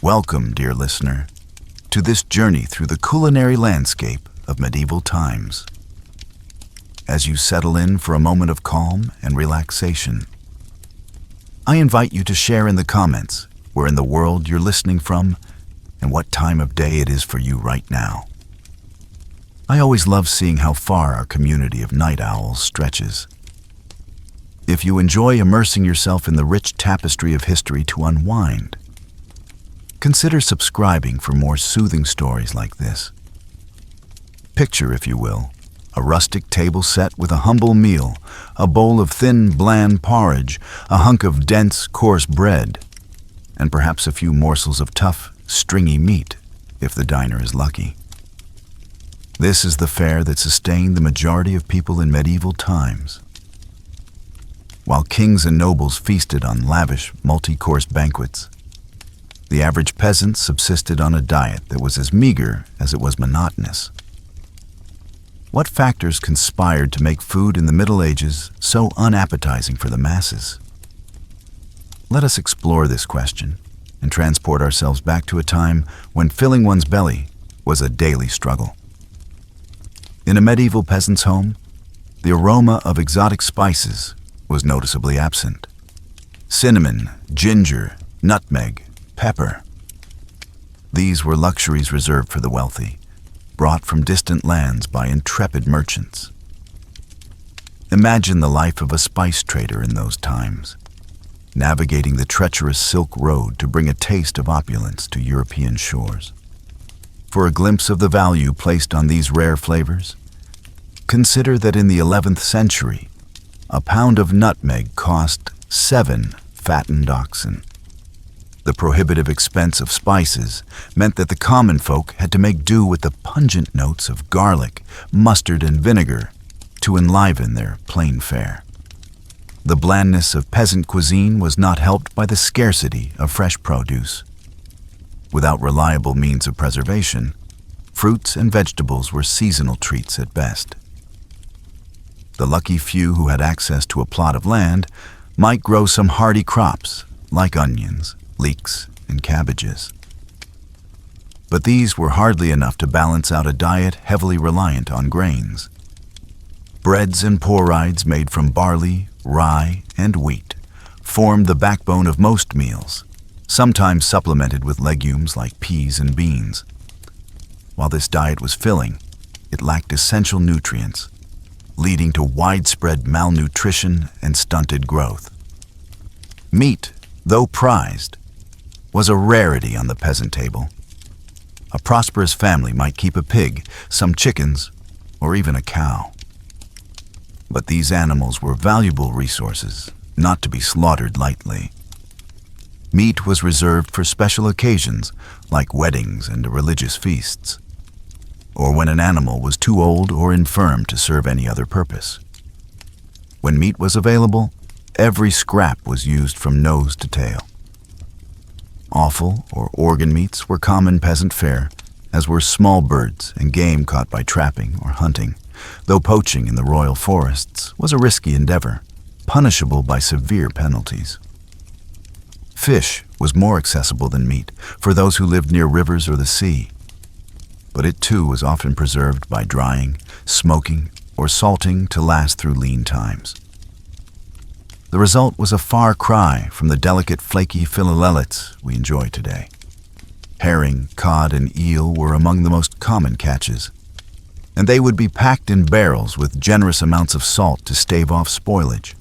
Welcome, dear listener, to this journey through the culinary landscape of medieval times. As you settle in for a moment of calm and relaxation, I invite you to share in the comments where in the world you're listening from and what time of day it is for you right now. I always love seeing how far our community of night owls stretches. If you enjoy immersing yourself in the rich tapestry of history to unwind, consider subscribing for more soothing stories like this. Picture, if you will, a rustic table set with a humble meal, a bowl of thin, bland porridge, a hunk of dense, coarse bread, and perhaps a few morsels of tough, stringy meat, if the diner is lucky. This is the fare that sustained the majority of people in medieval times. While kings and nobles feasted on lavish, multi-course banquets, the average peasant subsisted on a diet that was as meager as it was monotonous. What factors conspired to make food in the Middle Ages so unappetizing for the masses? Let us explore this question and transport ourselves back to a time when filling one's belly was a daily struggle. In a medieval peasant's home, the aroma of exotic spices was noticeably absent. Cinnamon, ginger, nutmeg, pepper. These were luxuries reserved for the wealthy, brought from distant lands by intrepid merchants. Imagine the life of a spice trader in those times, navigating the treacherous Silk Road to bring a taste of opulence to European shores. For a glimpse of the value placed on these rare flavors, consider that in the 11th century, a pound of nutmeg cost 7 fattened oxen. The prohibitive expense of spices meant that the common folk had to make do with the pungent notes of garlic, mustard, and vinegar to enliven their plain fare. The blandness of peasant cuisine was not helped by the scarcity of fresh produce. Without reliable means of preservation, fruits and vegetables were seasonal treats at best. The lucky few who had access to a plot of land might grow some hardy crops like onions, leeks, and cabbages. But these were hardly enough to balance out a diet heavily reliant on grains. Breads and porrides made from barley, rye, and wheat formed the backbone of most meals, sometimes supplemented with legumes like peas and beans. While this diet was filling, it lacked essential nutrients, leading to widespread malnutrition and stunted growth. Meat, though prized, was a rarity on the peasant table. A prosperous family might keep a pig, some chickens, or even a cow. But these animals were valuable resources, not to be slaughtered lightly. Meat was reserved for special occasions like weddings and religious feasts, or when an animal was too old or infirm to serve any other purpose. When meat was available, every scrap was used from nose to tail. Offal or organ meats were common peasant fare, as were small birds and game caught by trapping or hunting, though poaching in the royal forests was a risky endeavor, punishable by severe penalties. Fish was more accessible than meat for those who lived near rivers or the sea, but it too was often preserved by drying, smoking, or salting to last through lean times. The result was a far cry from the delicate flaky philolellets we enjoy today. Herring, cod, and eel were among the most common catches, and they would be packed in barrels with generous amounts of salt to stave off spoilage.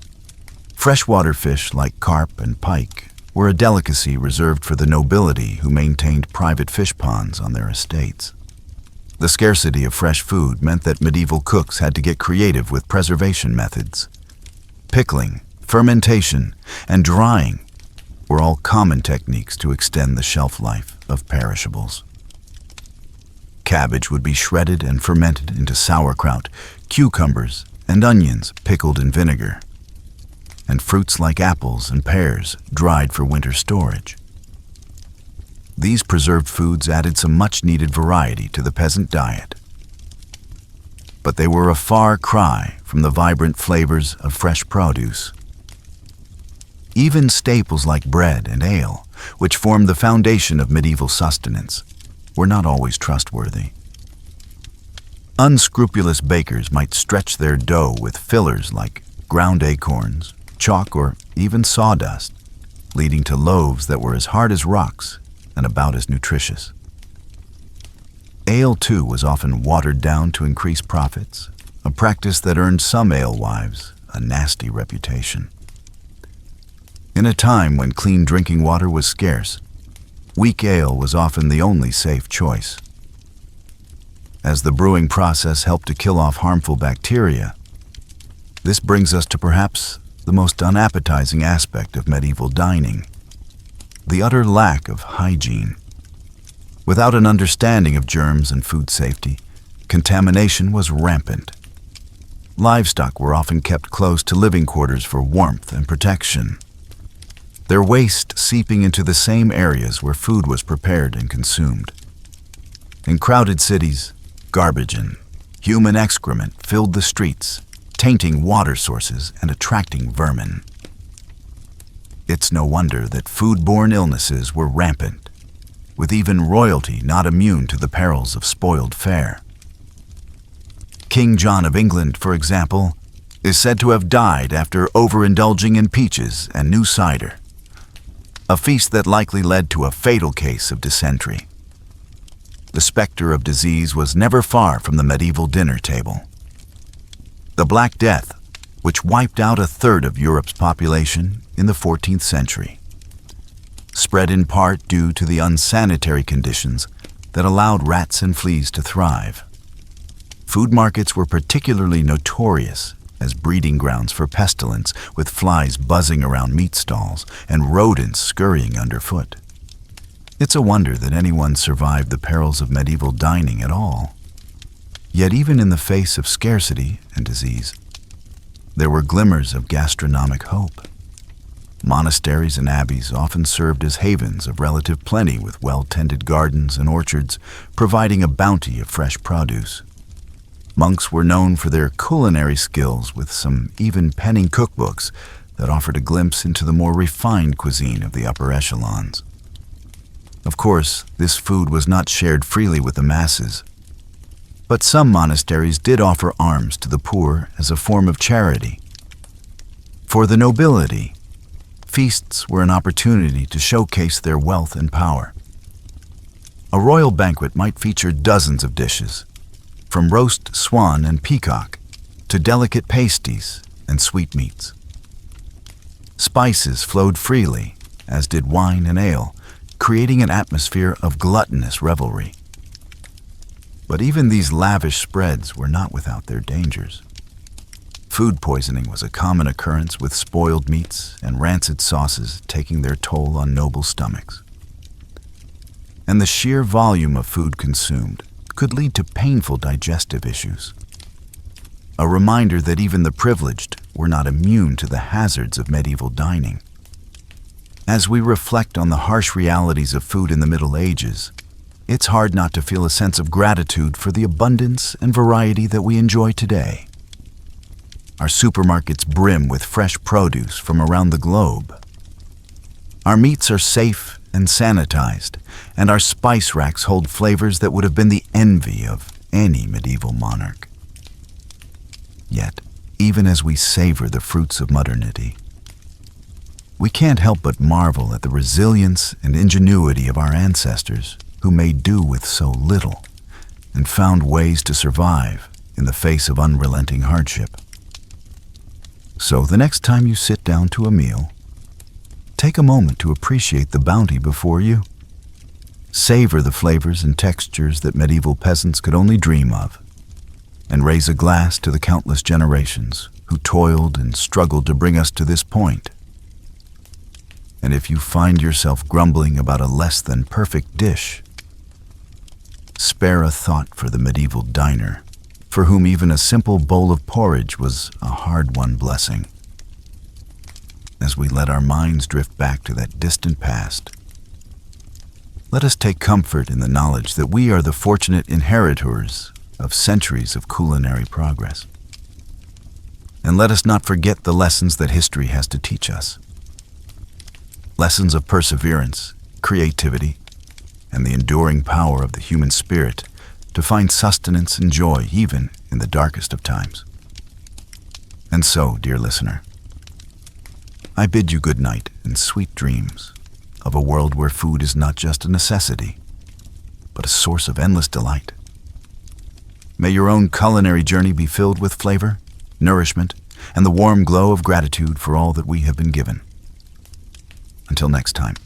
Freshwater fish like carp and pike were a delicacy reserved for the nobility who maintained private fish ponds on their estates. The scarcity of fresh food meant that medieval cooks had to get creative with preservation methods. Pickling, fermentation, and drying were all common techniques to extend the shelf life of perishables. Cabbage would be shredded and fermented into sauerkraut, cucumbers and onions pickled in vinegar, and fruits like apples and pears dried for winter storage. These preserved foods added some much-needed variety to the peasant diet. But they were a far cry from the vibrant flavors of fresh produce. Even staples like bread and ale which formed the foundation of medieval sustenance, were not always trustworthy. Unscrupulous bakers might stretch their dough with fillers like ground acorns, chalk, or even sawdust, leading to loaves that were as hard as rocks and about as nutritious. Ale, too, was often watered down to increase profits, a practice that earned some alewives a nasty reputation. In a time when clean drinking water was scarce, weak ale was often the only safe choice. As the brewing process helped to kill off harmful bacteria, this brings us to perhaps the most unappetizing aspect of medieval dining: the utter lack of hygiene. Without an understanding of germs and food safety, contamination was rampant. Livestock were often kept close to living quarters for warmth and protection, their waste seeping into the same areas where food was prepared and consumed. In crowded cities, garbage and human excrement filled the streets, tainting water sources and attracting vermin. It's no wonder that foodborne illnesses were rampant, with even royalty not immune to the perils of spoiled fare. King John of England, for example, is said to have died after overindulging in peaches and new cider, a feast that likely led to a fatal case of dysentery. The specter of disease was never far from the medieval dinner table. The Black Death, which wiped out a third of Europe's population in the 14th century, spread in part due to the unsanitary conditions that allowed rats and fleas to thrive. Food markets were particularly notorious as breeding grounds for pestilence, with flies buzzing around meat stalls and rodents scurrying underfoot. It's a wonder that anyone survived the perils of medieval dining at all. Yet even in the face of scarcity and disease, there were glimmers of gastronomic hope. Monasteries and abbeys often served as havens of relative plenty, with well-tended gardens and orchards providing a bounty of fresh produce. Monks were known for their culinary skills, with some even penning cookbooks that offered a glimpse into the more refined cuisine of the upper echelons. Of course, this food was not shared freely with the masses, but some monasteries did offer alms to the poor as a form of charity. For the nobility, feasts were an opportunity to showcase their wealth and power. A royal banquet might feature dozens of dishes, from roast swan and peacock to delicate pasties and sweetmeats. Spices flowed freely, as did wine and ale, creating an atmosphere of gluttonous revelry. But even these lavish spreads were not without their dangers. Food poisoning was a common occurrence, with spoiled meats and rancid sauces taking their toll on noble stomachs. And the sheer volume of food consumed could lead to painful digestive issues. A reminder that even the privileged were not immune to the hazards of medieval dining. As we reflect on the harsh realities of food in the Middle Ages, it's hard not to feel a sense of gratitude for the abundance and variety that we enjoy today. Our supermarkets brim with fresh produce from around the globe. Our meats are safe and sanitized, and our spice racks hold flavors that would have been the envy of any medieval monarch. Yet, even as we savor the fruits of modernity, we can't help but marvel at the resilience and ingenuity of our ancestors, who made do with so little and found ways to survive in the face of unrelenting hardship. So the next time you sit down to a meal, take a moment to appreciate the bounty before you. Savor the flavors and textures that medieval peasants could only dream of, and raise a glass to the countless generations who toiled and struggled to bring us to this point. And if you find yourself grumbling about a less than perfect dish, spare a thought for the medieval diner, for whom even a simple bowl of porridge was a hard-won blessing. As we let our minds drift back to that distant past, let us take comfort in the knowledge that we are the fortunate inheritors of centuries of culinary progress. And let us not forget the lessons that history has to teach us. Lessons of perseverance creativity, and the enduring power of the human spirit to find sustenance and joy even in the darkest of times. And so, dear listener, I bid you good night and sweet dreams of a world where food is not just a necessity, but a source of endless delight. May your own culinary journey be filled with flavor, nourishment, and the warm glow of gratitude for all that we have been given. Until next time,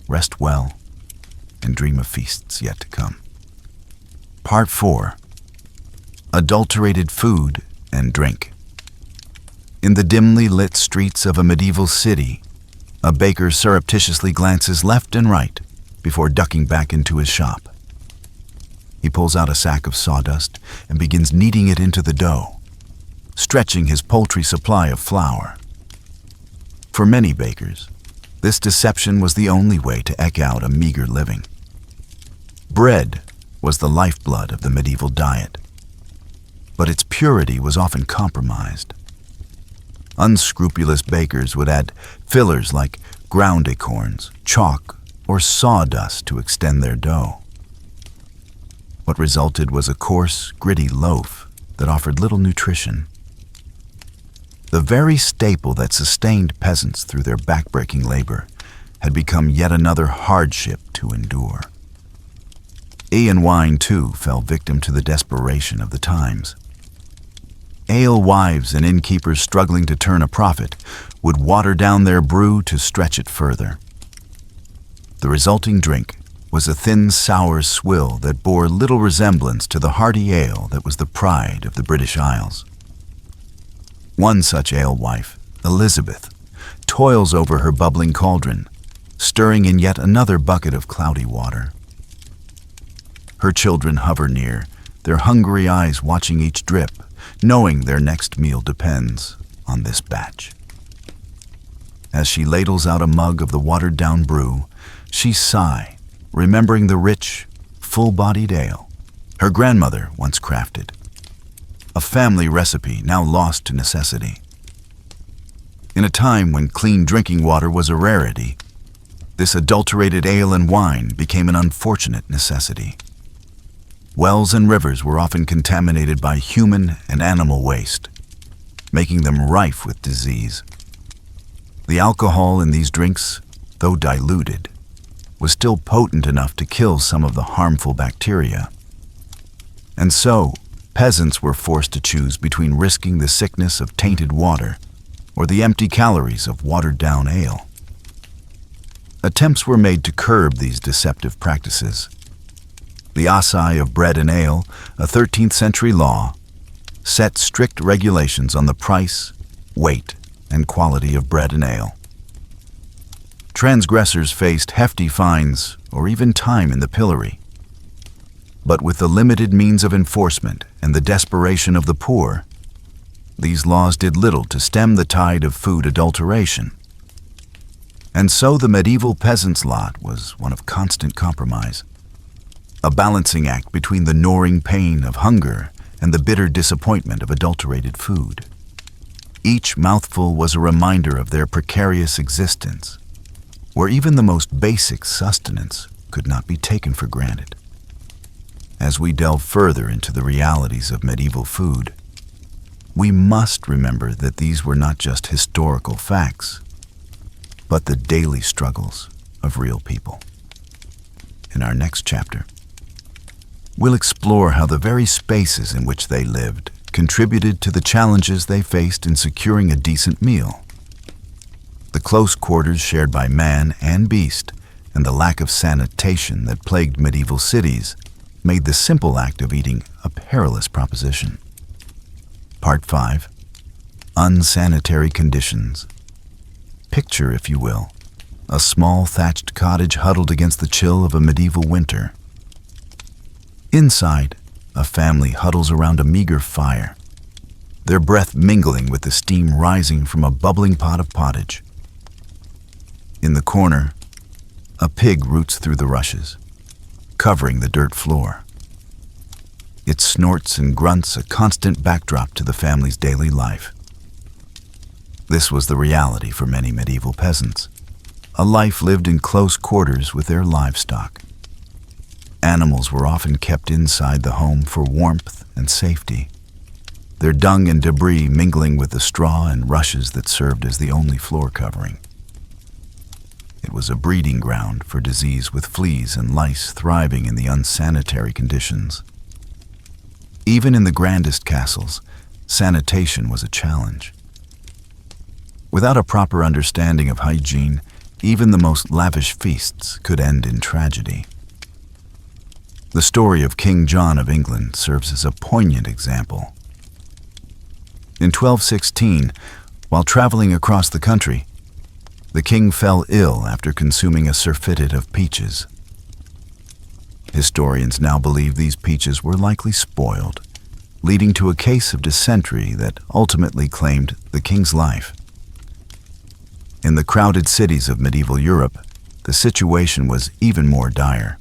rest well and dream of feasts yet to come. Part 4. Adulterated Food and Drink. In the dimly lit streets of a medieval city, a baker surreptitiously glances left and right before ducking back into his shop. He pulls out a sack of sawdust and begins kneading it into the dough, stretching his paltry supply of flour. For many bakers, this deception was the only way to eke out a meager living. Bread was the lifeblood of the medieval diet, but its purity was often compromised. Unscrupulous bakers would add fillers like ground acorns, chalk, or sawdust to extend their dough. What resulted was a coarse, gritty loaf that offered little nutrition. The very staple that sustained peasants through their backbreaking labor had become yet another hardship to endure. And wine, too, fell victim to the desperation of the times. Ale wives and innkeepers struggling to turn a profit would water down their brew to stretch it further. The resulting drink was a thin, sour swill that bore little resemblance to the hearty ale that was the pride of the British Isles. One such alewife, Elizabeth, toils over her bubbling cauldron, stirring in yet another bucket of cloudy water. Her children hover near, their hungry eyes watching each drip, knowing their next meal depends on this batch. As she ladles out a mug of the watered-down brew, she sighs, remembering the rich, full-bodied ale her grandmother once crafted, a family recipe now lost to necessity. In a time when clean drinking water was a rarity, this adulterated ale and wine became an unfortunate necessity. Wells and rivers were often contaminated by human and animal waste, making them rife with disease. The alcohol in these drinks, though diluted, was still potent enough to kill some of the harmful bacteria. And so, peasants were forced to choose between risking the sickness of tainted water or the empty calories of watered-down ale. Attempts were made to curb these deceptive practices. The Assay of Bread and Ale, a 13th century law, set strict regulations on the price, weight, and quality of bread and ale. Transgressors faced hefty fines or even time in the pillory. But with the limited means of enforcement and the desperation of the poor, these laws did little to stem the tide of food adulteration. And so the medieval peasant's lot was one of constant compromise, a balancing act between the gnawing pain of hunger and the bitter disappointment of adulterated food. Each mouthful was a reminder of their precarious existence, where even the most basic sustenance could not be taken for granted. As we delve further into the realities of medieval food, we must remember that these were not just historical facts, but the daily struggles of real people. In our next chapter, we'll explore how the very spaces in which they lived contributed to the challenges they faced in securing a decent meal. The close quarters shared by man and beast and the lack of sanitation that plagued medieval cities made the simple act of eating a perilous proposition. Part 5. Unsanitary Conditions. Picture, if you will, a small thatched cottage huddled against the chill of a medieval winter. Inside, a family huddles around a meager fire, their breath mingling with the steam rising from a bubbling pot of pottage. In the corner, a pig roots through the rushes, covering the dirt floor. It snorts and grunts, a constant backdrop to the family's daily life. This was the reality for many medieval peasants, a life lived in close quarters with their livestock. Animals were often kept inside the home for warmth and safety, their dung and debris mingling with the straw and rushes that served as the only floor covering. It was a breeding ground for disease, with fleas and lice thriving in the unsanitary conditions. Even in the grandest castles, sanitation was a challenge. Without a proper understanding of hygiene, even the most lavish feasts could end in tragedy. The story of King John of England serves as a poignant example. In 1216, while traveling across the country, the king fell ill after consuming a surfeited of peaches. Historians now believe these peaches were likely spoiled, leading to a case of dysentery that ultimately claimed the king's life. In the crowded cities of medieval Europe, the situation was even more dire.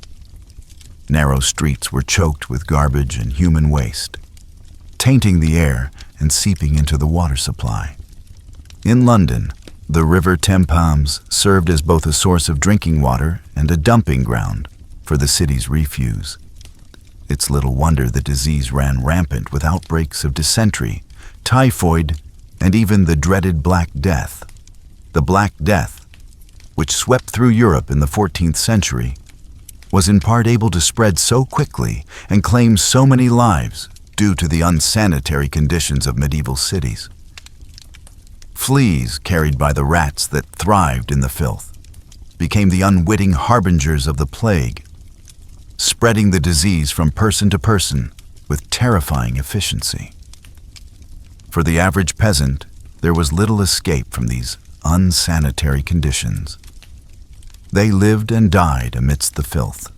Narrow streets were choked with garbage and human waste, tainting the air and seeping into the water supply. In London, the River Thames served as both a source of drinking water and a dumping ground for the city's refuse. It's little wonder that disease ran rampant, with outbreaks of dysentery, typhoid, and even the dreaded Black Death. The Black Death, which swept through Europe in the 14th century, was in part able to spread so quickly and claim so many lives due to the unsanitary conditions of medieval cities. Fleas carried by the rats that thrived in the filth became the unwitting harbingers of the plague, spreading the disease from person to person with terrifying efficiency. For the average peasant, there was little escape from these unsanitary conditions. They lived and died amidst the filth,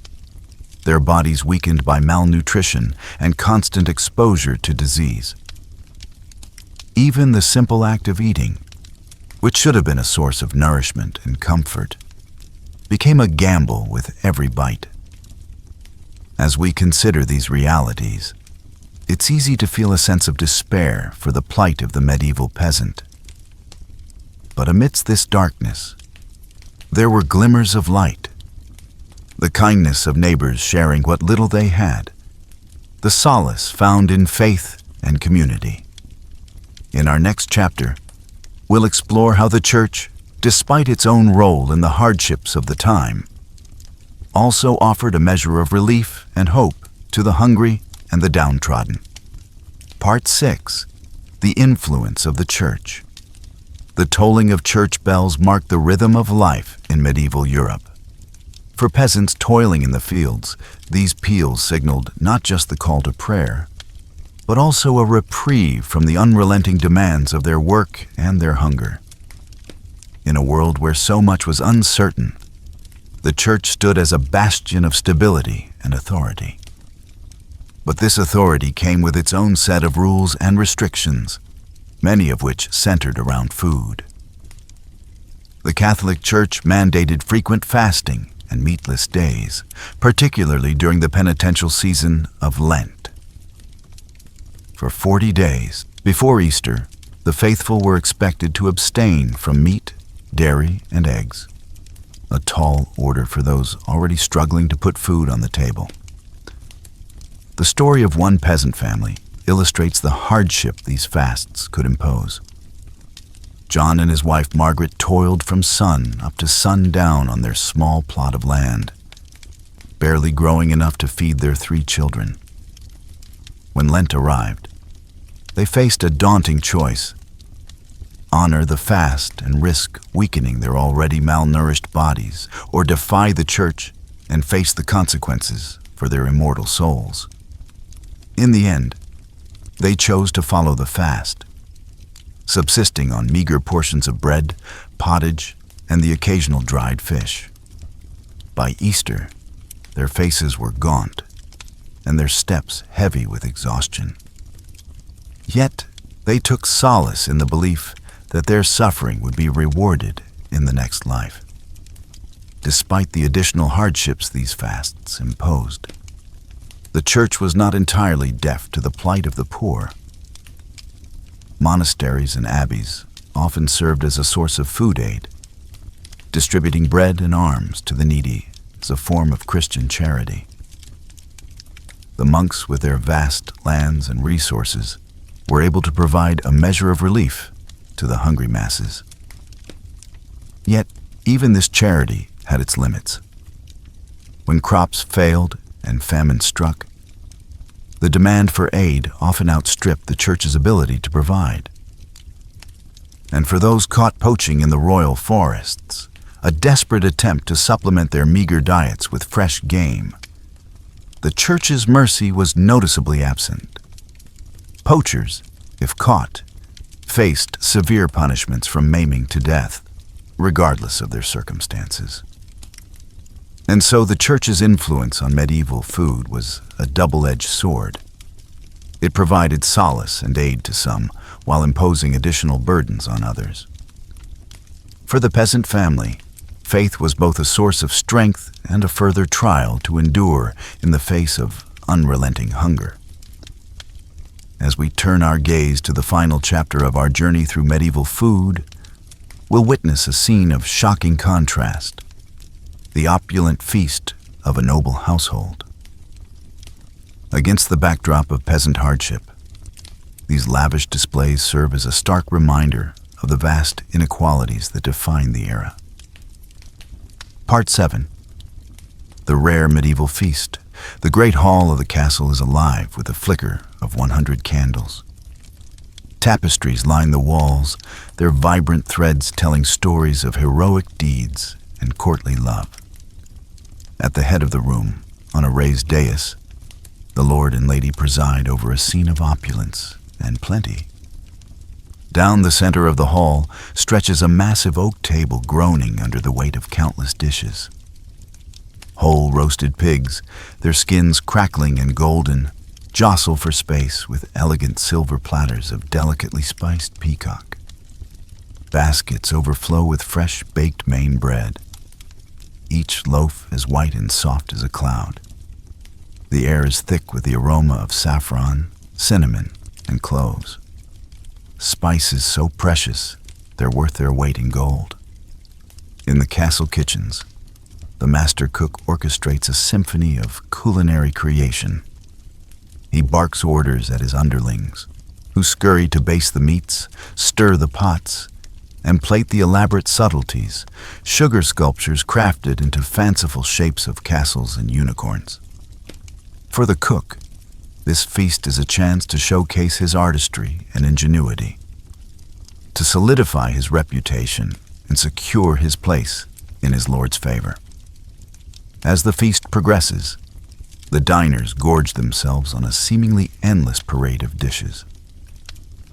their bodies weakened by malnutrition and constant exposure to disease. Even the simple act of eating, which should have been a source of nourishment and comfort, became a gamble with every bite. As we consider these realities, it's easy to feel a sense of despair for the plight of the medieval peasant. But amidst this darkness, there were glimmers of light, the kindness of neighbors sharing what little they had, the solace found in faith and community. In our next chapter, we'll explore how the church, despite its own role in the hardships of the time, also offered a measure of relief and hope to the hungry and the downtrodden. Part 6. The Influence of the Church. The tolling of church bells marked the rhythm of life in medieval Europe. For peasants toiling in the fields, these peals signaled not just the call to prayer, but also a reprieve from the unrelenting demands of their work and their hunger. In a world where so much was uncertain, the church stood as a bastion of stability and authority. But this authority came with its own set of rules and restrictions, many of which centered around food. The Catholic Church mandated frequent fasting and meatless days, particularly during the penitential season of Lent. For 40 days before Easter, the faithful were expected to abstain from meat, dairy, and eggs, a tall order for those already struggling to put food on the table. The story of one peasant family illustrates the hardship these fasts could impose. John and his wife Margaret toiled from sun up to sundown on their small plot of land, barely growing enough to feed their 3 children. When Lent arrived, they faced a daunting choice: honor the fast and risk weakening their already malnourished bodies, or defy the church and face the consequences for their immortal souls. In the end, they chose to follow the fast, subsisting on meager portions of bread, pottage, and the occasional dried fish. By Easter, their faces were gaunt and their steps heavy with exhaustion. Yet, they took solace in the belief that their suffering would be rewarded in the next life. Despite the additional hardships these fasts imposed, the church was not entirely deaf to the plight of the poor. Monasteries and abbeys often served as a source of food aid, distributing bread and alms to the needy as a form of Christian charity. The monks, with their vast lands and resources, were able to provide a measure of relief to the hungry masses. Yet, even this charity had its limits. When crops failed and famine struck, the demand for aid often outstripped the church's ability to provide. And for those caught poaching in the royal forests, a desperate attempt to supplement their meager diets with fresh game, the church's mercy was noticeably absent. Poachers, if caught, faced severe punishments from maiming to death, regardless of their circumstances. And so the church's influence on medieval food was a double-edged sword. It provided solace and aid to some, while imposing additional burdens on others. For the peasant family, faith was both a source of strength and a further trial to endure in the face of unrelenting hunger. As we turn our gaze to the final chapter of our journey through medieval food, we'll witness a scene of shocking contrast: the opulent feast of a noble household. Against the backdrop of peasant hardship, these lavish displays serve as a stark reminder of the vast inequalities that define the era. Part 7. The rare medieval feast. The great hall of the castle is alive with the flicker of 100 candles. Tapestries line the walls, their vibrant threads telling stories of heroic deeds and courtly love. At the head of the room, on a raised dais, the lord and lady preside over a scene of opulence and plenty. Down the center of the hall stretches a massive oak table groaning under the weight of countless dishes. Whole roasted pigs, their skins crackling and golden, jostle for space with elegant silver platters of delicately spiced peacock. Baskets overflow with fresh baked Maine bread, each loaf as white and soft as a cloud. The air is thick with the aroma of saffron, cinnamon, and cloves. Spices so precious, they're worth their weight in gold. In the castle kitchens, the master cook orchestrates a symphony of culinary creation. He barks orders at his underlings, who scurry to baste the meats, stir the pots, and plate the elaborate subtleties, sugar sculptures crafted into fanciful shapes of castles and unicorns. For the cook, this feast is a chance to showcase his artistry and ingenuity, to solidify his reputation and secure his place in his lord's favor. As the feast progresses, the diners gorge themselves on a seemingly endless parade of dishes.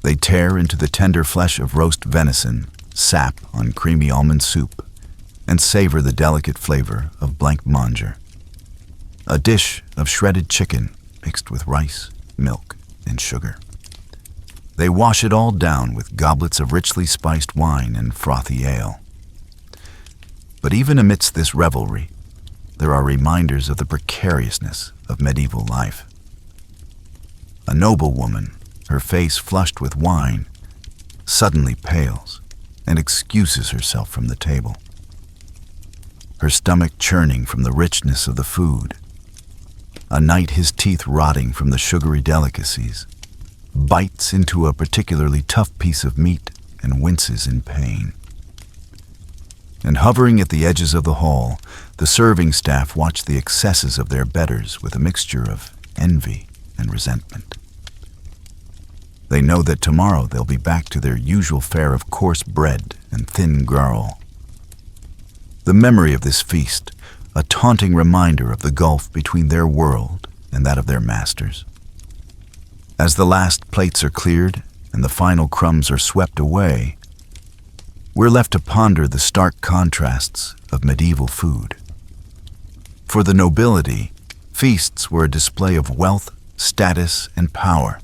They tear into the tender flesh of roast venison, sap on creamy almond soup, and savor the delicate flavor of blanc mange, a dish of shredded chicken mixed with rice, milk, and sugar. They wash it all down with goblets of richly spiced wine and frothy ale. But even amidst this revelry, there are reminders of the precariousness of medieval life. A noble woman, her face flushed with wine, suddenly pales and excuses herself from the table. Her stomach churning from the richness of the food. A knight, his teeth rotting from the sugary delicacies, bites into a particularly tough piece of meat and winces in pain. And hovering at the edges of the hall, the serving staff watch the excesses of their betters with a mixture of envy and resentment. They know that tomorrow they'll be back to their usual fare of coarse bread and thin gruel. The memory of this feast, a taunting reminder of the gulf between their world and that of their masters. As the last plates are cleared and the final crumbs are swept away, we're left to ponder the stark contrasts of medieval food. For the nobility, feasts were a display of wealth, status, and power,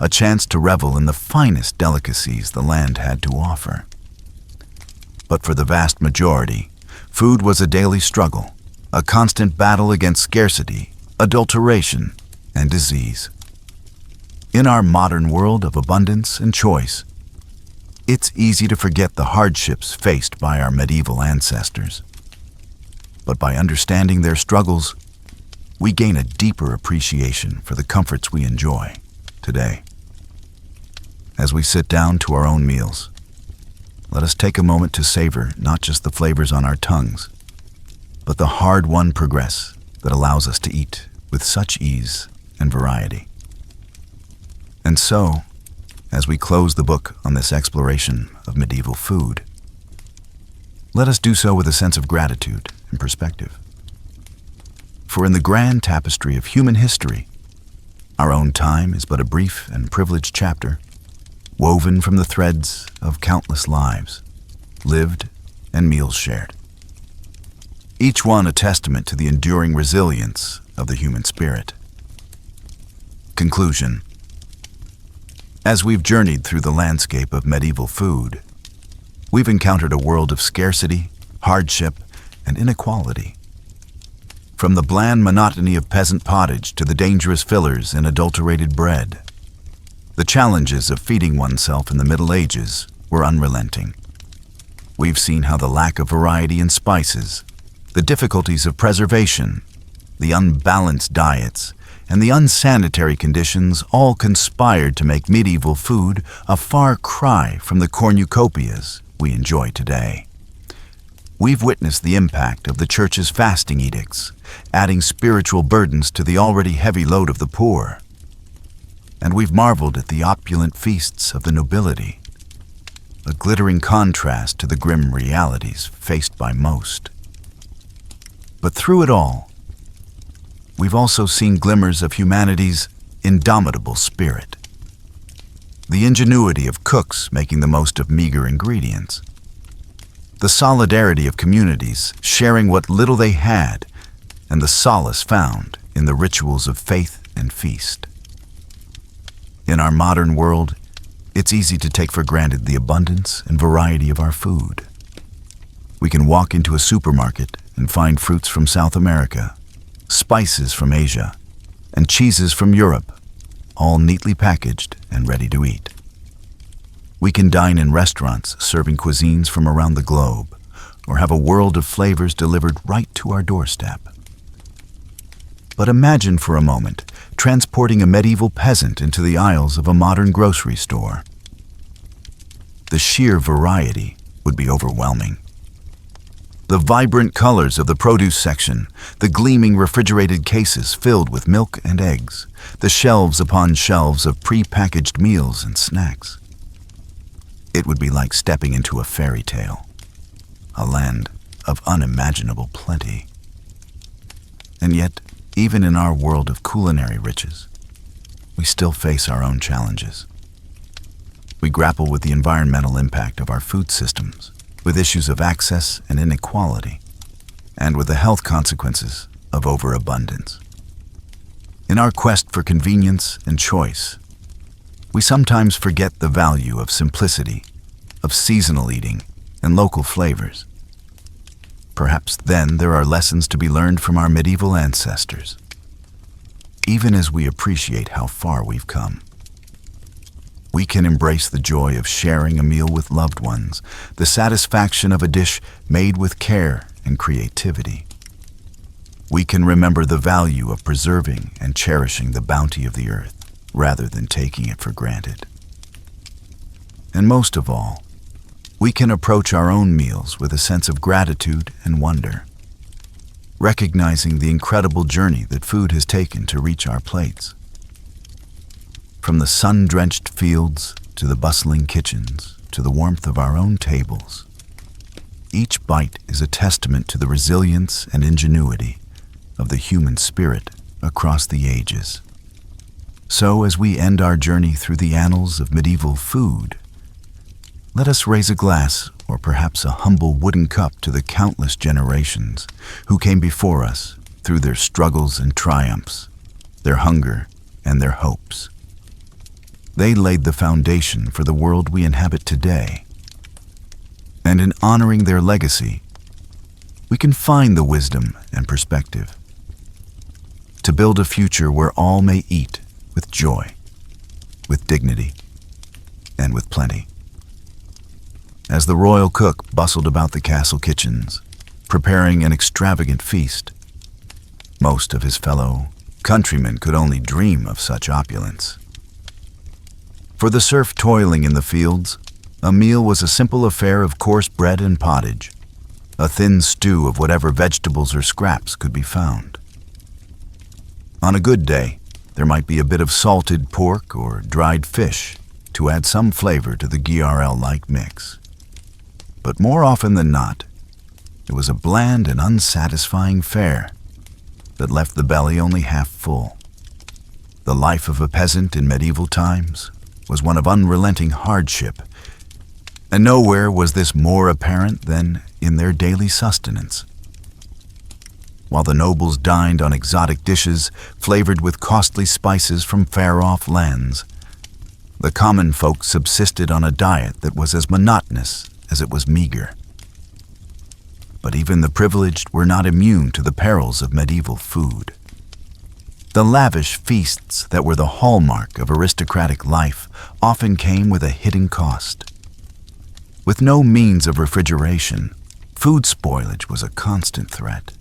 a chance to revel in the finest delicacies the land had to offer. But for the vast majority, food was a daily struggle, a constant battle against scarcity, adulteration, and disease. In our modern world of abundance and choice, It's easy to forget the hardships faced by our medieval ancestors. But by understanding their struggles, we gain a deeper appreciation for the comforts we enjoy today. As we sit down to our own meals, let us take a moment to savor not just the flavors on our tongues, but the hard-won progress that allows us to eat with such ease and variety. And so, as we close the book on this exploration of medieval food, let us do so with a sense of gratitude and perspective. For in the grand tapestry of human history, our own time is but a brief and privileged chapter, woven from the threads of countless lives, lived and meals shared. Each one a testament to the enduring resilience of the human spirit. Conclusion. As we've journeyed through the landscape of medieval food, we've encountered a world of scarcity, hardship, and inequality. From the bland monotony of peasant pottage to the dangerous fillers in adulterated bread, the challenges of feeding oneself in the Middle Ages were unrelenting. We've seen how the lack of variety in spices, the difficulties of preservation, the unbalanced diets, and the unsanitary conditions all conspired to make medieval food a far cry from the cornucopias we enjoy today. We've witnessed the impact of the Church's fasting edicts, adding spiritual burdens to the already heavy load of the poor. And we've marveled at the opulent feasts of the nobility, a glittering contrast to the grim realities faced by most. But through it all, we've also seen glimmers of humanity's indomitable spirit. The ingenuity of cooks making the most of meager ingredients. The solidarity of communities sharing what little they had, and the solace found in the rituals of faith and feast. In our modern world, it's easy to take for granted the abundance and variety of our food. We can walk into a supermarket and find fruits from South America, spices from Asia, and cheeses from Europe, all neatly packaged and ready to eat. We can dine in restaurants serving cuisines from around the globe, or have a world of flavors delivered right to our doorstep. But imagine for a moment transporting a medieval peasant into the aisles of a modern grocery store. The sheer variety would be overwhelming. The vibrant colors of the produce section, the gleaming refrigerated cases filled with milk and eggs, the shelves upon shelves of pre-packaged meals and snacks. It would be like stepping into a fairy tale, a land of unimaginable plenty. And yet, even in our world of culinary riches, we still face our own challenges. We grapple with the environmental impact of our food systems, with issues of access and inequality, and with the health consequences of overabundance. In our quest for convenience and choice, we sometimes forget the value of simplicity, of seasonal eating, and local flavors. Perhaps then there are lessons to be learned from our medieval ancestors, even as we appreciate how far we've come. We can embrace the joy of sharing a meal with loved ones, the satisfaction of a dish made with care and creativity. We can remember the value of preserving and cherishing the bounty of the earth, rather than taking it for granted. And most of all, we can approach our own meals with a sense of gratitude and wonder, recognizing the incredible journey that food has taken to reach our plates. From the sun-drenched fields to the bustling kitchens to the warmth of our own tables, each bite is a testament to the resilience and ingenuity of the human spirit across the ages. So, as we end our journey through the annals of medieval food, let us raise a glass or perhaps a humble wooden cup to the countless generations who came before us through their struggles and triumphs, their hunger and their hopes. They laid the foundation for the world we inhabit today. And in honoring their legacy, we can find the wisdom and perspective to build a future where all may eat with joy, with dignity, and with plenty. as the royal cook bustled about the castle kitchens, preparing an extravagant feast. Most of his fellow countrymen could only dream of such opulence. For the serf toiling in the fields, a meal was a simple affair of coarse bread and pottage, a thin stew of whatever vegetables or scraps could be found. On a good day, there might be a bit of salted pork or dried fish to add some flavor to the GRL-like mix. But more often than not, it was a bland and unsatisfying fare that left the belly only half full. The life of a peasant in medieval times was one of unrelenting hardship, and nowhere was this more apparent than in their daily sustenance. While the nobles dined on exotic dishes flavored with costly spices from far-off lands, the common folk subsisted on a diet that was as monotonous as it was meager. But even the privileged were not immune to the perils of medieval food. The lavish feasts that were the hallmark of aristocratic life often came with a hidden cost. With no means of refrigeration, food spoilage was a constant threat,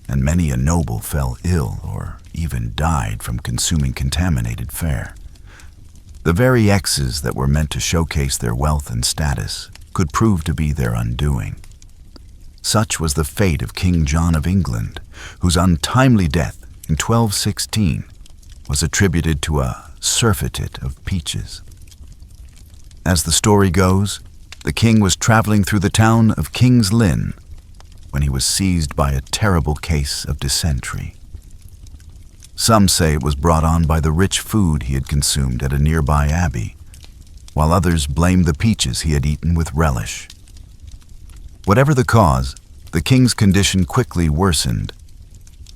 and many a noble fell ill or even died from consuming contaminated fare. The very X's that were meant to showcase their wealth and status could prove to be their undoing. Such was the fate of King John of England, whose untimely death in 1216 was attributed to a surfeit of peaches. As the story goes, the king was traveling through the town of King's Lynn when he was seized by a terrible case of dysentery. Some say it was brought on by the rich food he had consumed at a nearby abbey, while others blamed the peaches he had eaten with relish. Whatever the cause, the king's condition quickly worsened,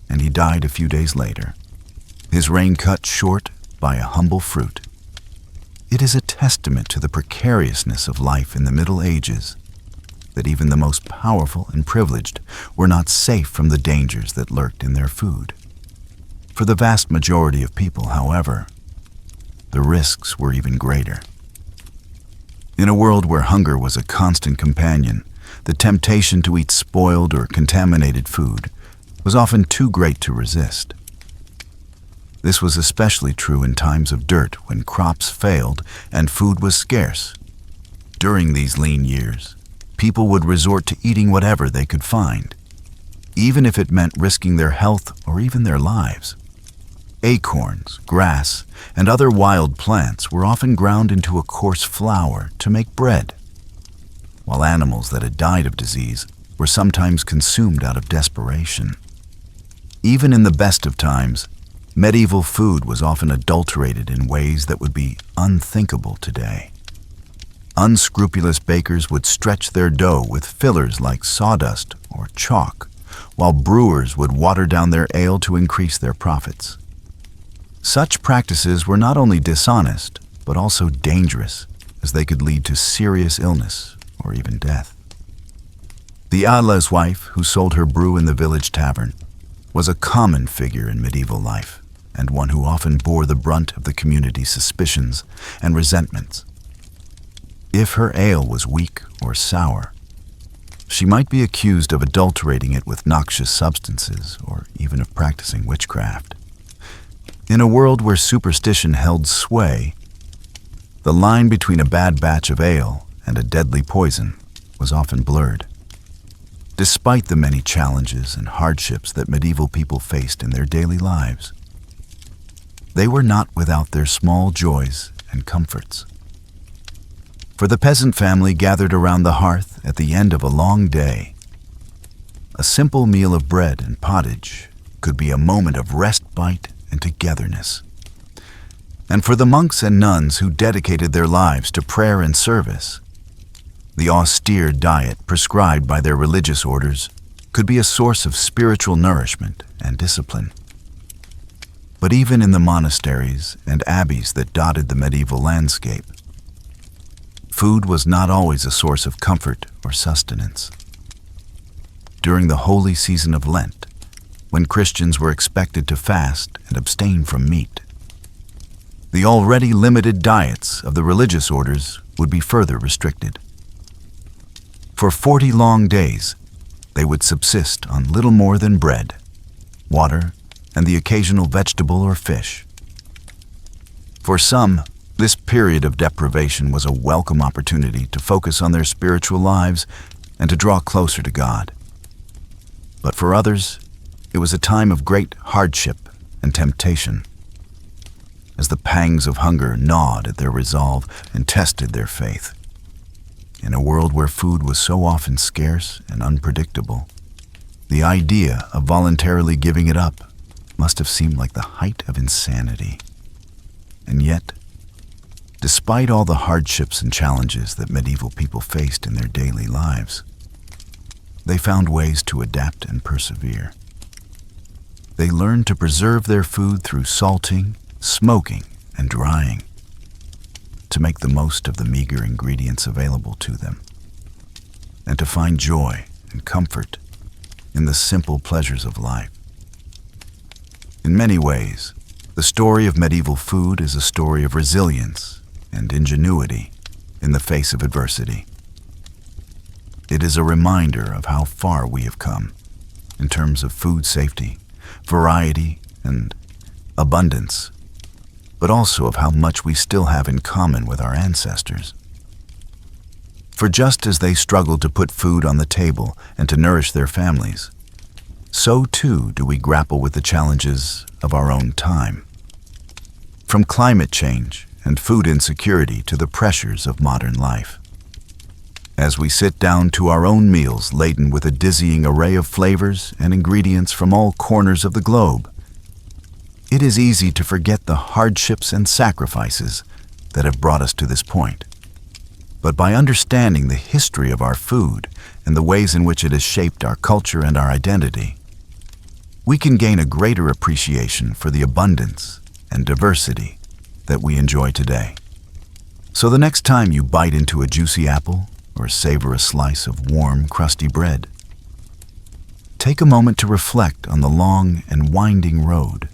and he died a few days later, his reign cut short by a humble fruit. It is a testament to the precariousness of life in the Middle Ages that even the most powerful and privileged were not safe from the dangers that lurked in their food. For the vast majority of people, however, the risks were even greater. In a world where hunger was a constant companion, the temptation to eat spoiled or contaminated food was often too great to resist. This was especially true in times of dearth when crops failed and food was scarce. During these lean years, people would resort to eating whatever they could find, even if it meant risking their health or even their lives. Acorns, grass, and other wild plants were often ground into a coarse flour to make bread, while animals that had died of disease were sometimes consumed out of desperation. Even in the best of times, medieval food was often adulterated in ways that would be unthinkable today. Unscrupulous bakers would stretch their dough with fillers like sawdust or chalk, while brewers would water down their ale to increase their profits. Such practices were not only dishonest, but also dangerous, as they could lead to serious illness or even death. The Adler's wife, who sold her brew in the village tavern, was a common figure in medieval life, and one who often bore the brunt of the community's suspicions and resentments. If her ale was weak or sour, she might be accused of adulterating it with noxious substances or even of practicing witchcraft. In a world where superstition held sway, the line between a bad batch of ale and a deadly poison was often blurred. Despite the many challenges and hardships that medieval people faced in their daily lives, they were not without their small joys and comforts. For the peasant family gathered around the hearth at the end of a long day, a simple meal of bread and pottage could be a moment of respite and togetherness. And for the monks and nuns who dedicated their lives to prayer and service, the austere diet prescribed by their religious orders could be a source of spiritual nourishment and discipline. But even in the monasteries and abbeys that dotted the medieval landscape, food was not always a source of comfort or sustenance. During the holy season of Lent, when Christians were expected to fast and abstain from meat, the already limited diets of the religious orders would be further restricted. For 40 long days, they would subsist on little more than bread, water, and the occasional vegetable or fish. For some, this period of deprivation was a welcome opportunity to focus on their spiritual lives and to draw closer to God. But for others, it was a time of great hardship and temptation, as the pangs of hunger gnawed at their resolve and tested their faith. In a world where food was so often scarce and unpredictable, the idea of voluntarily giving it up must have seemed like the height of insanity. And yet, despite all the hardships and challenges that medieval people faced in their daily lives, they found ways to adapt and persevere. They learned to preserve their food through salting, smoking, and drying, to make the most of the meager ingredients available to them, and to find joy and comfort in the simple pleasures of life. In many ways, the story of medieval food is a story of resilience and ingenuity in the face of adversity. It is a reminder of how far we have come in terms of food safety, variety, and abundance, but also of how much we still have in common with our ancestors. For just as they struggled to put food on the table and to nourish their families, so too do we grapple with the challenges of our own time. From climate change and food insecurity to the pressures of modern life. As we sit down to our own meals laden with a dizzying array of flavors and ingredients from all corners of the globe, it is easy to forget the hardships and sacrifices that have brought us to this point. But by understanding the history of our food and the ways in which it has shaped our culture and our identity, we can gain a greater appreciation for the abundance and diversity that we enjoy today. So the next time you bite into a juicy apple or savor a slice of warm, crusty bread, take a moment to reflect on the long and winding road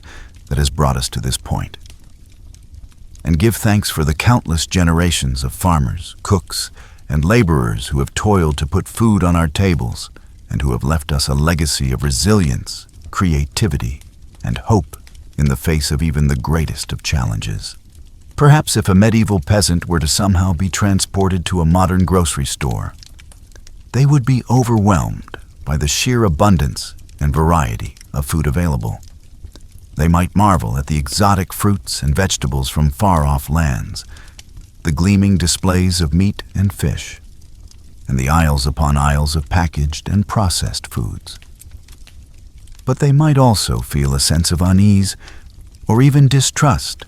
that has brought us to this point, and give thanks for the countless generations of farmers, cooks, and laborers who have toiled to put food on our tables and who have left us a legacy of resilience, creativity, and hope in the face of even the greatest of challenges. Perhaps if a medieval peasant were to somehow be transported to a modern grocery store, they would be overwhelmed by the sheer abundance and variety of food available. They might marvel at the exotic fruits and vegetables from far-off lands, the gleaming displays of meat and fish, and the aisles upon aisles of packaged and processed foods. But they might also feel a sense of unease or even distrust,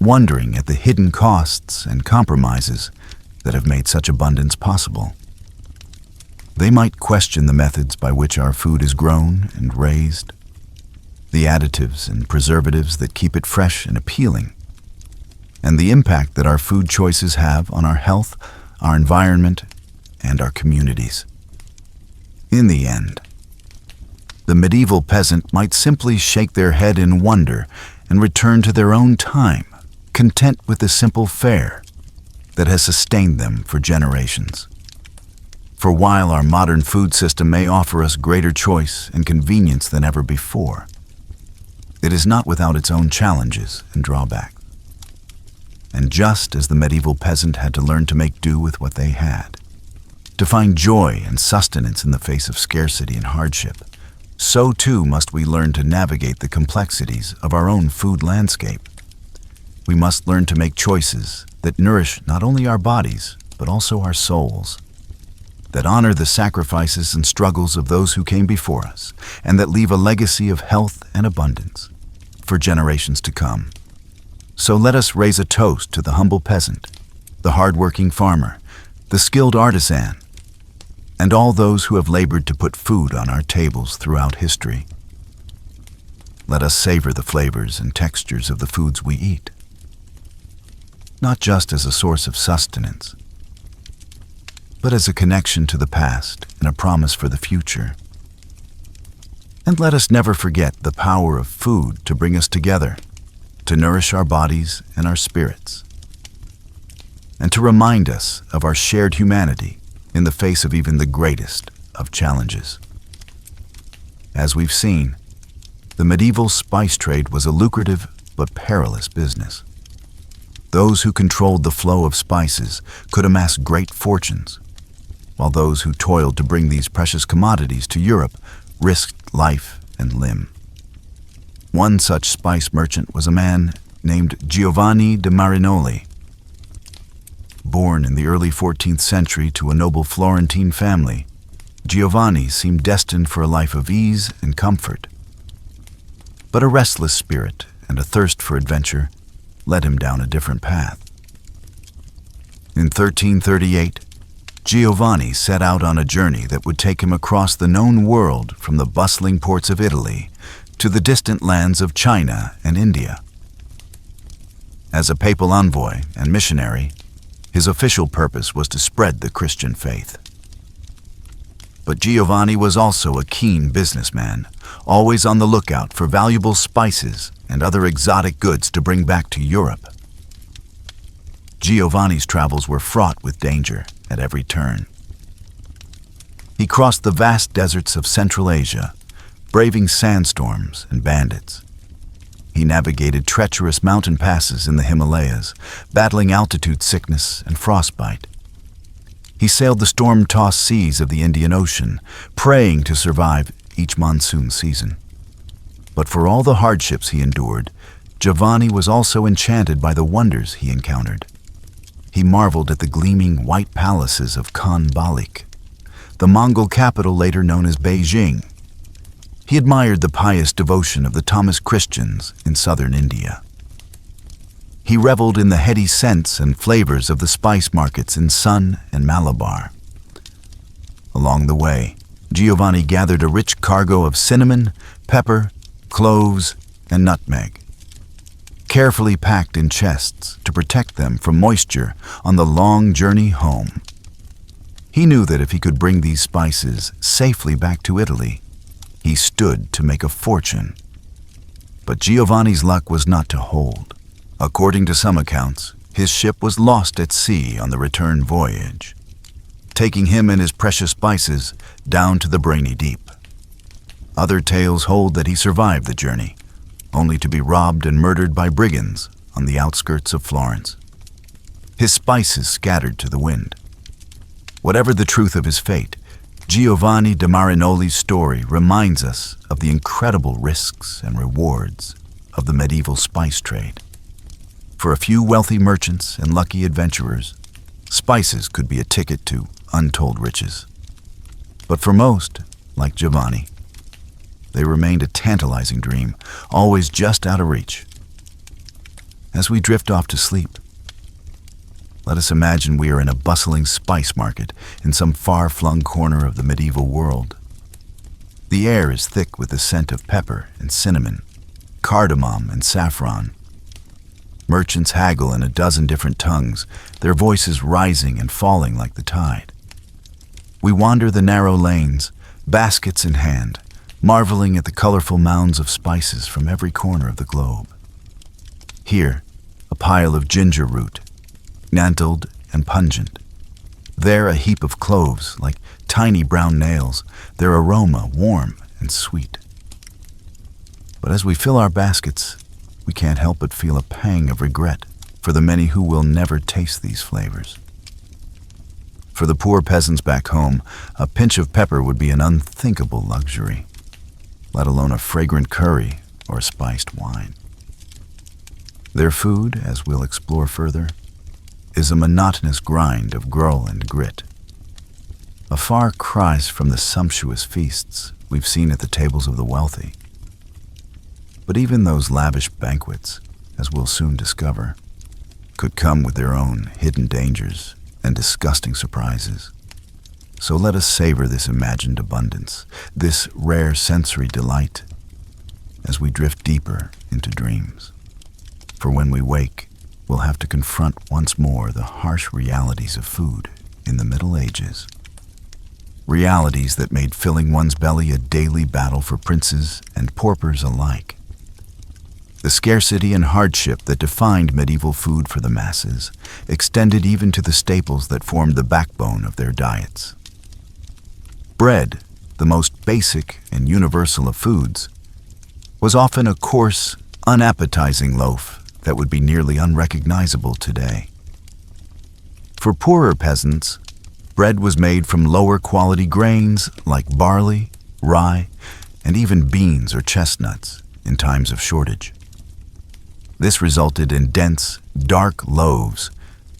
wondering at the hidden costs and compromises that have made such abundance possible. They might question the methods by which our food is grown and raised, the additives and preservatives that keep it fresh and appealing, and the impact that our food choices have on our health, our environment, and our communities. In the end, the medieval peasant might simply shake their head in wonder and return to their own time, content with the simple fare that has sustained them for generations. For while our modern food system may offer us greater choice and convenience than ever before, it is not without its own challenges and drawbacks. And just as the medieval peasant had to learn to make do with what they had, to find joy and sustenance in the face of scarcity and hardship, so too must we learn to navigate the complexities of our own food landscape. We must learn to make choices that nourish not only our bodies, but also our souls, that honor the sacrifices and struggles of those who came before us, and that leave a legacy of health and abundance for generations to come. So let us raise a toast to the humble peasant, the hard-working farmer, the skilled artisan, and all those who have labored to put food on our tables throughout history. Let us savor the flavors and textures of the foods we eat, not just as a source of sustenance, but as a connection to the past and a promise for the future. And let us never forget the power of food to bring us together, to nourish our bodies and our spirits, and to remind us of our shared humanity in the face of even the greatest of challenges. As we've seen, the medieval spice trade was a lucrative but perilous business. Those who controlled the flow of spices could amass great fortunes, while those who toiled to bring these precious commodities to Europe risked life and limb. One such spice merchant was a man named Giovanni de Marinoli. Born in the early 14th century to a noble Florentine family, Giovanni seemed destined for a life of ease and comfort. But a restless spirit and a thirst for adventure led him down a different path. In 1338, Giovanni set out on a journey that would take him across the known world from the bustling ports of Italy to the distant lands of China and India. As a papal envoy and missionary, his official purpose was to spread the Christian faith. But Giovanni was also a keen businessman, always on the lookout for valuable spices and other exotic goods to bring back to Europe. Giovanni's travels were fraught with danger at every turn. He crossed the vast deserts of Central Asia, braving sandstorms and bandits. He navigated treacherous mountain passes in the Himalayas, battling altitude sickness and frostbite. He sailed the storm-tossed seas of the Indian Ocean, praying to survive each monsoon season. But for all the hardships he endured, Giovanni was also enchanted by the wonders he encountered. He marveled at the gleaming white palaces of Khan Balik, the Mongol capital later known as Beijing. He admired the pious devotion of the Thomas Christians in southern India. He reveled in the heady scents and flavors of the spice markets in Sun and Malabar. Along the way, Giovanni gathered a rich cargo of cinnamon, pepper, cloves, and nutmeg, carefully packed in chests to protect them from moisture on the long journey home. He knew that if he could bring these spices safely back to Italy, he stood to make a fortune. But Giovanni's luck was not to hold. According to some accounts, his ship was lost at sea on the return voyage, taking him and his precious spices down to the briny deep. Other tales hold that he survived the journey, only to be robbed and murdered by brigands on the outskirts of Florence. His spices scattered to the wind. Whatever the truth of his fate, Giovanni de Marinoli's story reminds us of the incredible risks and rewards of the medieval spice trade. For a few wealthy merchants and lucky adventurers, spices could be a ticket to untold riches. But for most, like Giovanni, they remained a tantalizing dream, always just out of reach. As we drift off to sleep, let us imagine we are in a bustling spice market in some far-flung corner of the medieval world. The air is thick with the scent of pepper and cinnamon, cardamom and saffron. Merchants haggle in a dozen different tongues, their voices rising and falling like the tide. We wander the narrow lanes, baskets in hand, marveling at the colorful mounds of spices from every corner of the globe. Here, a pile of ginger root, mantled and pungent. There, a heap of cloves, like tiny brown nails, their aroma warm and sweet. But as we fill our baskets, we can't help but feel a pang of regret for the many who will never taste these flavors. For the poor peasants back home, a pinch of pepper would be an unthinkable luxury, let alone a fragrant curry or spiced wine. Their food, as we'll explore further, is a monotonous grind of gruel and grit, a far cry from the sumptuous feasts we've seen at the tables of the wealthy. But even those lavish banquets, as we'll soon discover, could come with their own hidden dangers and disgusting surprises. So let us savor this imagined abundance, this rare sensory delight, as we drift deeper into dreams. For when we wake, we'll have to confront once more the harsh realities of food in the Middle Ages. Realities that made filling one's belly a daily battle for princes and paupers alike. The scarcity and hardship that defined medieval food for the masses extended even to the staples that formed the backbone of their diets. Bread, the most basic and universal of foods, was often a coarse, unappetizing loaf that would be nearly unrecognizable today. For poorer peasants, bread was made from lower quality grains like barley, rye, and even beans or chestnuts in times of shortage. This resulted in dense, dark loaves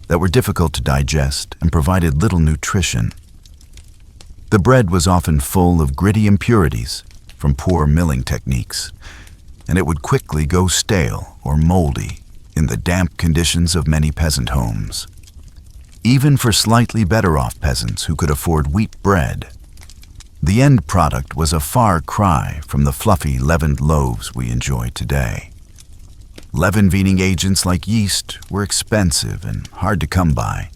that were difficult to digest and provided little nutrition. The bread was often full of gritty impurities from poor milling techniques, and it would quickly go stale or moldy in the damp conditions of many peasant homes. Even for slightly better off peasants who could afford wheat bread, the end product was a far cry from the fluffy leavened loaves we enjoy today. Leaven-weaning agents like yeast were expensive and hard to come by,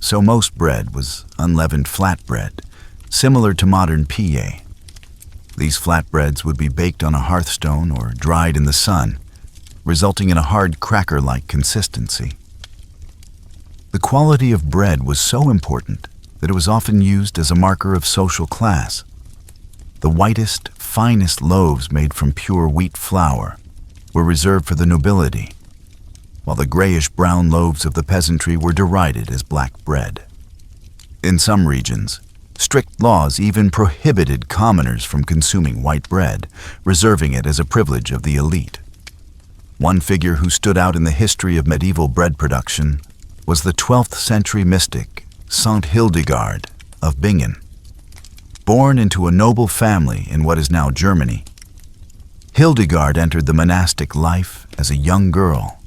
so most bread was unleavened flatbread, similar to modern pie. These flatbreads would be baked on a hearthstone or dried in the sun, resulting in a hard cracker-like consistency. The quality of bread was so important that it was often used as a marker of social class. The whitest, finest loaves made from pure wheat flour were reserved for the nobility, while the grayish-brown loaves of the peasantry were derided as black bread. In some regions, strict laws even prohibited commoners from consuming white bread, reserving it as a privilege of the elite. One figure who stood out in the history of medieval bread production was the 12th century mystic Saint Hildegard of Bingen. Born into a noble family in what is now Germany, Hildegard entered the monastic life as a young girl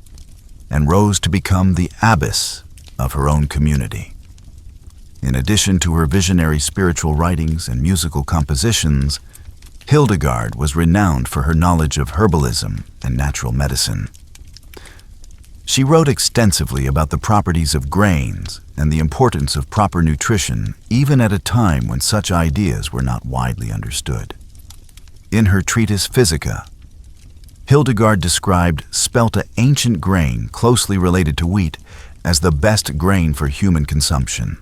and rose to become the abbess of her own community. In addition to her visionary spiritual writings and musical compositions, Hildegard was renowned for her knowledge of herbalism and natural medicine. She wrote extensively about the properties of grains and the importance of proper nutrition, even at a time when such ideas were not widely understood. In her treatise Physica, Hildegard described spelt, an ancient grain closely related to wheat, as the best grain for human consumption.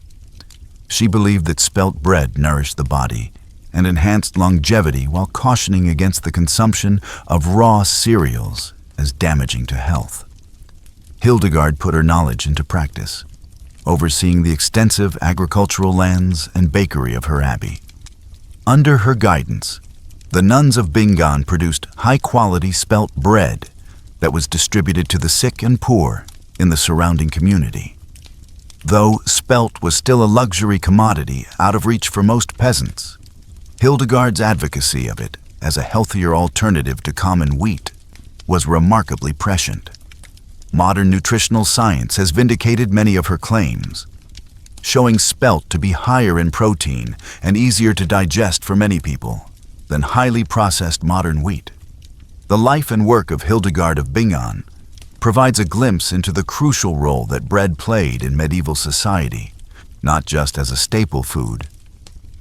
She believed that spelt bread nourished the body and enhanced longevity while cautioning against the consumption of raw cereals as damaging to health. Hildegard put her knowledge into practice, overseeing the extensive agricultural lands and bakery of her abbey. Under her guidance, the nuns of Bingen produced high-quality spelt bread that was distributed to the sick and poor in the surrounding community. Though spelt was still a luxury commodity out of reach for most peasants, Hildegard's advocacy of it as a healthier alternative to common wheat was remarkably prescient. Modern nutritional science has vindicated many of her claims, showing spelt to be higher in protein and easier to digest for many people than highly processed modern wheat. The life and work of Hildegard of Bingen provides a glimpse into the crucial role that bread played in medieval society, not just as a staple food,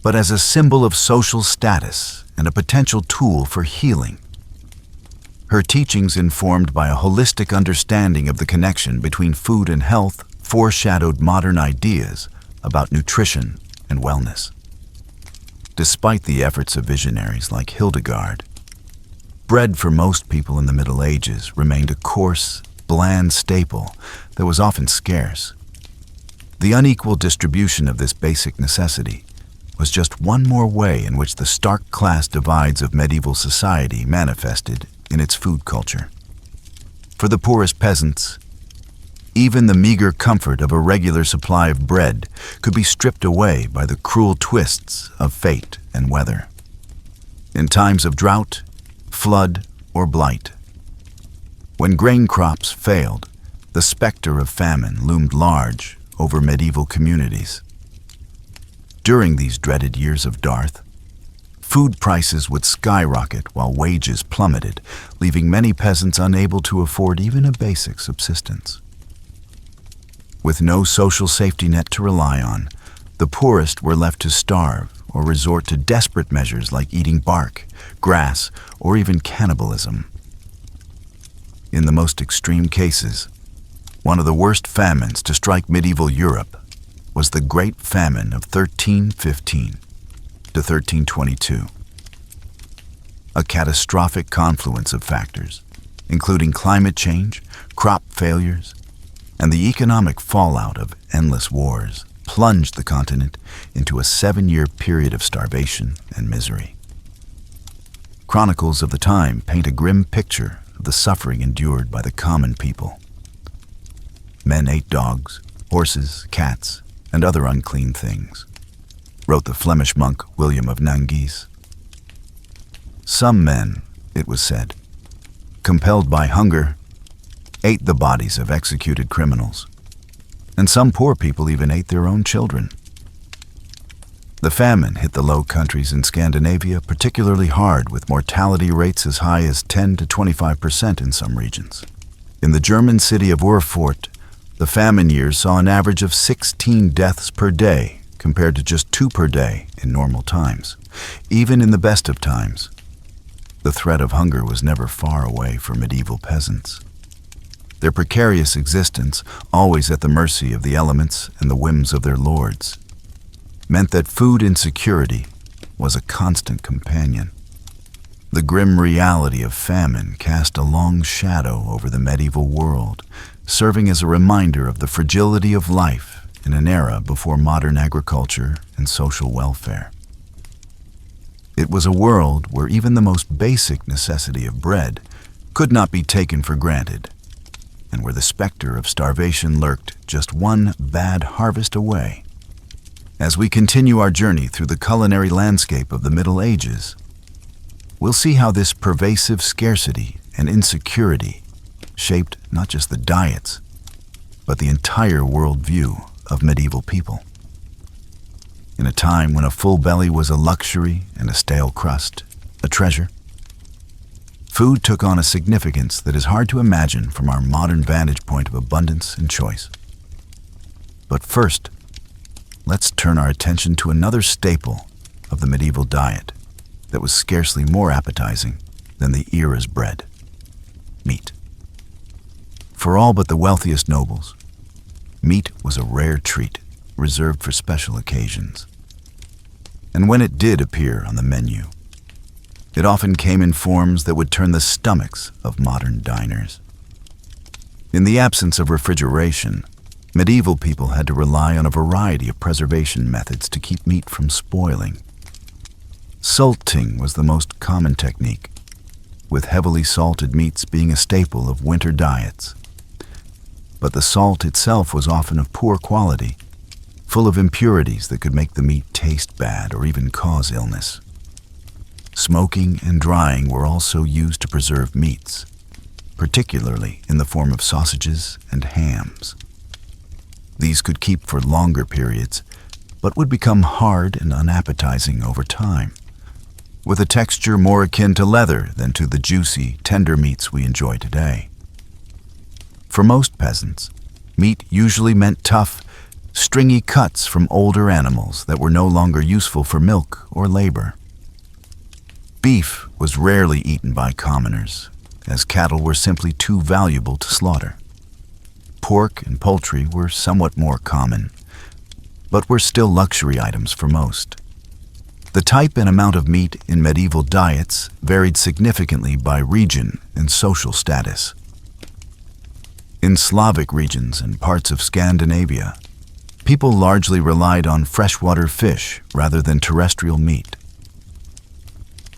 but as a symbol of social status and a potential tool for healing. Her teachings, informed by a holistic understanding of the connection between food and health, foreshadowed modern ideas about nutrition and wellness. Despite the efforts of visionaries like Hildegard, bread for most people in the Middle Ages remained a coarse, bland staple that was often scarce. The unequal distribution of this basic necessity was just one more way in which the stark class divides of medieval society manifested in its food culture. For the poorest peasants, even the meager comfort of a regular supply of bread could be stripped away by the cruel twists of fate and weather. In times of drought, flood, or blight, when grain crops failed, the specter of famine loomed large over medieval communities. During these dreaded years of dearth, food prices would skyrocket while wages plummeted, leaving many peasants unable to afford even a basic subsistence. With no social safety net to rely on, the poorest were left to starve or resort to desperate measures like eating bark, grass, or even cannibalism. In the most extreme cases, one of the worst famines to strike medieval Europe was the Great Famine of 1315 to 1322. A catastrophic confluence of factors, including climate change, crop failures, and the economic fallout of endless wars, plunged the continent into a 7-year period of starvation and misery. Chronicles of the time paint a grim picture of the suffering endured by the common people. Men ate dogs, horses, cats, and other unclean things, wrote the Flemish monk William of Nangies. Some men, it was said, compelled by hunger, ate the bodies of executed criminals, and some poor people even ate their own children. The famine hit the Low Countries in Scandinavia particularly hard, with mortality rates as high as 10 to 25% in some regions. In the German city of Erfurt, the famine years saw an average of 16 deaths per day, compared to just 2 per day in normal times. Even in the best of times, the threat of hunger was never far away for medieval peasants. Their precarious existence, always at the mercy of the elements and the whims of their lords, meant that food insecurity was a constant companion. The grim reality of famine cast a long shadow over the medieval world, serving as a reminder of the fragility of life in an era before modern agriculture and social welfare. It was a world where even the most basic necessity of bread could not be taken for granted, and where the specter of starvation lurked just one bad harvest away. As we continue our journey through the culinary landscape of the Middle Ages, we'll see how this pervasive scarcity and insecurity shaped not just the diets, but the entire worldview of medieval people. In a time when a full belly was a luxury and a stale crust a treasure, food took on a significance that is hard to imagine from our modern vantage point of abundance and choice. But first, let's turn our attention to another staple of the medieval diet that was scarcely more appetizing than the era's bread: meat. For all but the wealthiest nobles, meat was a rare treat reserved for special occasions. And when it did appear on the menu, it often came in forms that would turn the stomachs of modern diners. In the absence of refrigeration, medieval people had to rely on a variety of preservation methods to keep meat from spoiling. Salting was the most common technique, with heavily salted meats being a staple of winter diets. But the salt itself was often of poor quality, full of impurities that could make the meat taste bad or even cause illness. Smoking and drying were also used to preserve meats, particularly in the form of sausages and hams. These could keep for longer periods, but would become hard and unappetizing over time, with a texture more akin to leather than to the juicy, tender meats we enjoy today. For most peasants, meat usually meant tough, stringy cuts from older animals that were no longer useful for milk or labor. Beef was rarely eaten by commoners, as cattle were simply too valuable to slaughter. Pork and poultry were somewhat more common, but were still luxury items for most. The type and amount of meat in medieval diets varied significantly by region and social status. In Slavic regions and parts of Scandinavia, people largely relied on freshwater fish rather than terrestrial meat.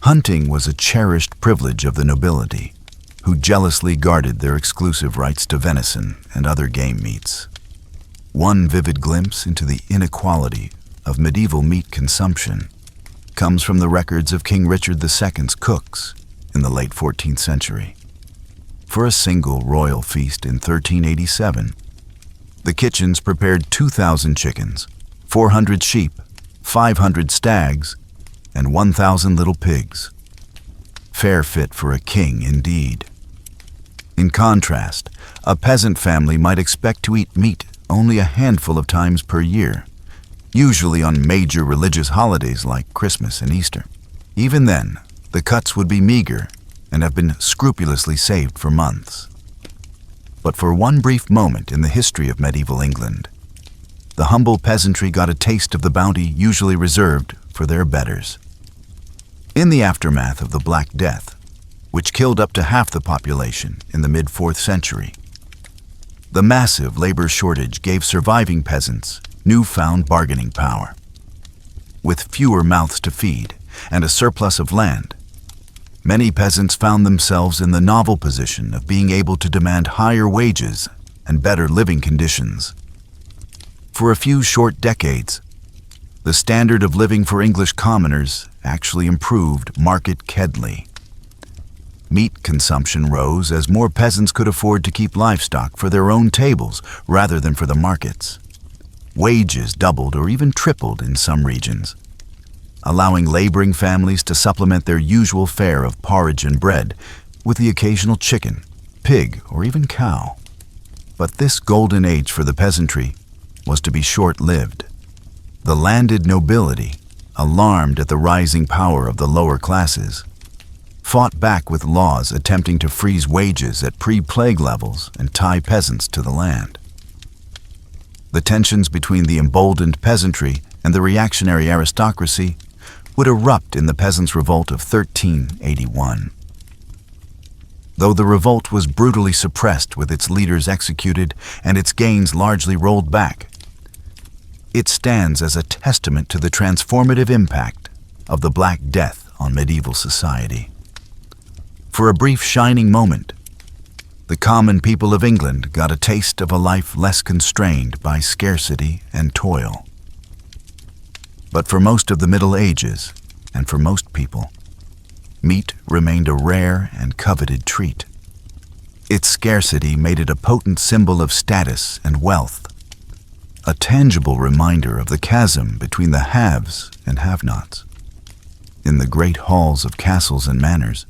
Hunting was a cherished privilege of the nobility, who jealously guarded their exclusive rights to venison and other game meats. One vivid glimpse into the inequality of medieval meat consumption comes from the records of King Richard II's cooks in the late 14th century. For a single royal feast in 1387, the kitchens prepared 2,000 chickens, 400 sheep, 500 stags, and 1,000 little pigs. Fare fit for a king indeed. In contrast, a peasant family might expect to eat meat only a handful of times per year, usually on major religious holidays like Christmas and Easter. Even then, the cuts would be meager and have been scrupulously saved for months. But for one brief moment in the history of medieval England, the humble peasantry got a taste of the bounty usually reserved for their betters. In the aftermath of the Black Death, which killed up to half the population in the mid-4th century, the massive labor shortage gave surviving peasants newfound bargaining power. With fewer mouths to feed and a surplus of land, many peasants found themselves in the novel position of being able to demand higher wages and better living conditions. For a few short decades, the standard of living for English commoners actually improved markedly. Meat consumption rose as more peasants could afford to keep livestock for their own tables rather than for the markets. Wages doubled or even tripled in some regions, allowing laboring families to supplement their usual fare of porridge and bread with the occasional chicken, pig, or even cow. But this golden age for the peasantry was to be short-lived. The landed nobility, alarmed at the rising power of the lower classes, fought back with laws attempting to freeze wages at pre-plague levels and tie peasants to the land. The tensions between the emboldened peasantry and the reactionary aristocracy would erupt in the Peasants' Revolt of 1381. Though the revolt was brutally suppressed with its leaders executed and its gains largely rolled back, it stands as a testament to the transformative impact of the Black Death on medieval society. For a brief shining moment, the common people of England got a taste of a life less constrained by scarcity and toil. But for most of the Middle Ages, and for most people, meat remained a rare and coveted treat. Its scarcity made it a potent symbol of status and wealth, a tangible reminder of the chasm between the haves and have-nots. In the great halls of castles and manors,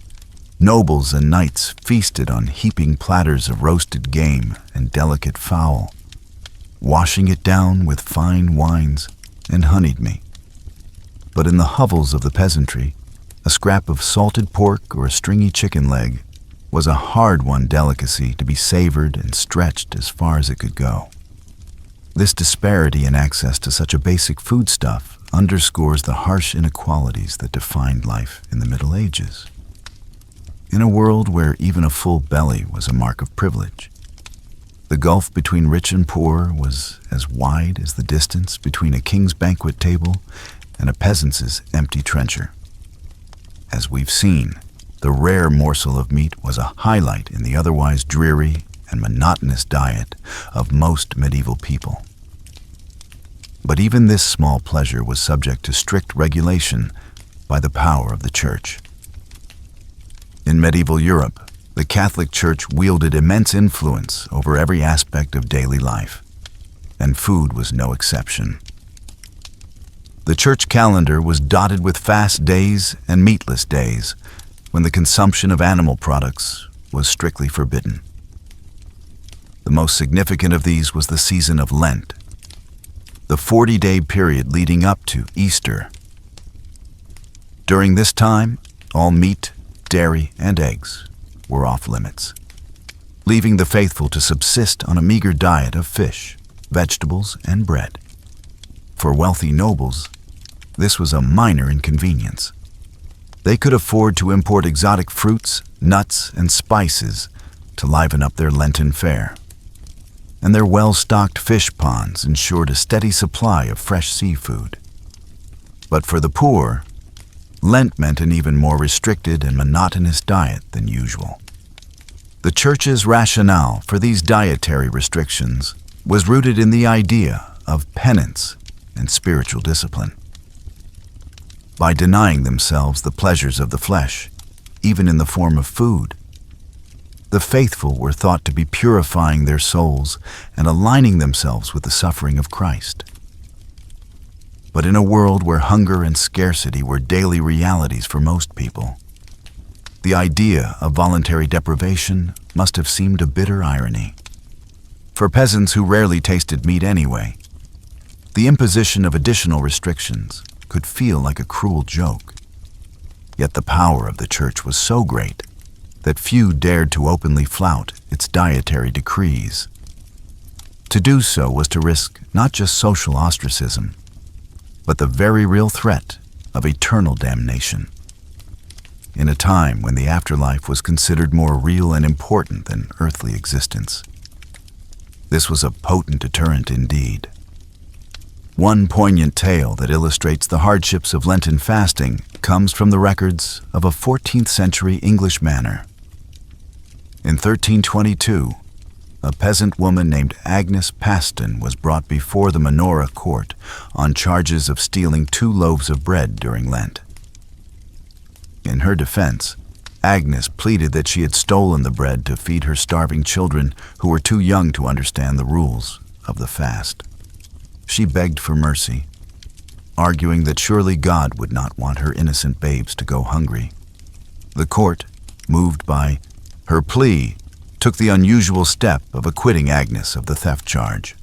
nobles and knights feasted on heaping platters of roasted game and delicate fowl, washing it down with fine wines and honeyed meat. But in the hovels of the peasantry, a scrap of salted pork or a stringy chicken leg was a hard-won delicacy to be savored and stretched as far as it could go. This disparity in access to such a basic foodstuff underscores the harsh inequalities that defined life in the Middle Ages. In a world where even a full belly was a mark of privilege, the gulf between rich and poor was as wide as the distance between a king's banquet table and a peasant's empty trencher. As we've seen, the rare morsel of meat was a highlight in the otherwise dreary and monotonous diet of most medieval people. But even this small pleasure was subject to strict regulation by the power of the Church. In medieval Europe, the Catholic Church wielded immense influence over every aspect of daily life, and food was no exception. The church calendar was dotted with fast days and meatless days, when the consumption of animal products was strictly forbidden. The most significant of these was the season of Lent, the 40-day period leading up to Easter. During this time, all meat, dairy, and eggs were off limits, leaving the faithful to subsist on a meager diet of fish, vegetables, and bread. For wealthy nobles, this was a minor inconvenience. They could afford to import exotic fruits, nuts, and spices to liven up their Lenten fare, and their well-stocked fish ponds ensured a steady supply of fresh seafood. But for the poor, Lent meant an even more restricted and monotonous diet than usual. The Church's rationale for these dietary restrictions was rooted in the idea of penance and spiritual discipline. By denying themselves the pleasures of the flesh, even in the form of food, the faithful were thought to be purifying their souls and aligning themselves with the suffering of Christ. But in a world where hunger and scarcity were daily realities for most people, the idea of voluntary deprivation must have seemed a bitter irony. For peasants who rarely tasted meat anyway, the imposition of additional restrictions could feel like a cruel joke. Yet the power of the Church was so great that few dared to openly flout its dietary decrees. To do so was to risk not just social ostracism, but the very real threat of eternal damnation. In a time when the afterlife was considered more real and important than earthly existence, this was a potent deterrent indeed. One poignant tale that illustrates the hardships of Lenten fasting comes from the records of a 14th century English manor. In 1322, a peasant woman named Agnes Paston was brought before the Manora court on charges of stealing 2 loaves of bread during Lent. In her defense, Agnes pleaded that she had stolen the bread to feed her starving children who were too young to understand the rules of the fast. She begged for mercy, arguing that surely God would not want her innocent babes to go hungry. The court, moved by her plea, took the unusual step of acquitting Agnes of the theft charge.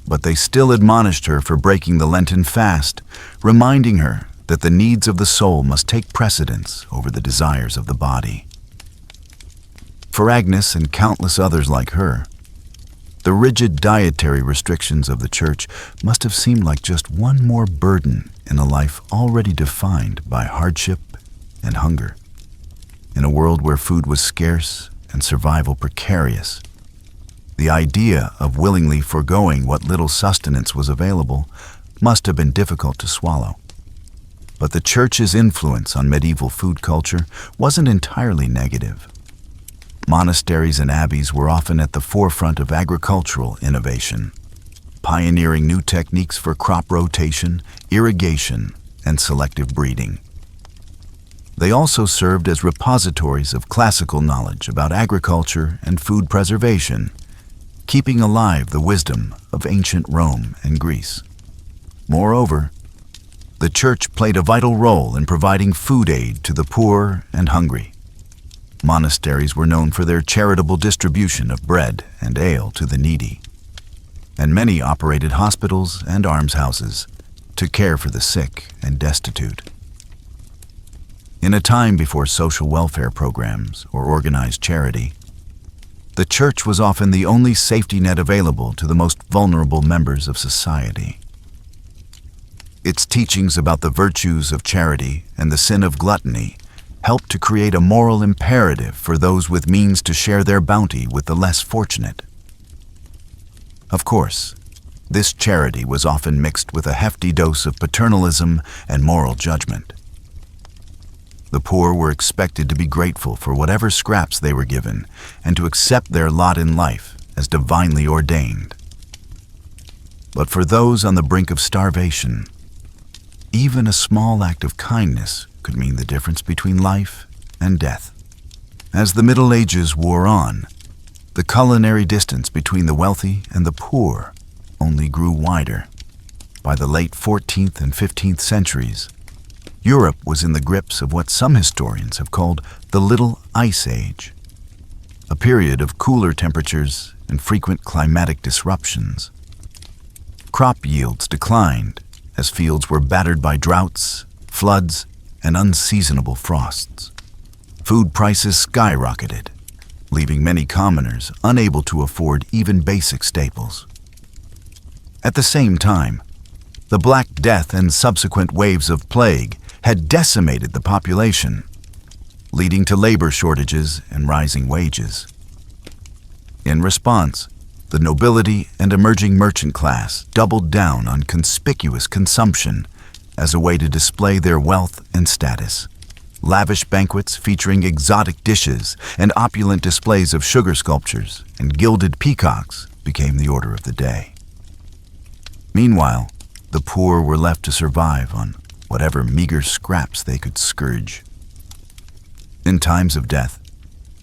But they still admonished her for breaking the Lenten fast, reminding her that the needs of the soul must take precedence over the desires of the body. For Agnes and countless others like her, the rigid dietary restrictions of the church must have seemed like just one more burden in a life already defined by hardship and hunger. In a world where food was scarce and survival precarious, the idea of willingly foregoing what little sustenance was available must have been difficult to swallow. But the church's influence on medieval food culture wasn't entirely negative. Monasteries and abbeys were often at the forefront of agricultural innovation, pioneering new techniques for crop rotation, irrigation, and selective breeding. They also served as repositories of classical knowledge about agriculture and food preservation, keeping alive the wisdom of ancient Rome and Greece. Moreover, the church played a vital role in providing food aid to the poor and hungry. Monasteries were known for their charitable distribution of bread and ale to the needy, and many operated hospitals and almshouses to care for the sick and destitute. In a time before social welfare programs or organized charity, the church was often the only safety net available to the most vulnerable members of society. Its teachings about the virtues of charity and the sin of gluttony helped to create a moral imperative for those with means to share their bounty with the less fortunate. Of course, this charity was often mixed with a hefty dose of paternalism and moral judgment. The poor were expected to be grateful for whatever scraps they were given and to accept their lot in life as divinely ordained. But for those on the brink of starvation, even a small act of kindness could mean the difference between life and death. As the Middle Ages wore on, the culinary distance between the wealthy and the poor only grew wider. By the late 14th and 15th centuries, Europe was in the grips of what some historians have called the Little Ice Age, a period of cooler temperatures and frequent climatic disruptions. Crop yields declined as fields were battered by droughts, floods, and unseasonable frosts. Food prices skyrocketed, leaving many commoners unable to afford even basic staples. At the same time, the Black Death and subsequent waves of plague had decimated the population, leading to labor shortages and rising wages. In response, the nobility and emerging merchant class doubled down on conspicuous consumption as a way to display their wealth and status. Lavish banquets featuring exotic dishes and opulent displays of sugar sculptures and gilded peacocks became the order of the day. Meanwhile, the poor were left to survive on whatever meager scraps they could scourge. In times of death,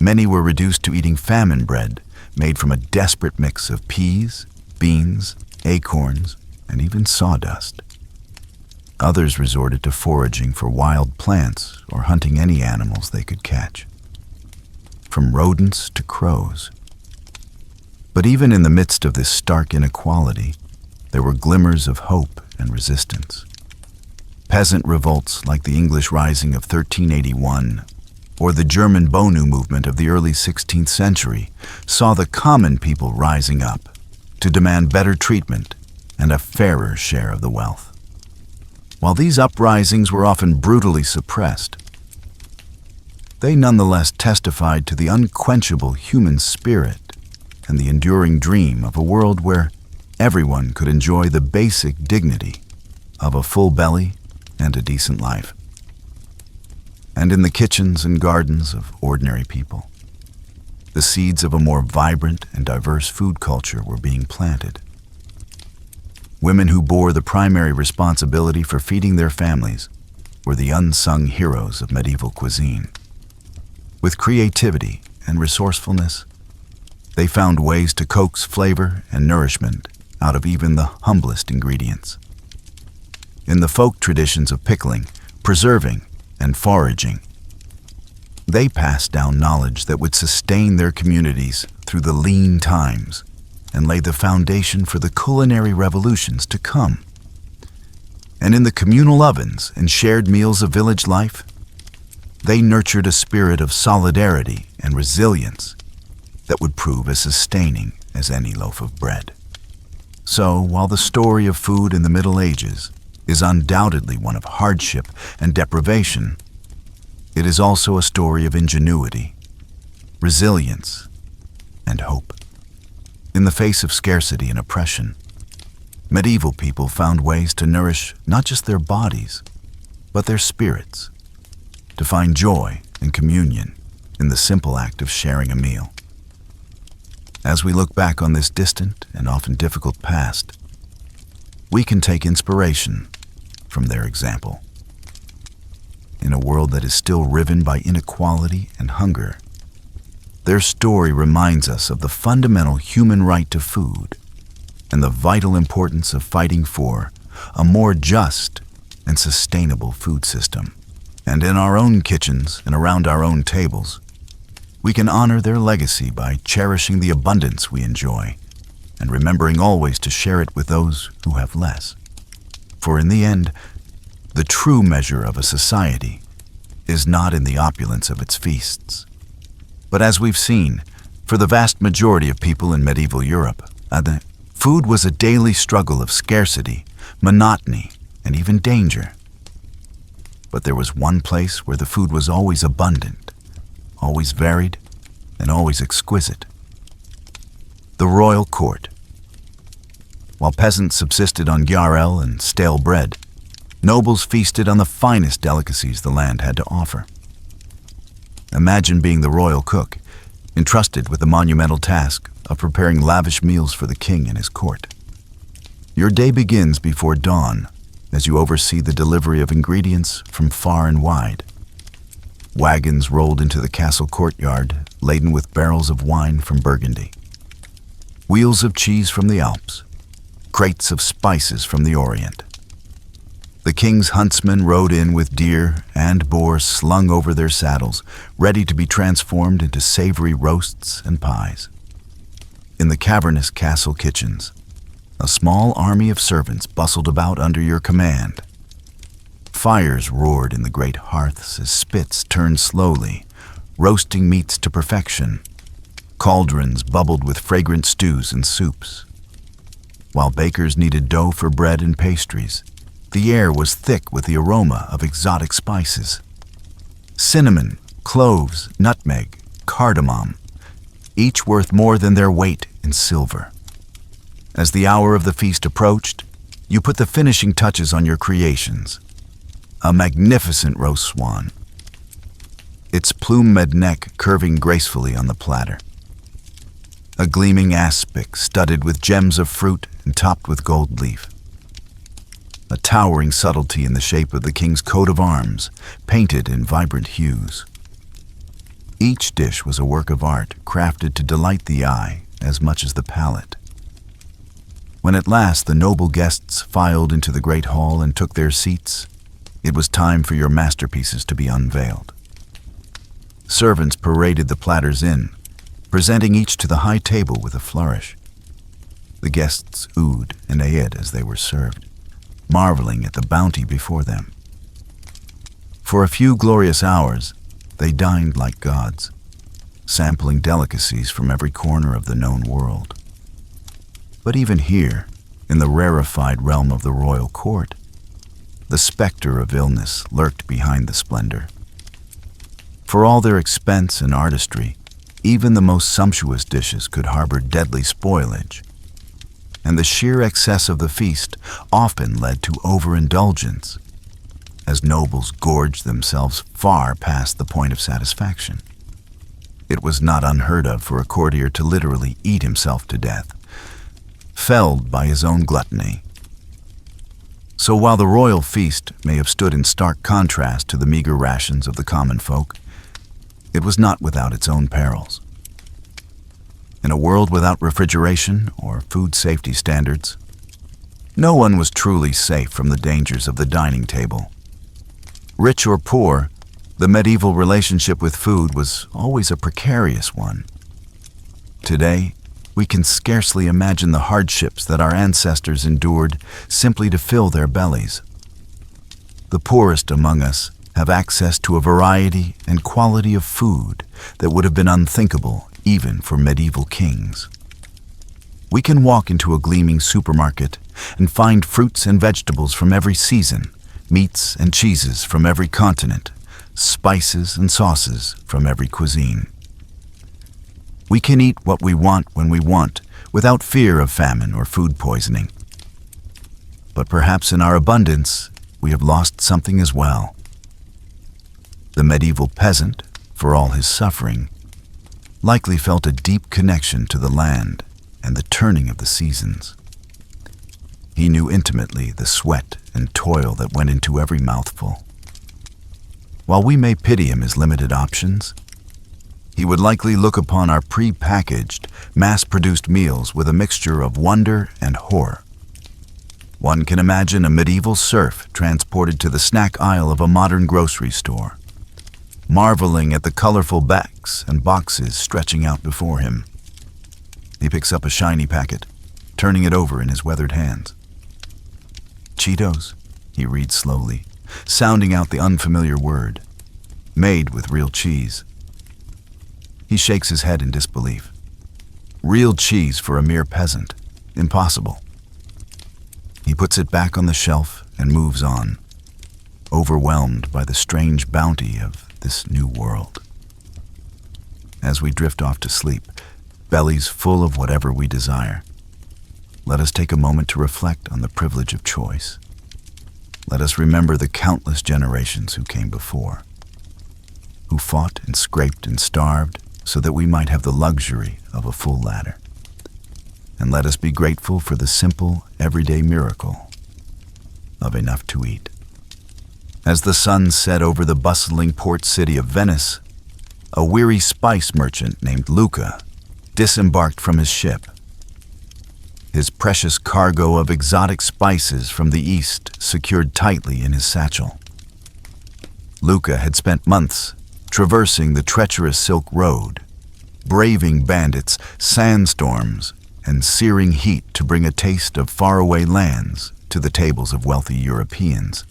many were reduced to eating famine bread made from a desperate mix of peas, beans, acorns, and even sawdust. Others resorted to foraging for wild plants or hunting any animals they could catch, from rodents to crows. But even in the midst of this stark inequality, there were glimmers of hope and resistance. Peasant revolts like the English Rising of 1381 or the German Bonu movement of the early 16th century saw the common people rising up to demand better treatment and a fairer share of the wealth. While these uprisings were often brutally suppressed, they nonetheless testified to the unquenchable human spirit and the enduring dream of a world where everyone could enjoy the basic dignity of a full belly and a decent life. And in the kitchens and gardens of ordinary people, the seeds of a more vibrant and diverse food culture were being planted. Women who bore the primary responsibility for feeding their families were the unsung heroes of medieval cuisine. With creativity and resourcefulness, they found ways to coax flavor and nourishment out of even the humblest ingredients. In the folk traditions of pickling, preserving, and foraging, they passed down knowledge that would sustain their communities through the lean times and lay the foundation for the culinary revolutions to come. And in the communal ovens and shared meals of village life, they nurtured a spirit of solidarity and resilience that would prove as sustaining as any loaf of bread. So, while the story of food in the Middle Ages is undoubtedly one of hardship and deprivation, it is also a story of ingenuity, resilience, and hope. In the face of scarcity and oppression, medieval people found ways to nourish not just their bodies, but their spirits, to find joy and communion in the simple act of sharing a meal. As we look back on this distant and often difficult past, we can take inspiration from their example. In a world that is still riven by inequality and hunger, their story reminds us of the fundamental human right to food and the vital importance of fighting for a more just and sustainable food system. And in our own kitchens and around our own tables, we can honor their legacy by cherishing the abundance we enjoy and remembering always to share it with those who have less. For in the end, the true measure of a society is not in the opulence of its feasts, but as we've seen, for the vast majority of people in medieval Europe, food was a daily struggle of scarcity, monotony, and even danger. But there was one place where the food was always abundant, always varied, and always exquisite: the royal court. While peasants subsisted on gruel and stale bread, nobles feasted on the finest delicacies the land had to offer. Imagine being the royal cook, entrusted with the monumental task of preparing lavish meals for the king and his court. Your day begins before dawn as you oversee the delivery of ingredients from far and wide. Wagons rolled into the castle courtyard, laden with barrels of wine from Burgundy, wheels of cheese from the Alps, crates of spices from the Orient. The king's huntsmen rode in with deer and boar slung over their saddles, ready to be transformed into savory roasts and pies. In the cavernous castle kitchens, a small army of servants bustled about under your command. Fires roared in the great hearths as spits turned slowly, roasting meats to perfection. Cauldrons bubbled with fragrant stews and soups. While bakers kneaded dough for bread and pastries, the air was thick with the aroma of exotic spices. Cinnamon, cloves, nutmeg, cardamom, each worth more than their weight in silver. As the hour of the feast approached, you put the finishing touches on your creations: a magnificent roast swan, its plumed neck curving gracefully on the platter; a gleaming aspic studded with gems of fruit and topped with gold leaf; a towering subtlety in the shape of the king's coat of arms, painted in vibrant hues. Each dish was a work of art, crafted to delight the eye as much as the palate. When at last the noble guests filed into the great hall and took their seats, it was time for your masterpieces to be unveiled. Servants paraded the platters in, presenting each to the high table with a flourish. The guests oohed and ate as they were served, marveling at the bounty before them. For a few glorious hours, They dined like gods, sampling delicacies from every corner of the known world. But even here, in the rarefied realm of the royal court, the specter of illness lurked behind the splendor. For all their expense and artistry, even the most sumptuous dishes could harbor deadly spoilage, and the sheer excess of the feast often led to overindulgence, as nobles gorged themselves far past the point of satisfaction. It was not unheard of for a courtier to literally eat himself to death, felled by his own gluttony. So while the royal feast may have stood in stark contrast to the meager rations of the common folk, it was not without its own perils. In a world without refrigeration or food safety standards, no one was truly safe from the dangers of the dining table. Rich or poor, the medieval relationship with food was always a precarious one. Today, we can scarcely imagine the hardships that our ancestors endured simply to fill their bellies. The poorest among us have access to a variety and quality of food that would have been unthinkable even for medieval kings. We can walk into a gleaming supermarket and find fruits and vegetables from every season, meats and cheeses from every continent, spices and sauces from every cuisine. We can eat what we want when we want, without fear of famine or food poisoning. But perhaps in our abundance, we have lost something as well. The medieval peasant, for all his suffering, likely felt a deep connection to the land and the turning of the seasons. He knew intimately the sweat and toil that went into every mouthful. While we may pity him his limited options, he would likely look upon our pre-packaged, mass-produced meals with a mixture of wonder and horror. One can imagine a medieval serf transported to the snack aisle of a modern grocery store, marveling at the colorful bags and boxes stretching out before him. He picks up a shiny packet, turning it over in his weathered hands. Cheetos, he reads slowly, sounding out the unfamiliar word, made with real cheese. He shakes his head in disbelief. Real cheese for a mere peasant. Impossible. He puts it back on the shelf and moves on, overwhelmed by the strange bounty of this new world. As we drift off to sleep, bellies full of whatever we desire, let us take a moment to reflect on the privilege of choice. Let us remember the countless generations who came before, who fought and scraped and starved so that we might have the luxury of a full ladder. And let us be grateful for the simple, everyday miracle of enough to eat. As the sun set over the bustling port city of Venice, a weary spice merchant named Luca disembarked from his ship. His precious cargo of exotic spices from the east secured tightly in his satchel. Luca had spent months traversing the treacherous Silk Road, braving bandits, sandstorms, and searing heat to bring a taste of faraway lands to the tables of wealthy Europeans.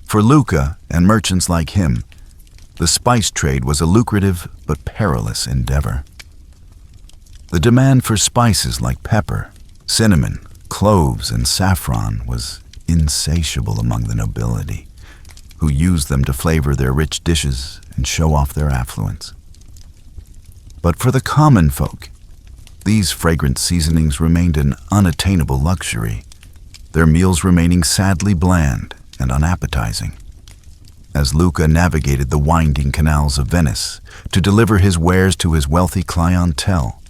For Luca and merchants like him, the spice trade was a lucrative but perilous endeavor. The demand for spices like pepper, cinnamon, cloves, and saffron was insatiable among the nobility, who used them to flavor their rich dishes and show off their affluence. But for the common folk, these fragrant seasonings remained an unattainable luxury, their meals remaining sadly bland and unappetizing. As Luca navigated the winding canals of Venice to deliver his wares to his wealthy clientele,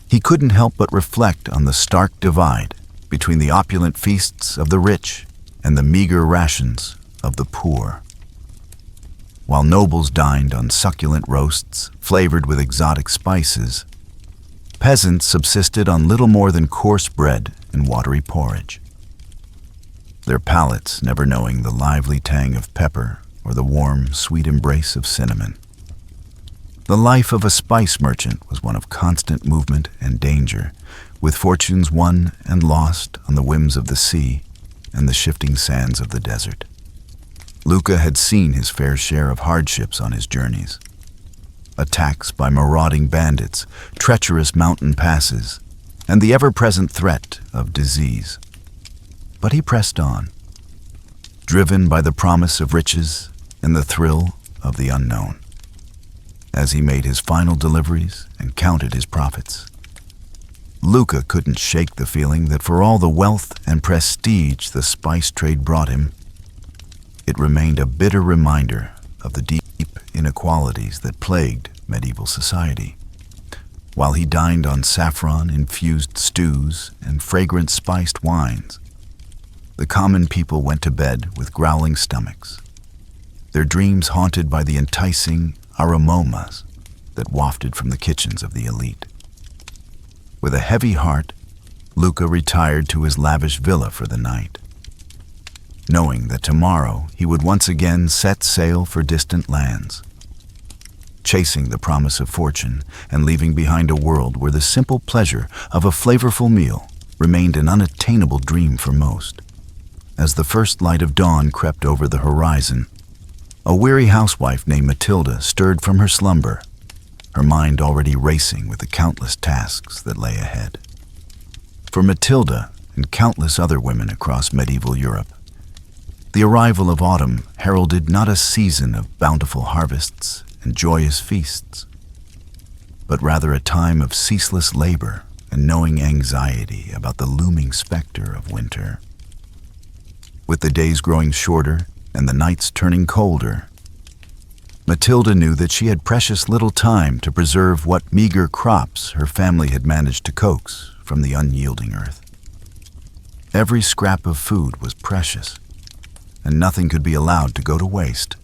he couldn't help but reflect on the stark divide between the opulent feasts of the rich and the meager rations of the poor. While nobles dined on succulent roasts flavored with exotic spices, peasants subsisted on little more than coarse bread and watery porridge, their palates never knowing the lively tang of pepper or the warm, sweet embrace of cinnamon. The life of a spice merchant was one of constant movement and danger, with fortunes won and lost on the whims of the sea and the shifting sands of the desert. Luca had seen his fair share of hardships on his journeys. Attacks by marauding bandits, treacherous mountain passes, and the ever-present threat of disease. But he pressed on, driven by the promise of riches and the thrill of the unknown. As he made his final deliveries and counted his profits, Luca couldn't shake the feeling that for all the wealth and prestige the spice trade brought him, it remained a bitter reminder of the deep inequalities that plagued medieval society. While he dined on saffron-infused stews and fragrant spiced wines, the common people went to bed with growling stomachs, their dreams haunted by the enticing aromas that wafted from the kitchens of the elite. With a heavy heart, Luca retired to his lavish villa for the night, knowing that tomorrow he would once again set sail for distant lands, chasing the promise of fortune and leaving behind a world where the simple pleasure of a flavorful meal remained an unattainable dream for most. As the first light of dawn crept over the horizon, a weary housewife named Matilda stirred from her slumber, her mind already racing with the countless tasks that lay ahead. For Matilda and countless other women across medieval Europe, the arrival of autumn heralded not a season of bountiful harvests and joyous feasts, but rather a time of ceaseless labor and knowing anxiety about the looming specter of winter. With the days growing shorter and the nights turning colder, Matilda knew that she had precious little time to preserve what meager crops her family had managed to coax from the unyielding earth. Every scrap of food was precious, and nothing could be allowed to go to waste,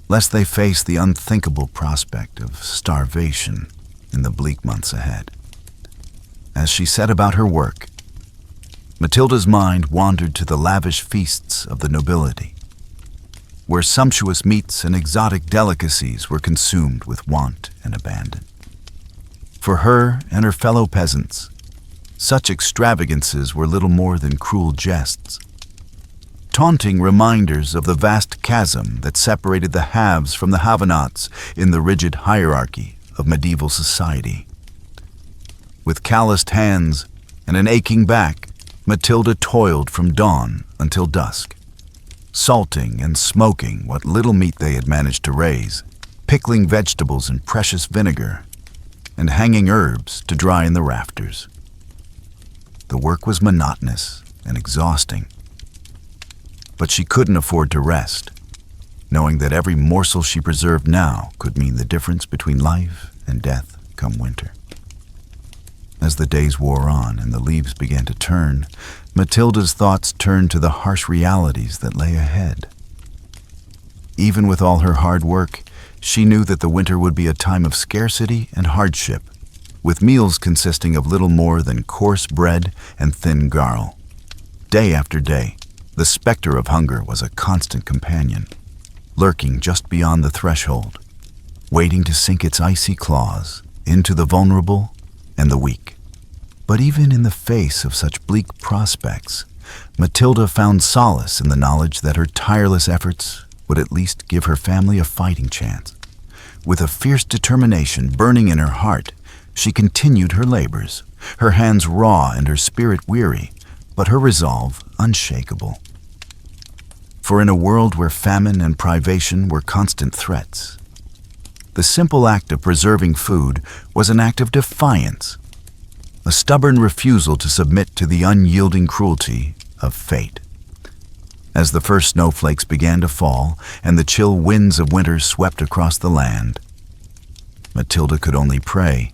lest they face the unthinkable prospect of starvation in the bleak months ahead. As she set about her work, Matilda's mind wandered to the lavish feasts of the nobility, where sumptuous meats and exotic delicacies were consumed with want and abandon. For her and her fellow peasants, such extravagances were little more than cruel jests, taunting reminders of the vast chasm that separated the haves from the have-nots in the rigid hierarchy of medieval society. With calloused hands and an aching back, Matilda toiled from dawn until dusk, salting and smoking what little meat they had managed to raise, pickling vegetables in precious vinegar, and hanging herbs to dry in the rafters. The work was monotonous and exhausting, but she couldn't afford to rest, knowing that every morsel she preserved now could mean the difference between life and death come winter. As the days wore on and the leaves began to turn, Matilda's thoughts turned to the harsh realities that lay ahead. Even with all her hard work, she knew that the winter would be a time of scarcity and hardship, with meals consisting of little more than coarse bread and thin garl. Day after day, the specter of hunger was a constant companion, lurking just beyond the threshold, waiting to sink its icy claws into the vulnerable and the weak. But even in the face of such bleak prospects, Matilda found solace in the knowledge that her tireless efforts would at least give her family a fighting chance. With a fierce determination burning in her heart, she continued her labors, her hands raw and her spirit weary, but her resolve unshakable. For in a world where famine and privation were constant threats, the simple act of preserving food was an act of defiance, a stubborn refusal to submit to the unyielding cruelty of fate. As the first snowflakes began to fall and the chill winds of winter swept across the land, Matilda could only pray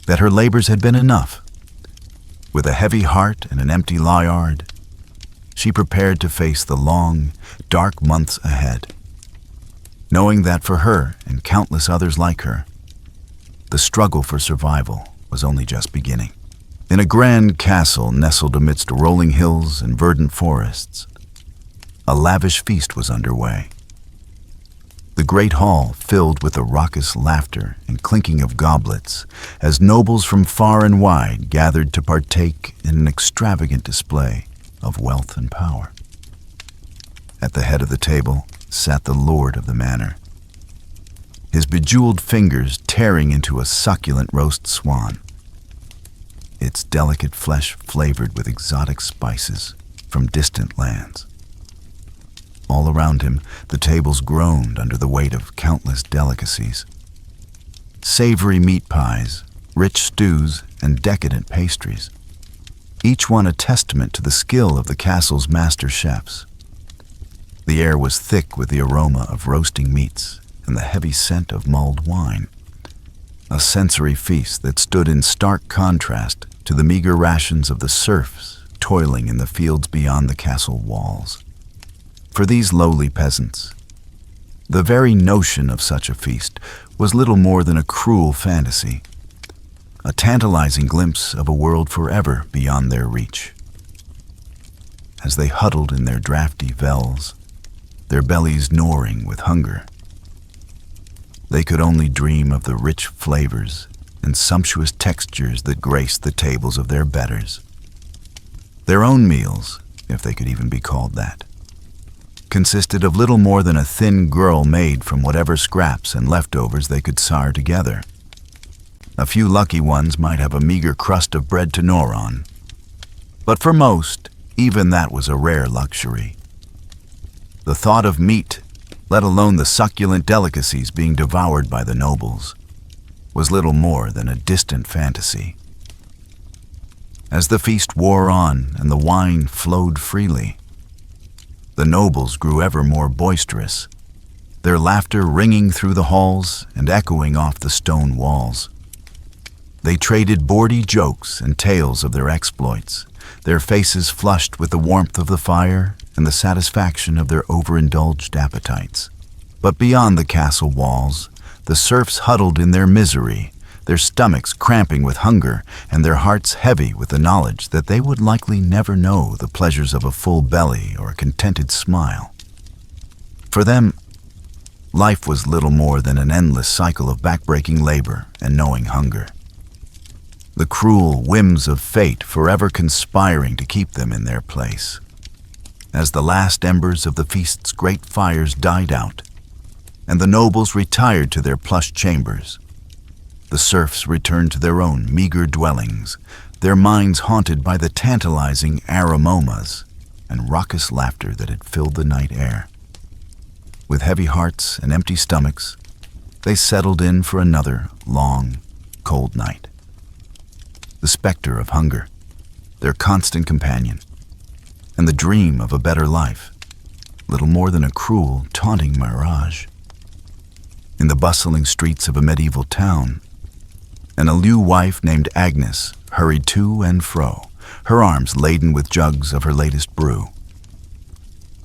that her labors had been enough. With a heavy heart and an empty yard, she prepared to face the long, dark months ahead, knowing that for her and countless others like her, the struggle for survival was only just beginning. In a grand castle nestled amidst rolling hills and verdant forests, a lavish feast was underway. The great hall filled with the raucous laughter and clinking of goblets as nobles from far and wide gathered to partake in an extravagant display of wealth and power. At the head of the table, sat the lord of the manor, his bejeweled fingers tearing into a succulent roast swan, its delicate flesh flavored with exotic spices from distant lands. All around him, the tables groaned under the weight of countless delicacies. Savory meat pies, rich stews, and decadent pastries, each one a testament to the skill of the castle's master chefs. The air was thick with the aroma of roasting meats and the heavy scent of mulled wine, a sensory feast that stood in stark contrast to the meager rations of the serfs toiling in the fields beyond the castle walls. For these lowly peasants, the very notion of such a feast was little more than a cruel fantasy, a tantalizing glimpse of a world forever beyond their reach. As they huddled in their drafty vells, their bellies gnawing with hunger, they could only dream of the rich flavors and sumptuous textures that graced the tables of their betters. Their own meals, if they could even be called that, consisted of little more than a thin gruel made from whatever scraps and leftovers they could sar together. A few lucky ones might have a meager crust of bread to gnaw on, but for most, even that was a rare luxury. The thought of meat, let alone the succulent delicacies being devoured by the nobles, was little more than a distant fantasy. As the feast wore on and the wine flowed freely, the nobles grew ever more boisterous, their laughter ringing through the halls and echoing off the stone walls. They traded bawdy jokes and tales of their exploits, their faces flushed with the warmth of the fire and the satisfaction of their overindulged appetites. But beyond the castle walls, the serfs huddled in their misery, their stomachs cramping with hunger and their hearts heavy with the knowledge that they would likely never know the pleasures of a full belly or a contented smile. For them, life was little more than an endless cycle of backbreaking labor and gnawing hunger, the cruel whims of fate forever conspiring to keep them in their place. As the last embers of the feast's great fires died out, and the nobles retired to their plush chambers, the serfs returned to their own meager dwellings, their minds haunted by the tantalizing aromas and raucous laughter that had filled the night air. With heavy hearts and empty stomachs, they settled in for another long, cold night. The specter of hunger, their constant companion, and the dream of a better life, little more than a cruel, taunting mirage. In the bustling streets of a medieval town, an aloof wife named Agnes hurried to and fro, her arms laden with jugs of her latest brew.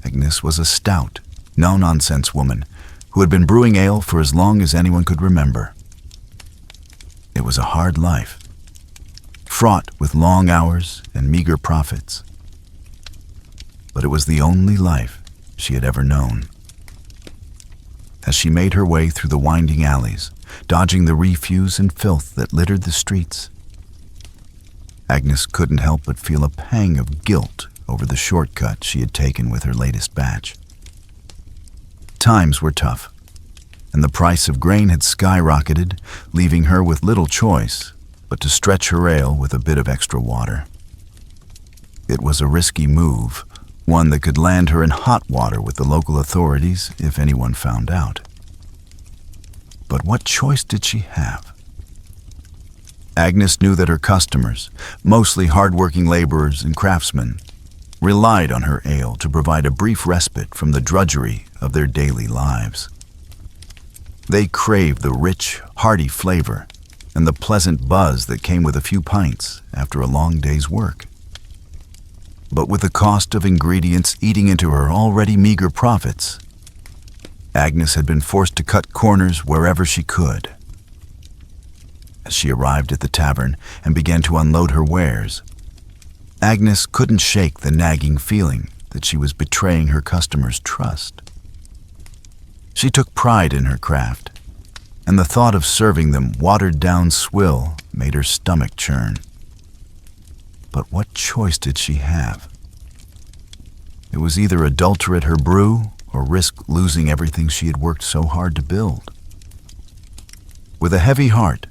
Agnes was a stout, no-nonsense woman who had been brewing ale for as long as anyone could remember. It was a hard life, fraught with long hours and meager profits, but it was the only life she had ever known. As she made her way through the winding alleys, dodging the refuse and filth that littered the streets, Agnes couldn't help but feel a pang of guilt over the shortcut she had taken with her latest batch. Times were tough, and the price of grain had skyrocketed, leaving her with little choice but to stretch her ale with a bit of extra water. It was a risky move, one that could land her in hot water with the local authorities if anyone found out. But what choice did she have? Agnes knew that her customers, mostly hard-working laborers and craftsmen, relied on her ale to provide a brief respite from the drudgery of their daily lives. They craved the rich, hearty flavor and the pleasant buzz that came with a few pints after a long day's work. But with the cost of ingredients eating into her already meager profits, Agnes had been forced to cut corners wherever she could. As she arrived at the tavern and began to unload her wares, Agnes couldn't shake the nagging feeling that she was betraying her customers' trust. She took pride in her craft, and the thought of serving them watered-down swill made her stomach churn. But what choice did she have? It was either adulterate her brew or risk losing everything she had worked so hard to build. With a heavy heart,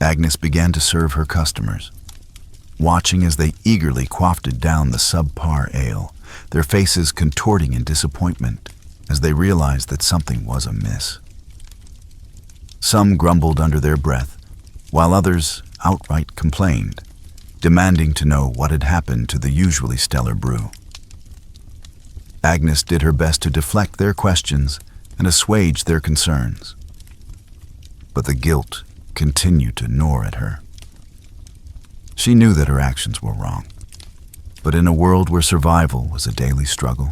Agnes began to serve her customers, watching as they eagerly quaffed down the subpar ale, their faces contorting in disappointment as they realized that something was amiss. Some grumbled under their breath, while others outright complained, demanding to know what had happened to the usually stellar brew. Agnes did her best to deflect their questions and assuage their concerns, but the guilt continued to gnaw at her. She knew that her actions were wrong, but in a world where survival was a daily struggle,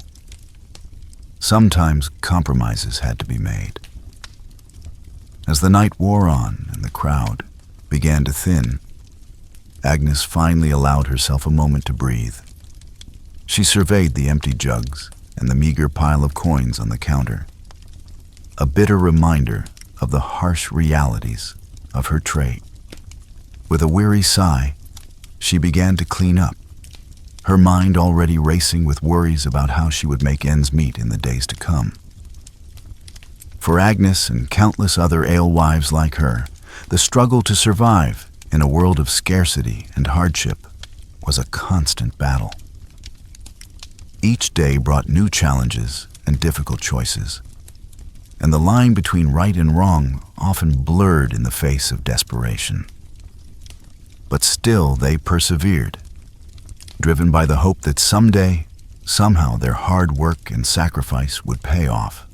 sometimes compromises had to be made. As the night wore on and the crowd began to thin, Agnes finally allowed herself a moment to breathe. She surveyed the empty jugs and the meager pile of coins on the counter, a bitter reminder of the harsh realities of her trade. With a weary sigh, she began to clean up, her mind already racing with worries about how she would make ends meet in the days to come. For Agnes and countless other alewives like her, the struggle to survive in a world of scarcity and hardship was a constant battle. Each day brought new challenges and difficult choices, and the line between right and wrong often blurred in the face of desperation. But still they persevered, driven by the hope that someday, somehow their hard work and sacrifice would pay off,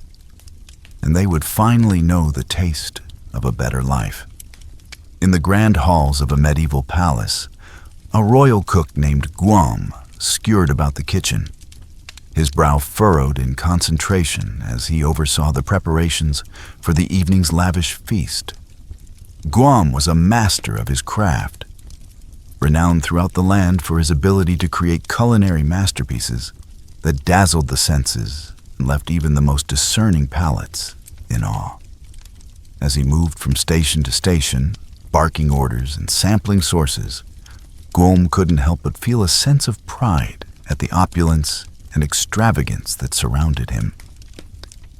and they would finally know the taste of a better life. In the grand halls of a medieval palace, a royal cook named Guam skewered about the kitchen, his brow furrowed in concentration as he oversaw the preparations for the evening's lavish feast. Guam was a master of his craft, renowned throughout the land for his ability to create culinary masterpieces that dazzled the senses and left even the most discerning palates in awe. As he moved from station to station, barking orders and sampling sources, Guam couldn't help but feel a sense of pride at the opulence and extravagance that surrounded him.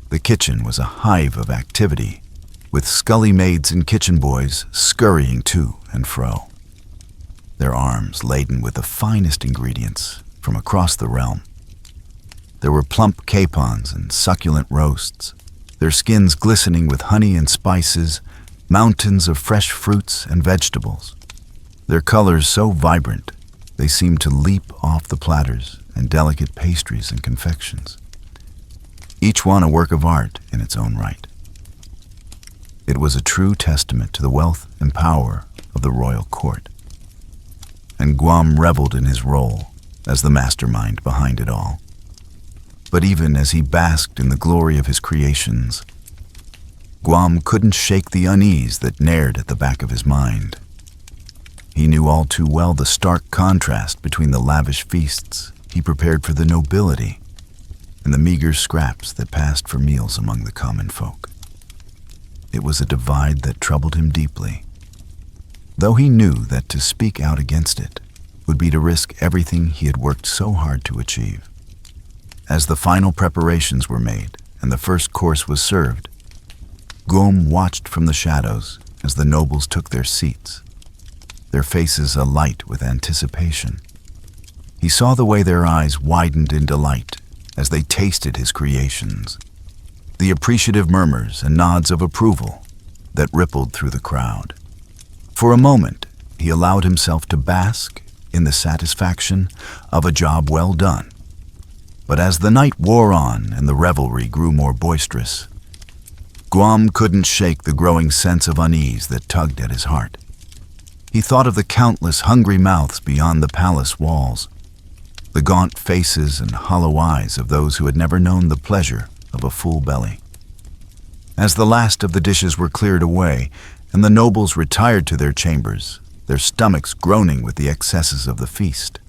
The kitchen was a hive of activity, with scully maids and kitchen boys scurrying to and fro, their arms laden with the finest ingredients from across the realm. There were plump capons and succulent roasts, their skins glistening with honey and spices, mountains of fresh fruits and vegetables, their colors so vibrant they seemed to leap off the platters and delicate pastries and confections, each one a work of art in its own right. It was a true testament to the wealth and power of the royal court, and Guam reveled in his role as the mastermind behind it all. But even as he basked in the glory of his creations, Guam couldn't shake the unease that gnawed at the back of his mind. He knew all too well the stark contrast between the lavish feasts he prepared for the nobility and the meager scraps that passed for meals among the common folk. It was a divide that troubled him deeply, though he knew that to speak out against it would be to risk everything he had worked so hard to achieve. As the final preparations were made and the first course was served, Guam watched from the shadows as the nobles took their seats, their faces alight with anticipation. He saw the way their eyes widened in delight as they tasted his creations, the appreciative murmurs and nods of approval that rippled through the crowd. For a moment, he allowed himself to bask in the satisfaction of a job well done. But as the night wore on and the revelry grew more boisterous, Guam couldn't shake the growing sense of unease that tugged at his heart. He thought of the countless hungry mouths beyond the palace walls, the gaunt faces and hollow eyes of those who had never known the pleasure of a full belly. As the last of the dishes were cleared away and the nobles retired to their chambers, their stomachs groaning with the excesses of the feast,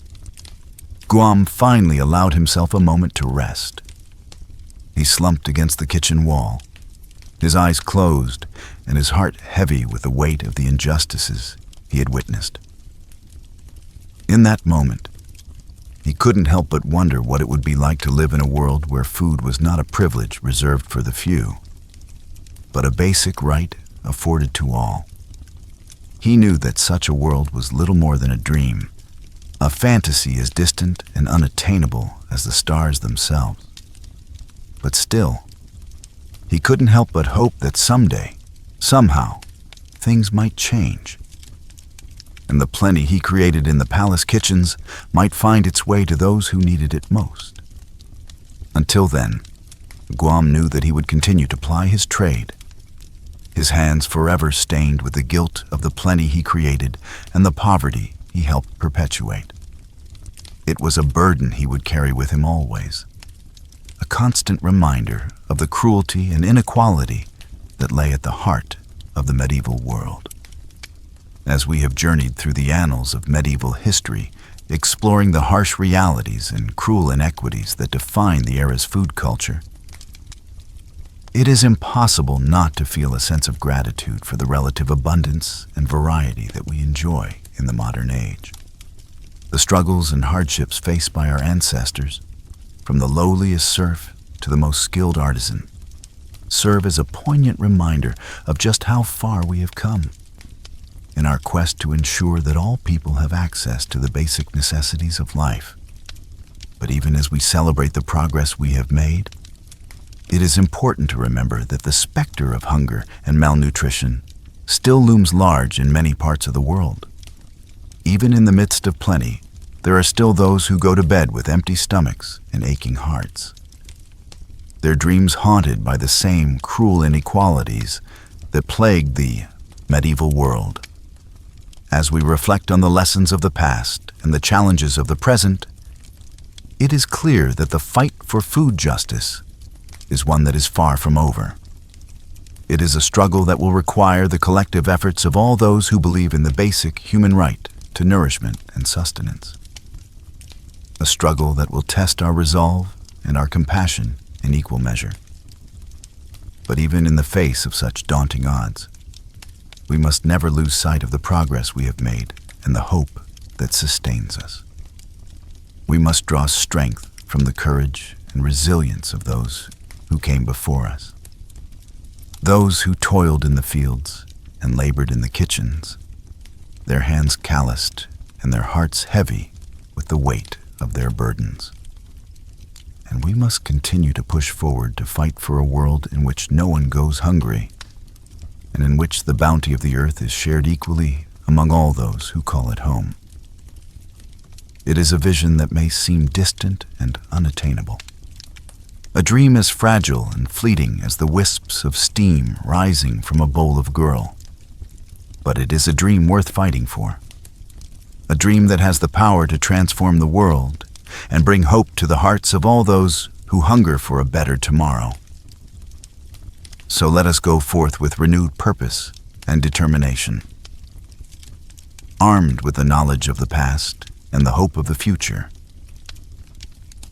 Guam finally allowed himself a moment to rest. He slumped against the kitchen wall, his eyes closed and his heart heavy with the weight of the injustices he had witnessed. In that moment, He couldn't help but wonder what it would be like to live in a world where food was not a privilege reserved for the few, but a basic right afforded to all. He knew that such a world was little more than a dream, a fantasy as distant and unattainable as the stars themselves. But still, he couldn't help but hope that someday, somehow, things might change, and the plenty he created in the palace kitchens might find its way to those who needed it most. Until then, Guam knew that he would continue to ply his trade, his hands forever stained with the guilt of the plenty he created and the poverty he helped perpetuate. It was a burden he would carry with him always, a constant reminder of the cruelty and inequality that lay at the heart of the medieval world. As we have journeyed through the annals of medieval history, exploring the harsh realities and cruel inequities that define the era's food culture, it is impossible not to feel a sense of gratitude for the relative abundance and variety that we enjoy in the modern age. The struggles and hardships faced by our ancestors, from the lowliest serf to the most skilled artisan, serve as a poignant reminder of just how far we have come in our quest to ensure that all people have access to the basic necessities of life. But even as we celebrate the progress we have made, it is important to remember that the specter of hunger and malnutrition still looms large in many parts of the world. Even in the midst of plenty, there are still those who go to bed with empty stomachs and aching hearts, their dreams haunted by the same cruel inequalities that plagued the medieval world. As we reflect on the lessons of the past and the challenges of the present, it is clear that the fight for food justice is one that is far from over. It is a struggle that will require the collective efforts of all those who believe in the basic human right to nourishment and sustenance. A struggle that will test our resolve and our compassion in equal measure. But even in the face of such daunting odds, we must never lose sight of the progress we have made and the hope that sustains us. We must draw strength from the courage and resilience of those who came before us, those who toiled in the fields and labored in the kitchens, their hands calloused and their hearts heavy with the weight of their burdens. And we must continue to push forward to fight for a world in which no one goes hungry, and in which the bounty of the earth is shared equally among all those who call it home. It is a vision that may seem distant and unattainable, a dream as fragile and fleeting as the wisps of steam rising from a bowl of gruel. But it is a dream worth fighting for, a dream that has the power to transform the world and bring hope to the hearts of all those who hunger for a better tomorrow. So let us go forth with renewed purpose and determination, armed with the knowledge of the past and the hope of the future.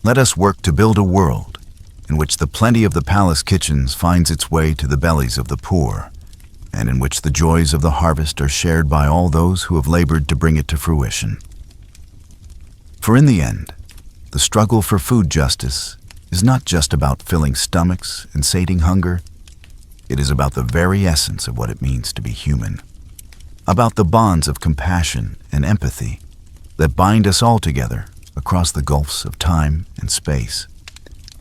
Let us work to build a world in which the plenty of the palace kitchens finds its way to the bellies of the poor, and in which the joys of the harvest are shared by all those who have labored to bring it to fruition. For in the end, the struggle for food justice is not just about filling stomachs and sating hunger. It is about the very essence of what it means to be human, about the bonds of compassion and empathy that bind us all together across the gulfs of time and space.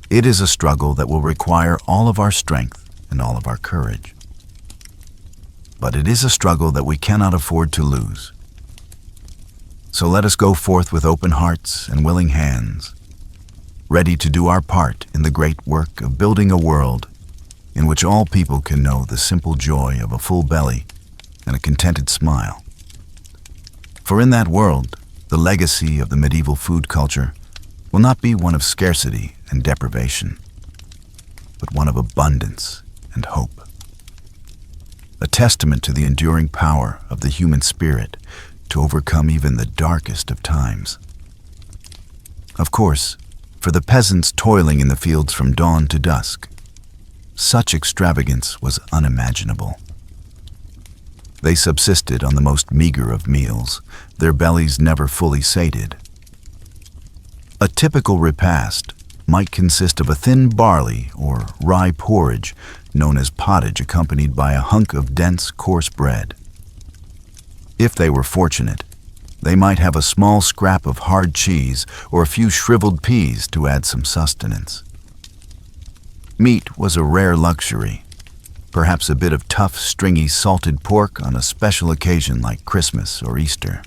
It is a struggle that will require all of our strength and all of our courage. But it is a struggle that we cannot afford to lose. So let us go forth with open hearts and willing hands, ready to do our part in the great work of building a world in which all people can know the simple joy of a full belly and a contented smile. For in that world, the legacy of the medieval food culture will not be one of scarcity and deprivation, but one of abundance and hope. A testament to the enduring power of the human spirit to overcome even the darkest of times. Of course, for the peasants toiling in the fields from dawn to dusk, such extravagance was unimaginable. They subsisted on the most meager of meals, their bellies never fully sated. A typical repast might consist of a thin barley or rye porridge known as pottage, accompanied by a hunk of dense, coarse bread. If they were fortunate, they might have a small scrap of hard cheese or a few shriveled peas to add some sustenance. Meat was a rare luxury, perhaps a bit of tough, stringy, salted pork on a special occasion like Christmas or Easter.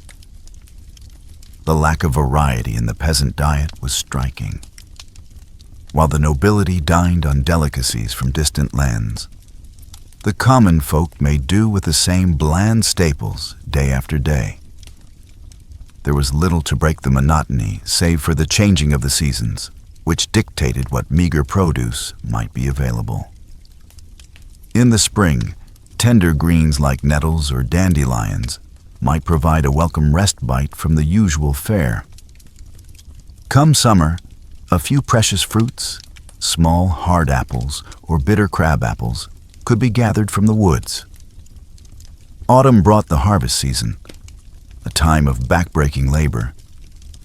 The lack of variety in the peasant diet was striking. While the nobility dined on delicacies from distant lands, the common folk made do with the same bland staples day after day. There was little to break the monotony save for the changing of the seasons, which dictated what meager produce might be available. In the spring, tender greens like nettles or dandelions might provide a welcome respite from the usual fare. Come summer, a few precious fruits, small hard apples or bitter crab apples, could be gathered from the woods. Autumn brought the harvest season, a time of backbreaking labor,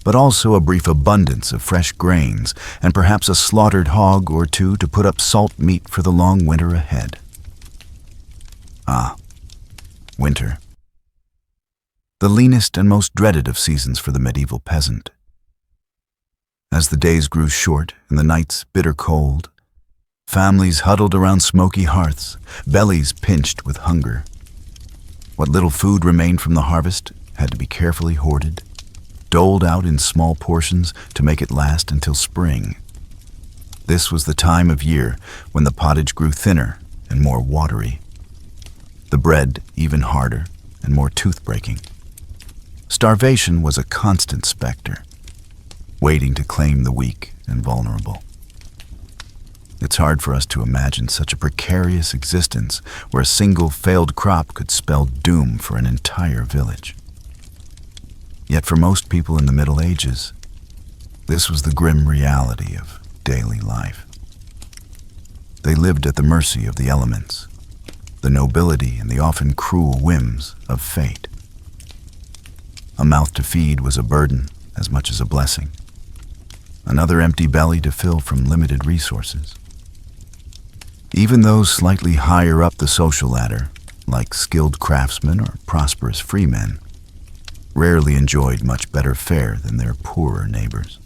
but also a brief abundance of fresh grains and perhaps a slaughtered hog or two to put up salt meat for the long winter ahead. Ah, winter. The leanest and most dreaded of seasons for the medieval peasant. As the days grew short and the nights bitter cold, families huddled around smoky hearths, bellies pinched with hunger. What little food remained from the harvest had to be carefully hoarded, doled out in small portions to make it last until spring. This was the time of year when the pottage grew thinner and more watery, the bread even harder and more tooth-breaking. Starvation was a constant specter, waiting to claim the weak and vulnerable. It's hard for us to imagine such a precarious existence where a single failed crop could spell doom for an entire village. Yet for most people in the Middle Ages, this was the grim reality of daily life. They lived at the mercy of the elements, the nobility and the often cruel whims of fate. A mouth to feed was a burden as much as a blessing. Another empty belly to fill from limited resources. Even those slightly higher up the social ladder, like skilled craftsmen or prosperous freemen, rarely enjoyed much better fare than their poorer neighbors.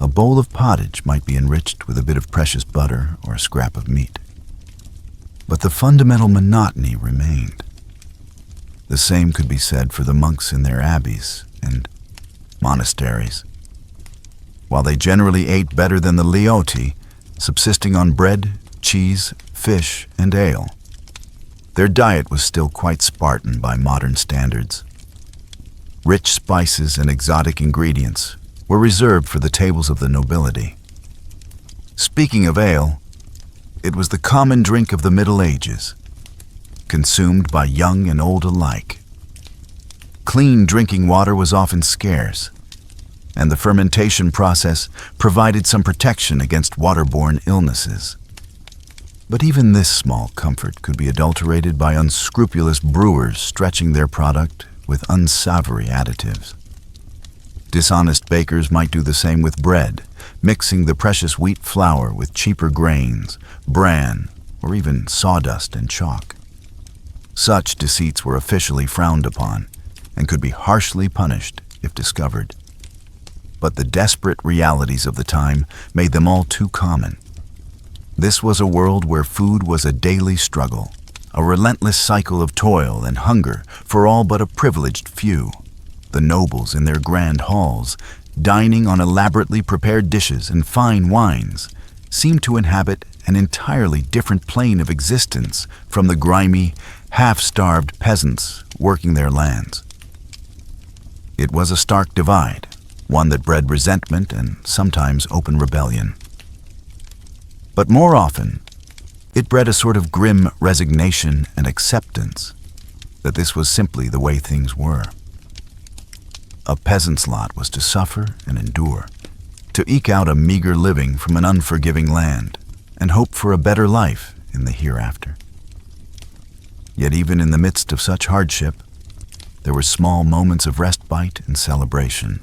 A bowl of pottage might be enriched with a bit of precious butter or a scrap of meat. But the fundamental monotony remained. The same could be said for the monks in their abbeys and monasteries. While they generally ate better than the Leoti, subsisting on bread, cheese, fish, and ale, their diet was still quite Spartan by modern standards. Rich spices and exotic ingredients were reserved for the tables of the nobility. Speaking of ale, it was the common drink of the Middle Ages, consumed by young and old alike. Clean drinking water was often scarce, and the fermentation process provided some protection against waterborne illnesses. But even this small comfort could be adulterated by unscrupulous brewers stretching their product with unsavory additives. Dishonest bakers might do the same with bread, mixing the precious wheat flour with cheaper grains, bran, or even sawdust and chalk. Such deceits were officially frowned upon and could be harshly punished if discovered. But the desperate realities of the time made them all too common. This was a world where food was a daily struggle, a relentless cycle of toil and hunger for all but a privileged few. The nobles in their grand halls, dining on elaborately prepared dishes and fine wines, seemed to inhabit an entirely different plane of existence from the grimy, half-starved peasants working their lands. It was a stark divide, one that bred resentment and sometimes open rebellion. But more often, it bred a sort of grim resignation and acceptance that this was simply the way things were. A peasant's lot was to suffer and endure, to eke out a meager living from an unforgiving land, and hope for a better life in the hereafter. Yet even in the midst of such hardship, there were small moments of respite and celebration.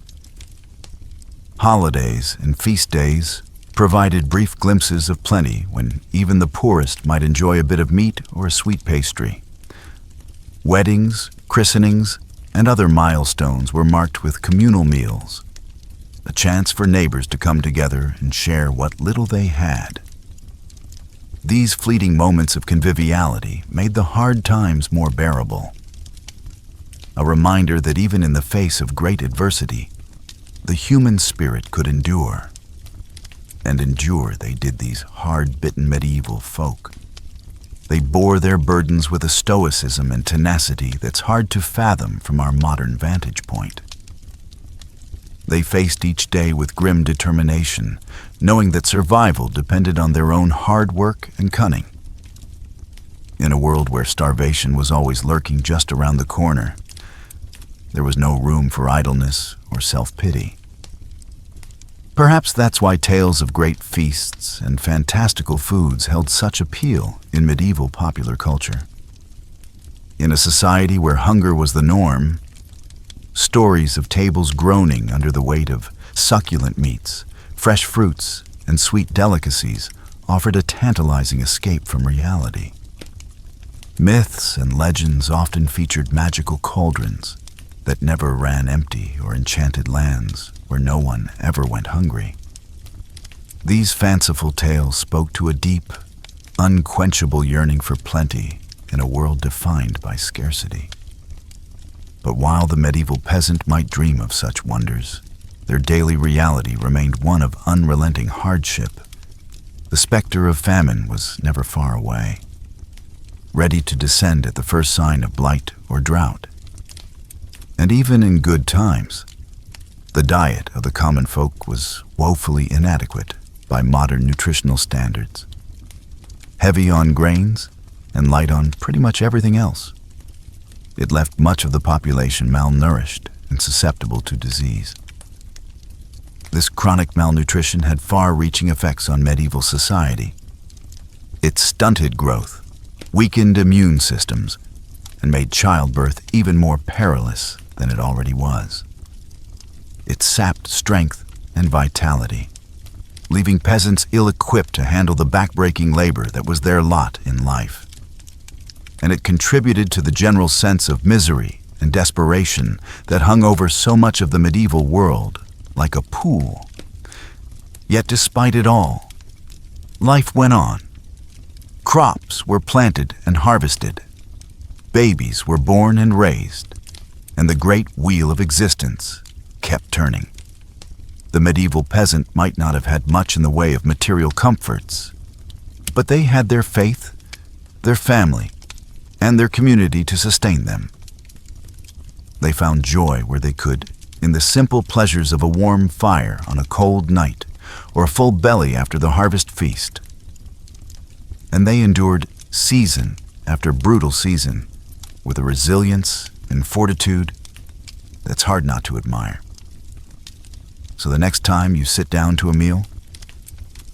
Holidays and feast days provided brief glimpses of plenty when even the poorest might enjoy a bit of meat or a sweet pastry. Weddings, christenings, and other milestones were marked with communal meals, a chance for neighbors to come together and share what little they had. These fleeting moments of conviviality made the hard times more bearable. A reminder that even in the face of great adversity, the human spirit could endure. And endure they did, these hard-bitten medieval folk. They bore their burdens with a stoicism and tenacity that's hard to fathom from our modern vantage point. They faced each day with grim determination, knowing that survival depended on their own hard work and cunning. In a world where starvation was always lurking just around the corner, there was no room for idleness or self-pity. Perhaps that's why tales of great feasts and fantastical foods held such appeal in medieval popular culture. In a society where hunger was the norm, stories of tables groaning under the weight of succulent meats, fresh fruits, and sweet delicacies offered a tantalizing escape from reality. Myths and legends often featured magical cauldrons that never ran empty or enchanted lands where no one ever went hungry. These fanciful tales spoke to a deep, unquenchable yearning for plenty in a world defined by scarcity. But while the medieval peasant might dream of such wonders, their daily reality remained one of unrelenting hardship. The specter of famine was never far away, ready to descend at the first sign of blight or drought. And even in good times, the diet of the common folk was woefully inadequate by modern nutritional standards, heavy on grains and light on pretty much everything else. It left much of the population malnourished and susceptible to disease. This chronic malnutrition had far-reaching effects on medieval society. It stunted growth, weakened immune systems, and made childbirth even more perilous than it already was. It sapped strength and vitality, leaving peasants ill-equipped to handle the backbreaking labor that was their lot in life. And it contributed to the general sense of misery and desperation that hung over so much of the medieval world like a pool. Yet despite it all, life went on. Crops were planted and harvested. Babies were born and raised, and the great wheel of existence kept turning. The medieval peasant might not have had much in the way of material comforts, but they had their faith, their family, and their community to sustain them. They found joy where they could in the simple pleasures of a warm fire on a cold night or a full belly after the harvest feast. And they endured season after brutal season with a resilience and fortitude that's hard not to admire. So the next time you sit down to a meal,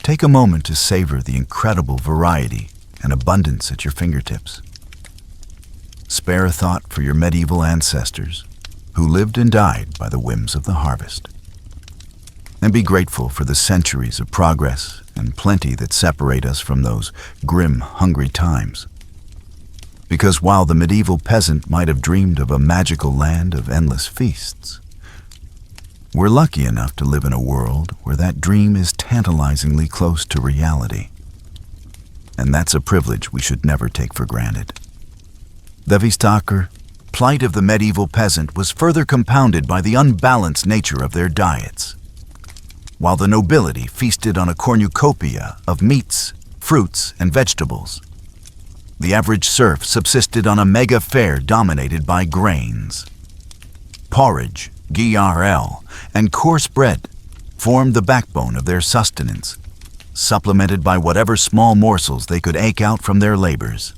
take a moment to savor the incredible variety and abundance at your fingertips. Spare a thought for your medieval ancestors who lived and died by the whims of the harvest. And be grateful for the centuries of progress and plenty that separate us from those grim, hungry times. Because while the medieval peasant might have dreamed of a magical land of endless feasts, we're lucky enough to live in a world where that dream is tantalizingly close to reality. And that's a privilege we should never take for granted. The vistaker, plight of the medieval peasant was further compounded by the unbalanced nature of their diets. While the nobility feasted on a cornucopia of meats, fruits, and vegetables, the average serf subsisted on a mega fare dominated by grains. Porridge, gruel, and coarse bread formed the backbone of their sustenance, supplemented by whatever small morsels they could eke out from their labors.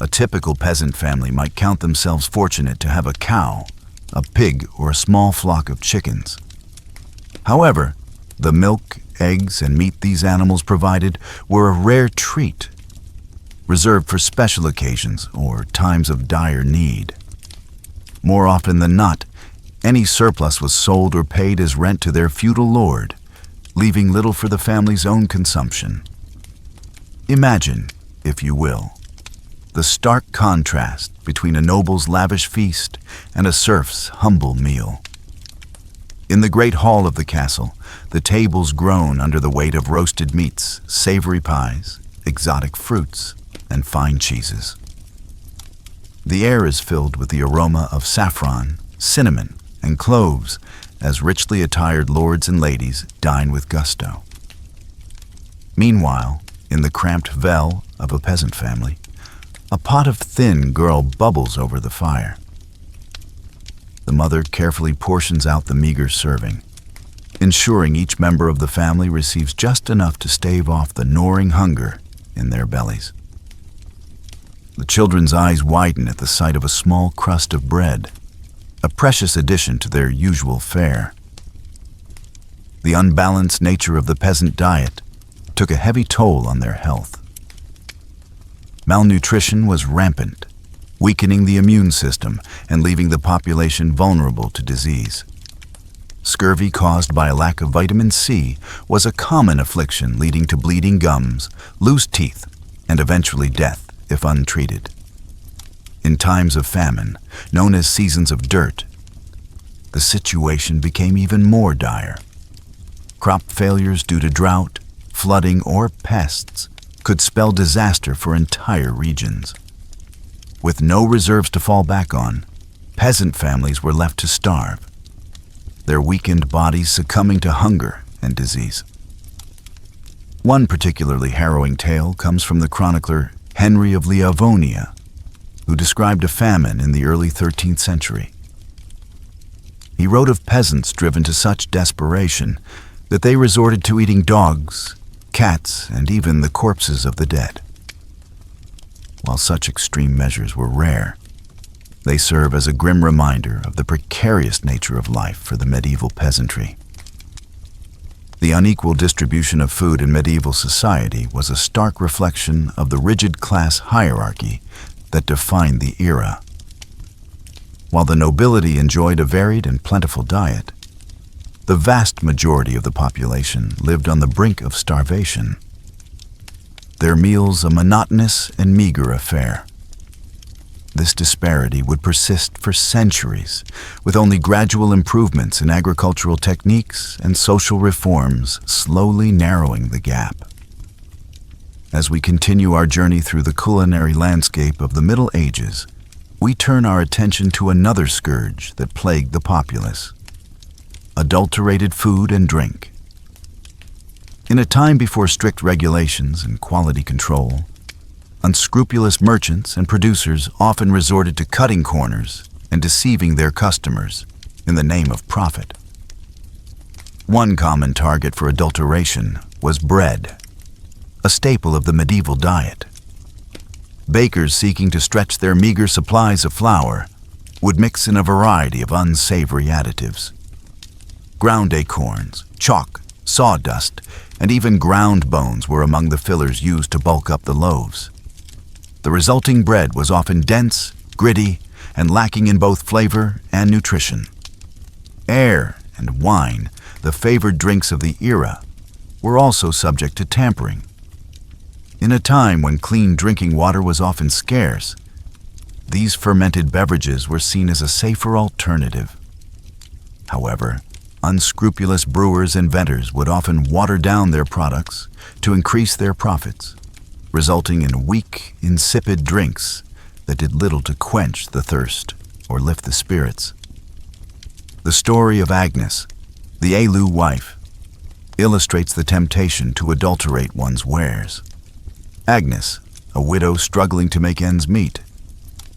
A typical peasant family might count themselves fortunate to have a cow, a pig, or a small flock of chickens. However, the milk, eggs, and meat these animals provided were a rare treat, reserved for special occasions or times of dire need. More often than not, Any surplus was sold or paid as rent to their feudal lord, leaving little for the family's own consumption. Imagine, if you will, the stark contrast between a noble's lavish feast and a serf's humble meal. In the great hall of the castle, the tables groan under the weight of roasted meats, savory pies, exotic fruits, and fine cheeses. The air is filled with the aroma of saffron, cinnamon, and cloves as richly attired lords and ladies dine with gusto. Meanwhile, in the cramped vale of a peasant family, a pot of thin gruel bubbles over the fire. The mother carefully portions out the meager serving, ensuring each member of the family receives just enough to stave off the gnawing hunger in their bellies. The children's eyes widen at the sight of a small crust of bread, a precious addition to their usual fare. The unbalanced nature of the peasant diet took a heavy toll on their health. Malnutrition was rampant, weakening the immune system and leaving the population vulnerable to disease. Scurvy caused by a lack of vitamin C was a common affliction, leading to bleeding gums, loose teeth, and eventually death if untreated. In times of famine, known as seasons of dirt, the situation became even more dire. Crop failures due to drought, flooding, or pests could spell disaster for entire regions. With no reserves to fall back on, peasant families were left to starve, their weakened bodies succumbing to hunger and disease. One particularly harrowing tale comes from the chronicler Henry of Liavonia, who described a famine in the early 13th century. He wrote of peasants driven to such desperation that they resorted to eating dogs, cats, and even the corpses of the dead. While such extreme measures were rare, they serve as a grim reminder of the precarious nature of life for the medieval peasantry. The unequal distribution of food in medieval society was a stark reflection of the rigid class hierarchy that defined the era. While the nobility enjoyed a varied and plentiful diet, the vast majority of the population lived on the brink of starvation. Their meals a monotonous and meager affair. This disparity would persist for centuries, with only gradual improvements in agricultural techniques and social reforms slowly narrowing the gap. As we continue our journey through the culinary landscape of the Middle Ages, we turn our attention to another scourge that plagued the populace: adulterated food and drink. In a time before strict regulations and quality control, unscrupulous merchants and producers often resorted to cutting corners and deceiving their customers in the name of profit. One common target for adulteration was bread, a staple of the medieval diet. Bakers seeking to stretch their meager supplies of flour would mix in a variety of unsavory additives. Ground acorns, chalk, sawdust, and even ground bones were among the fillers used to bulk up the loaves. The resulting bread was often dense, gritty, and lacking in both flavor and nutrition. Ale and wine, the favored drinks of the era, were also subject to tampering. In a time when clean drinking water was often scarce, these fermented beverages were seen as a safer alternative. However, unscrupulous brewers and vendors would often water down their products to increase their profits, resulting in weak, insipid drinks that did little to quench the thirst or lift the spirits. The story of Agnes, the Elu wife, illustrates the temptation to adulterate one's wares. Agnes, a widow struggling to make ends meet,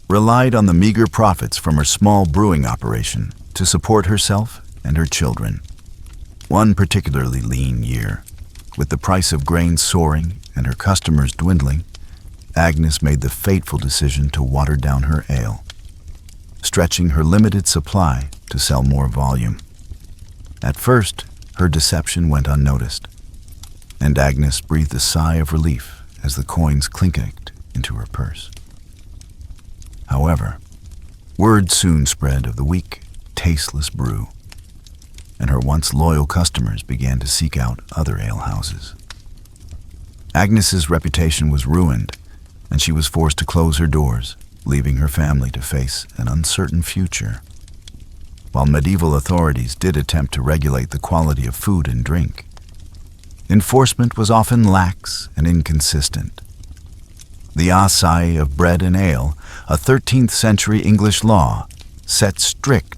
relied on the meager profits from her small brewing operation to support herself and her children. One particularly lean year, with the price of grain soaring and her customers dwindling, Agnes made the fateful decision to water down her ale, stretching her limited supply to sell more volume. At first, her deception went unnoticed, and Agnes breathed a sigh of relief as the coins clinked into her purse. However, word soon spread of the weak, tasteless brew, and her once loyal customers began to seek out other alehouses. Agnes's reputation was ruined, and she was forced to close her doors, leaving her family to face an uncertain future. While medieval authorities did attempt to regulate the quality of food and drink, enforcement was often lax and inconsistent. The Assay of Bread and Ale, a 13th century English law, set strict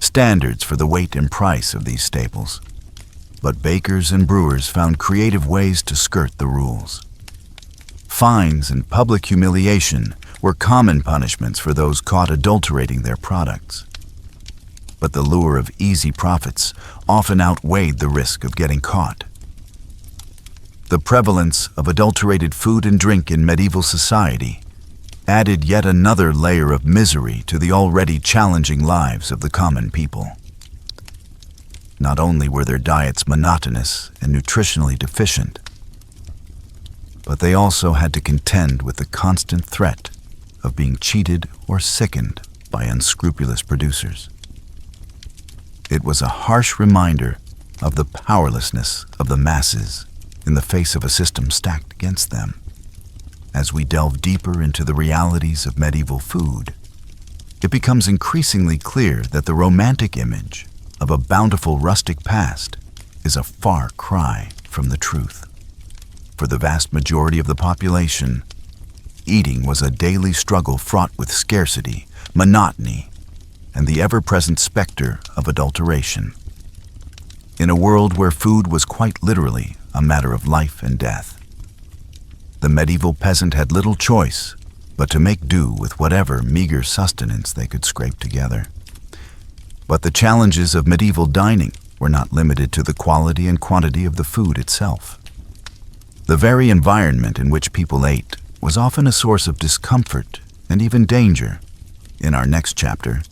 standards for the weight and price of these staples. But bakers and brewers found creative ways to skirt the rules. Fines and public humiliation were common punishments for those caught adulterating their products. But the lure of easy profits often outweighed the risk of getting caught. The prevalence of adulterated food and drink in medieval society added yet another layer of misery to the already challenging lives of the common people. Not only were their diets monotonous and nutritionally deficient, but they also had to contend with the constant threat of being cheated or sickened by unscrupulous producers. It was a harsh reminder of the powerlessness of the masses in the face of a system stacked against them. As we delve deeper into the realities of medieval food, it becomes increasingly clear that the romantic image of a bountiful rustic past is a far cry from the truth. For the vast majority of the population, eating was a daily struggle fraught with scarcity, monotony, and the ever-present specter of adulteration. In a world where food was quite literally a matter of life and death, the medieval peasant had little choice but to make do with whatever meager sustenance they could scrape together. But the challenges of medieval dining were not limited to the quality and quantity of the food itself. The very environment in which people ate was often a source of discomfort and even danger. In our next chapter,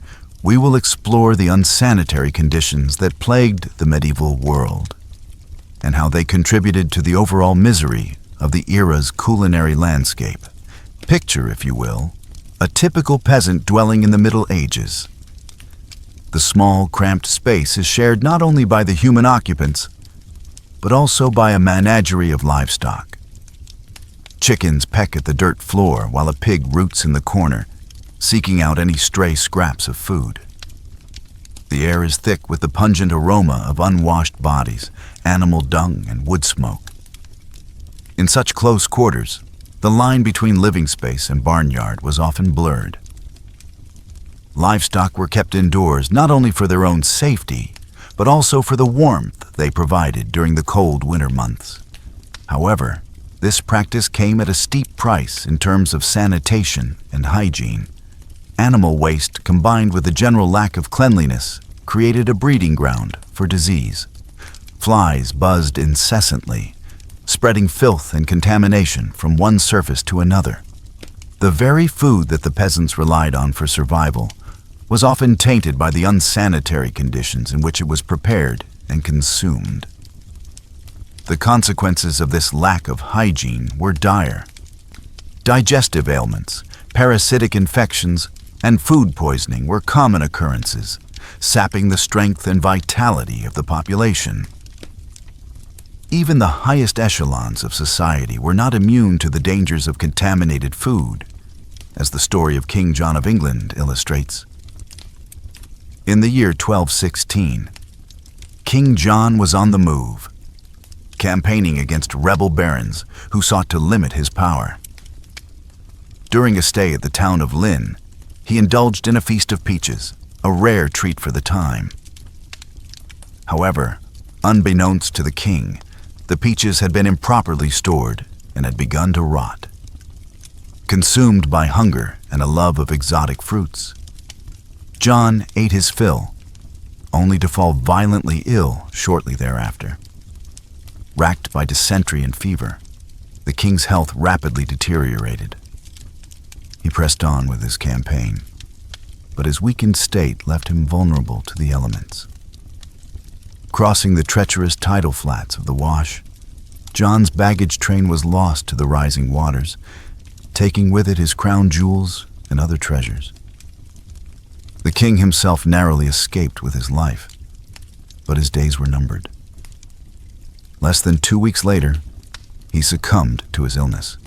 we will explore the unsanitary conditions that plagued the medieval world and how they contributed to the overall misery of the era's culinary landscape. Picture, if you will, a typical peasant dwelling in the Middle Ages. The small, cramped space is shared not only by the human occupants, but also by a menagerie of livestock. Chickens peck at the dirt floor while a pig roots in the corner, seeking out any stray scraps of food. The air is thick with the pungent aroma of unwashed bodies, animal dung, and wood smoke. In such close quarters, the line between living space and barnyard was often blurred. Livestock were kept indoors not only for their own safety, but also for the warmth they provided during the cold winter months. However, this practice came at a steep price in terms of sanitation and hygiene. Animal waste combined with the general lack of cleanliness created a breeding ground for disease. Flies buzzed incessantly, spreading filth and contamination from one surface to another. The very food that the peasants relied on for survival was often tainted by the unsanitary conditions in which it was prepared and consumed. The consequences of this lack of hygiene were dire. Digestive ailments, parasitic infections, and food poisoning were common occurrences, sapping the strength and vitality of the population. Even the highest echelons of society were not immune to the dangers of contaminated food, as the story of King John of England illustrates. In the year 1216, King John was on the move, campaigning against rebel barons who sought to limit his power. During a stay at the town of Lynn, he indulged in a feast of peaches, a rare treat for the time. However, unbeknownst to the king, the peaches had been improperly stored and had begun to rot. Consumed by hunger and a love of exotic fruits, John ate his fill, only to fall violently ill shortly thereafter. Racked by dysentery and fever, the king's health rapidly deteriorated. He pressed on with his campaign, but his weakened state left him vulnerable to the elements. Crossing the treacherous tidal flats of the Wash, John's baggage train was lost to the rising waters, taking with it his crown jewels and other treasures. The king himself narrowly escaped with his life, but his days were numbered. Less than 2 weeks later, he succumbed to his illness,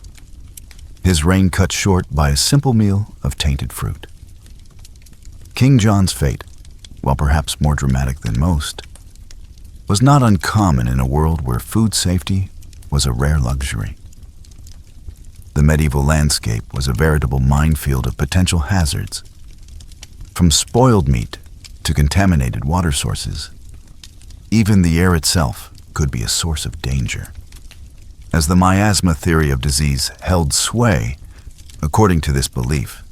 his reign cut short by a simple meal of tainted fruit. King John's fate, while perhaps more dramatic than most, was not uncommon in a world where food safety was a rare luxury. The medieval landscape was a veritable minefield of potential hazards. From spoiled meat to contaminated water sources, even the air itself could be a source of danger. As the miasma theory of disease held sway, according to this belief,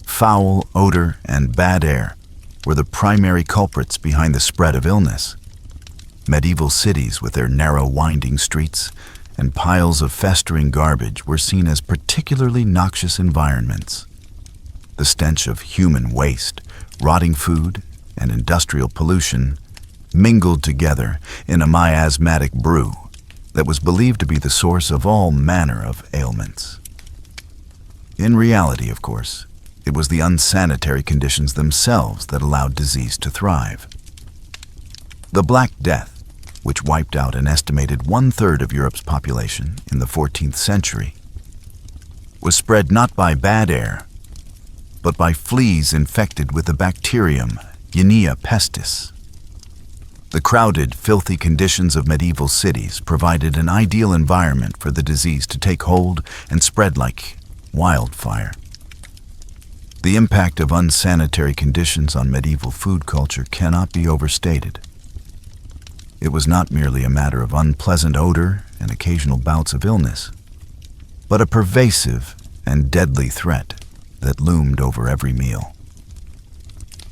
foul odor and bad air were the primary culprits behind the spread of illness. Medieval cities with their narrow, winding streets and piles of festering garbage were seen as particularly noxious environments. The stench of human waste, rotting food, and industrial pollution mingled together in a miasmatic brew that was believed to be the source of all manner of ailments. In reality, of course, it was the unsanitary conditions themselves that allowed disease to thrive. The Black Death, which wiped out an estimated 1/3 of Europe's population in the 14th century, was spread not by bad air, but by fleas infected with the bacterium Unea pestis. The crowded, filthy conditions of medieval cities provided an ideal environment for the disease to take hold and spread like wildfire. The impact of unsanitary conditions on medieval food culture cannot be overstated. It was not merely a matter of unpleasant odor and occasional bouts of illness, but a pervasive and deadly threat that loomed over every meal.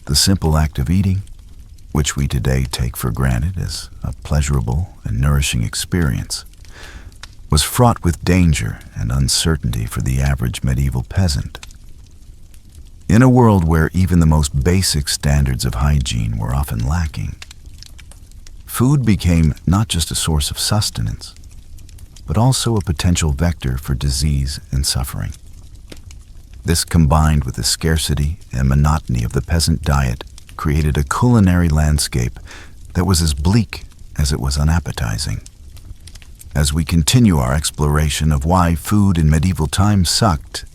The simple act of eating, which we today take for granted as a pleasurable and nourishing experience, was fraught with danger and uncertainty for the average medieval peasant. In a world where even the most basic standards of hygiene were often lacking, food became not just a source of sustenance, but also a potential vector for disease and suffering. This, combined with the scarcity and monotony of the peasant diet, created a culinary landscape that was as bleak as it was unappetizing. As we continue our exploration of why food in medieval times sucked,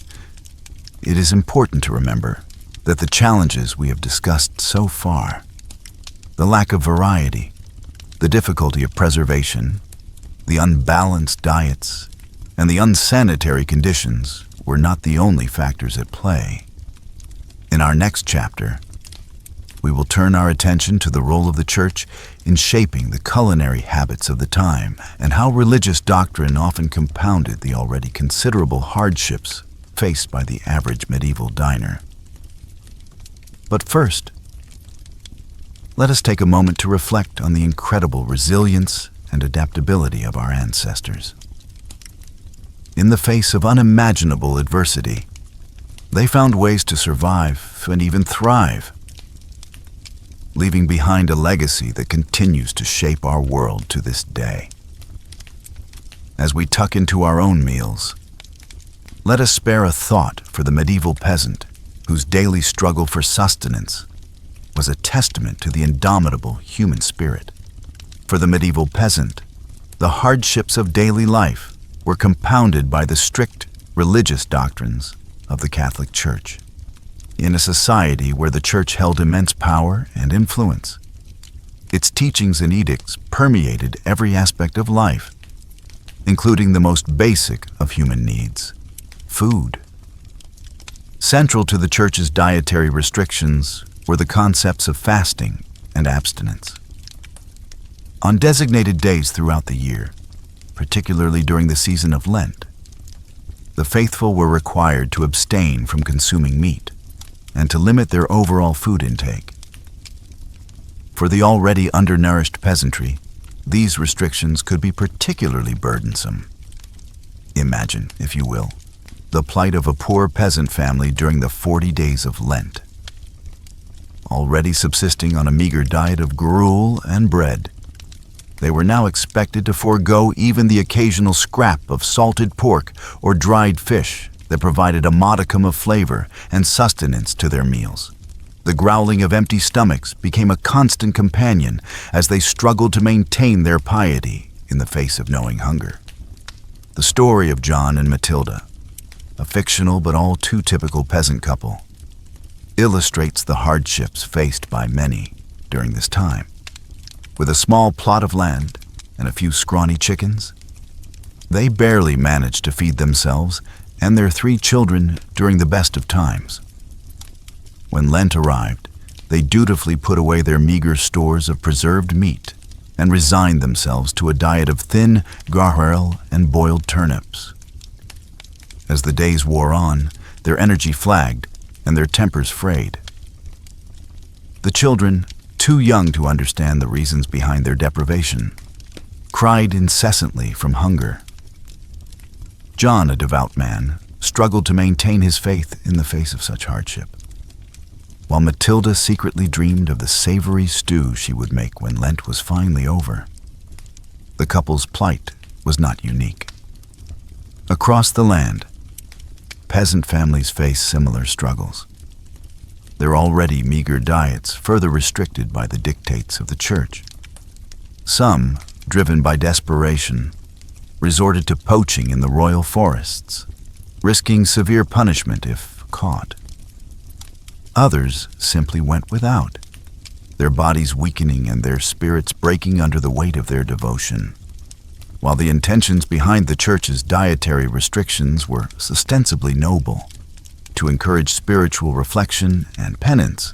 it is important to remember that the challenges we have discussed so far, the lack of variety, the difficulty of preservation, the unbalanced diets, and the unsanitary conditions were not the only factors at play. In our next chapter, we will turn our attention to the role of the Church in shaping the culinary habits of the time and how religious doctrine often compounded the already considerable hardships faced by the average medieval diner. But first, let us take a moment to reflect on the incredible resilience and adaptability of our ancestors. In the face of unimaginable adversity, they found ways to survive and even thrive, leaving behind a legacy that continues to shape our world to this day. As we tuck into our own meals, let us spare a thought for the medieval peasant whose daily struggle for sustenance was a testament to the indomitable human spirit. For the medieval peasant, the hardships of daily life were compounded by the strict religious doctrines of the Catholic Church. In a society where the Church held immense power and influence, its teachings and edicts permeated every aspect of life, including the most basic of human needs, food. Central to the Church's dietary restrictions were the concepts of fasting and abstinence. On designated days throughout the year, particularly during the season of Lent, the faithful were required to abstain from consuming meat and to limit their overall food intake. For the already undernourished peasantry, these restrictions could be particularly burdensome. Imagine, if you will, the plight of a poor peasant family during the 40 days of Lent. Already subsisting on a meager diet of gruel and bread, they were now expected to forego even the occasional scrap of salted pork or dried fish that provided a modicum of flavor and sustenance to their meals. The growling of empty stomachs became a constant companion as they struggled to maintain their piety in the face of knowing hunger. The story of John and Matilda, a fictional but all too typical peasant couple, illustrates the hardships faced by many during this time. With a small plot of land and a few scrawny chickens, they barely managed to feed themselves and their 3 children during the best of times. When Lent arrived, they dutifully put away their meager stores of preserved meat and resigned themselves to a diet of thin gruel and boiled turnips. As the days wore on, their energy flagged and their tempers frayed. The children, too young to understand the reasons behind their deprivation, cried incessantly from hunger. John, a devout man, struggled to maintain his faith in the face of such hardship, while Matilda secretly dreamed of the savory stew she would make when Lent was finally over. The couple's plight was not unique. Across the land, peasant families face similar struggles, their already meager diets further restricted by the dictates of the church. Some, driven by desperation, resorted to poaching in the royal forests, risking severe punishment if caught. Others simply went without, their bodies weakening and their spirits breaking under the weight of their devotion. While the intentions behind the church's dietary restrictions were ostensibly noble, to encourage spiritual reflection and penance,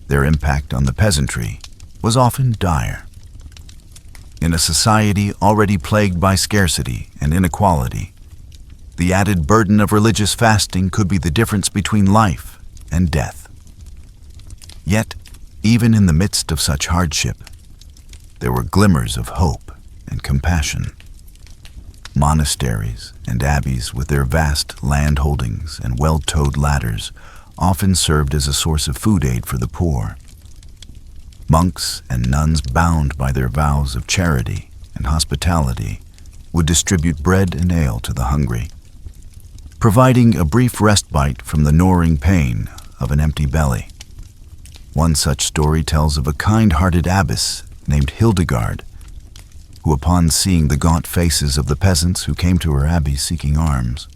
their impact on the peasantry was often dire. In a society already plagued by scarcity and inequality, the added burden of religious fasting could be the difference between life and death. Yet, even in the midst of such hardship, there were glimmers of hope and compassion. Monasteries and abbeys with their vast land holdings and well-towed ladders often served as a source of food aid for the poor. Monks and nuns bound by their vows of charity and hospitality would distribute bread and ale to the hungry, providing a brief respite from the gnawing pain of an empty belly. One such story tells of a kind-hearted abbess named Hildegard, who, upon seeing the gaunt faces of the peasants who came to her abbey seeking alms,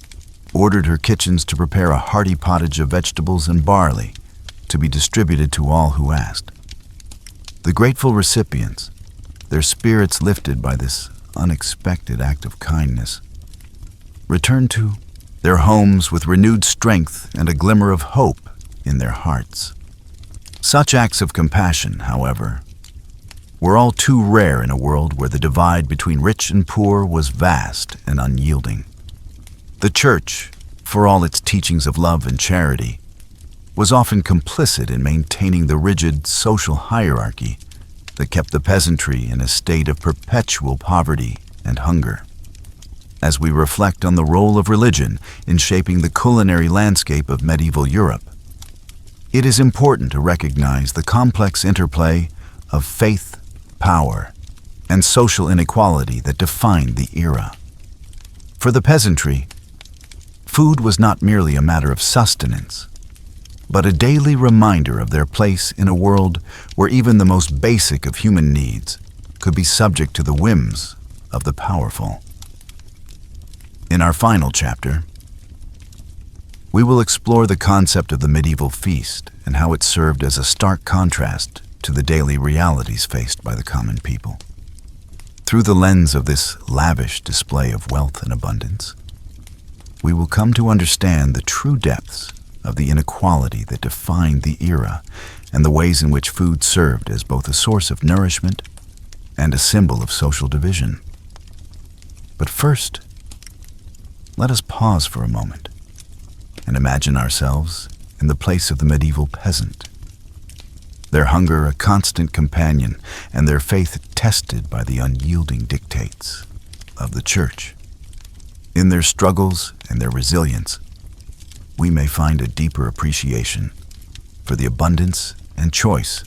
ordered her kitchens to prepare a hearty pottage of vegetables and barley to be distributed to all who asked. The grateful recipients, their spirits lifted by this unexpected act of kindness, returned to their homes with renewed strength and a glimmer of hope in their hearts. Such acts of compassion, however, were all too rare in a world where the divide between rich and poor was vast and unyielding. The church, for all its teachings of love and charity, was often complicit in maintaining the rigid social hierarchy that kept the peasantry in a state of perpetual poverty and hunger. As we reflect on the role of religion in shaping the culinary landscape of medieval Europe, it is important to recognize the complex interplay of faith, power, and social inequality that defined the era. For the peasantry, food was not merely a matter of sustenance, but a daily reminder of their place in a world where even the most basic of human needs could be subject to the whims of the powerful. In our final chapter, we will explore the concept of the medieval feast and how it served as a stark contrast to the daily realities faced by the common people. Through the lens of this lavish display of wealth and abundance, we will come to understand the true depths of the inequality that defined the era and the ways in which food served as both a source of nourishment and a symbol of social division. But first, let us pause for a moment and imagine ourselves in the place of the medieval peasant, their hunger a constant companion and their faith tested by the unyielding dictates of the church. In their struggles and their resilience, we may find a deeper appreciation for the abundance and choice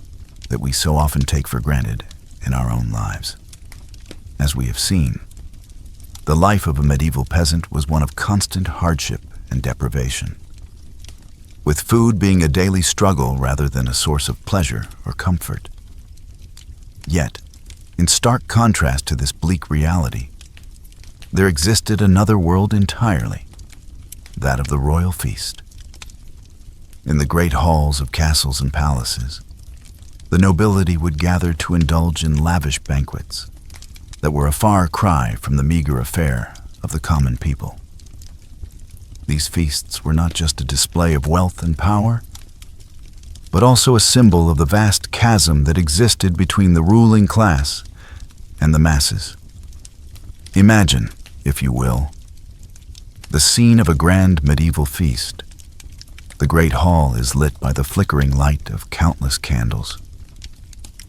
that we so often take for granted in our own lives. As we have seen, the life of a medieval peasant was one of constant hardship and deprivation. with food being a daily struggle rather than a source of pleasure or comfort. Yet, in stark contrast to this bleak reality, there existed another world entirely, that of the royal feast. In the great halls of castles and palaces, the nobility would gather to indulge in lavish banquets that were a far cry from the meager affair of the common people. These feasts were not just a display of wealth and power, but also a symbol of the vast chasm that existed between the ruling class and the masses. Imagine, if you will, the scene of a grand medieval feast. The great hall is lit by the flickering light of countless candles,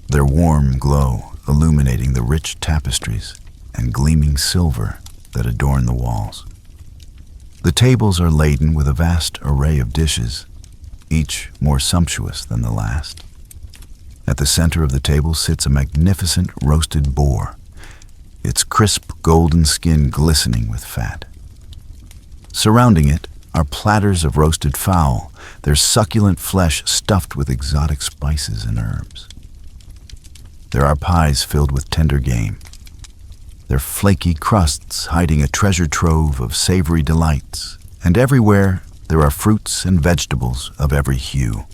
their warm glow illuminating the rich tapestries and gleaming silver that adorn the walls. The tables are laden with a vast array of dishes, each more sumptuous than the last. At the center of the table sits a magnificent roasted boar, its crisp golden skin glistening with fat. Surrounding it are platters of roasted fowl, their succulent flesh stuffed with exotic spices and herbs. There are pies filled with tender game, their flaky crusts hiding a treasure trove of savory delights, and everywhere there are fruits and vegetables of every hue,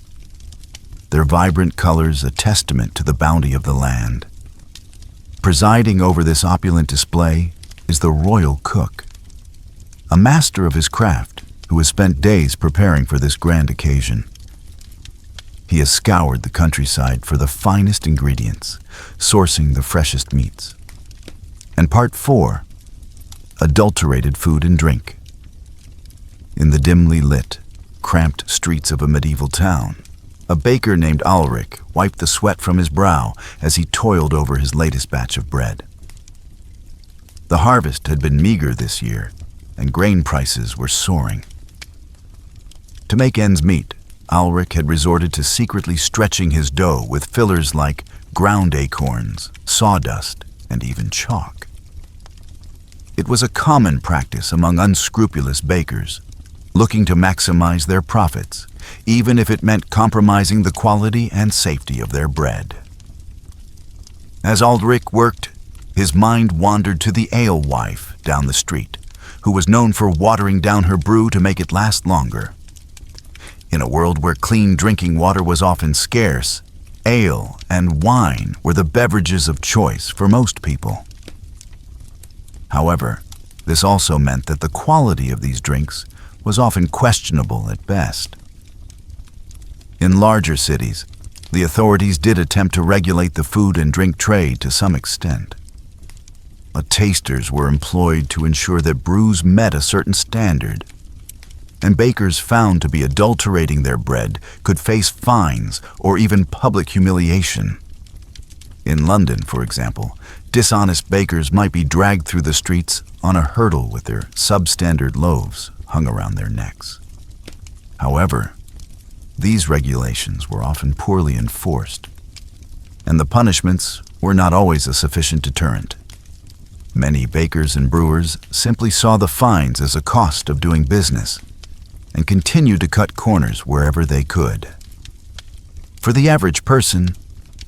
their vibrant colors a testament to the bounty of the land. Presiding over this opulent display is the royal cook, a master of his craft who has spent days preparing for this grand occasion. He has scoured the countryside for the finest ingredients, sourcing the freshest meats. And Part 4, adulterated food and drink. In the dimly lit, cramped streets of a medieval town, a baker named Ulrich wiped the sweat from his brow as he toiled over his latest batch of bread. The harvest had been meager this year, and grain prices were soaring. To make ends meet, Ulrich had resorted to secretly stretching his dough with fillers like ground acorns, sawdust, and even chalk. It was a common practice among unscrupulous bakers, looking to maximize their profits, even if it meant compromising the quality and safety of their bread. As Ulrich worked, his mind wandered to the alewife down the street, who was known for watering down her brew to make it last longer. In a world where clean drinking water was often scarce, ale and wine were the beverages of choice for most people. However, this also meant that the quality of these drinks was often questionable at best. In larger cities, the authorities did attempt to regulate the food and drink trade to some extent. Tasters were employed to ensure that brews met a certain standard, and bakers found to be adulterating their bread could face fines or even public humiliation. In London, for example, dishonest bakers might be dragged through the streets on a hurdle with their substandard loaves hung around their necks. However, these regulations were often poorly enforced, and the punishments were not always a sufficient deterrent. Many bakers and brewers simply saw the fines as a cost of doing business and continued to cut corners wherever they could. For the average person,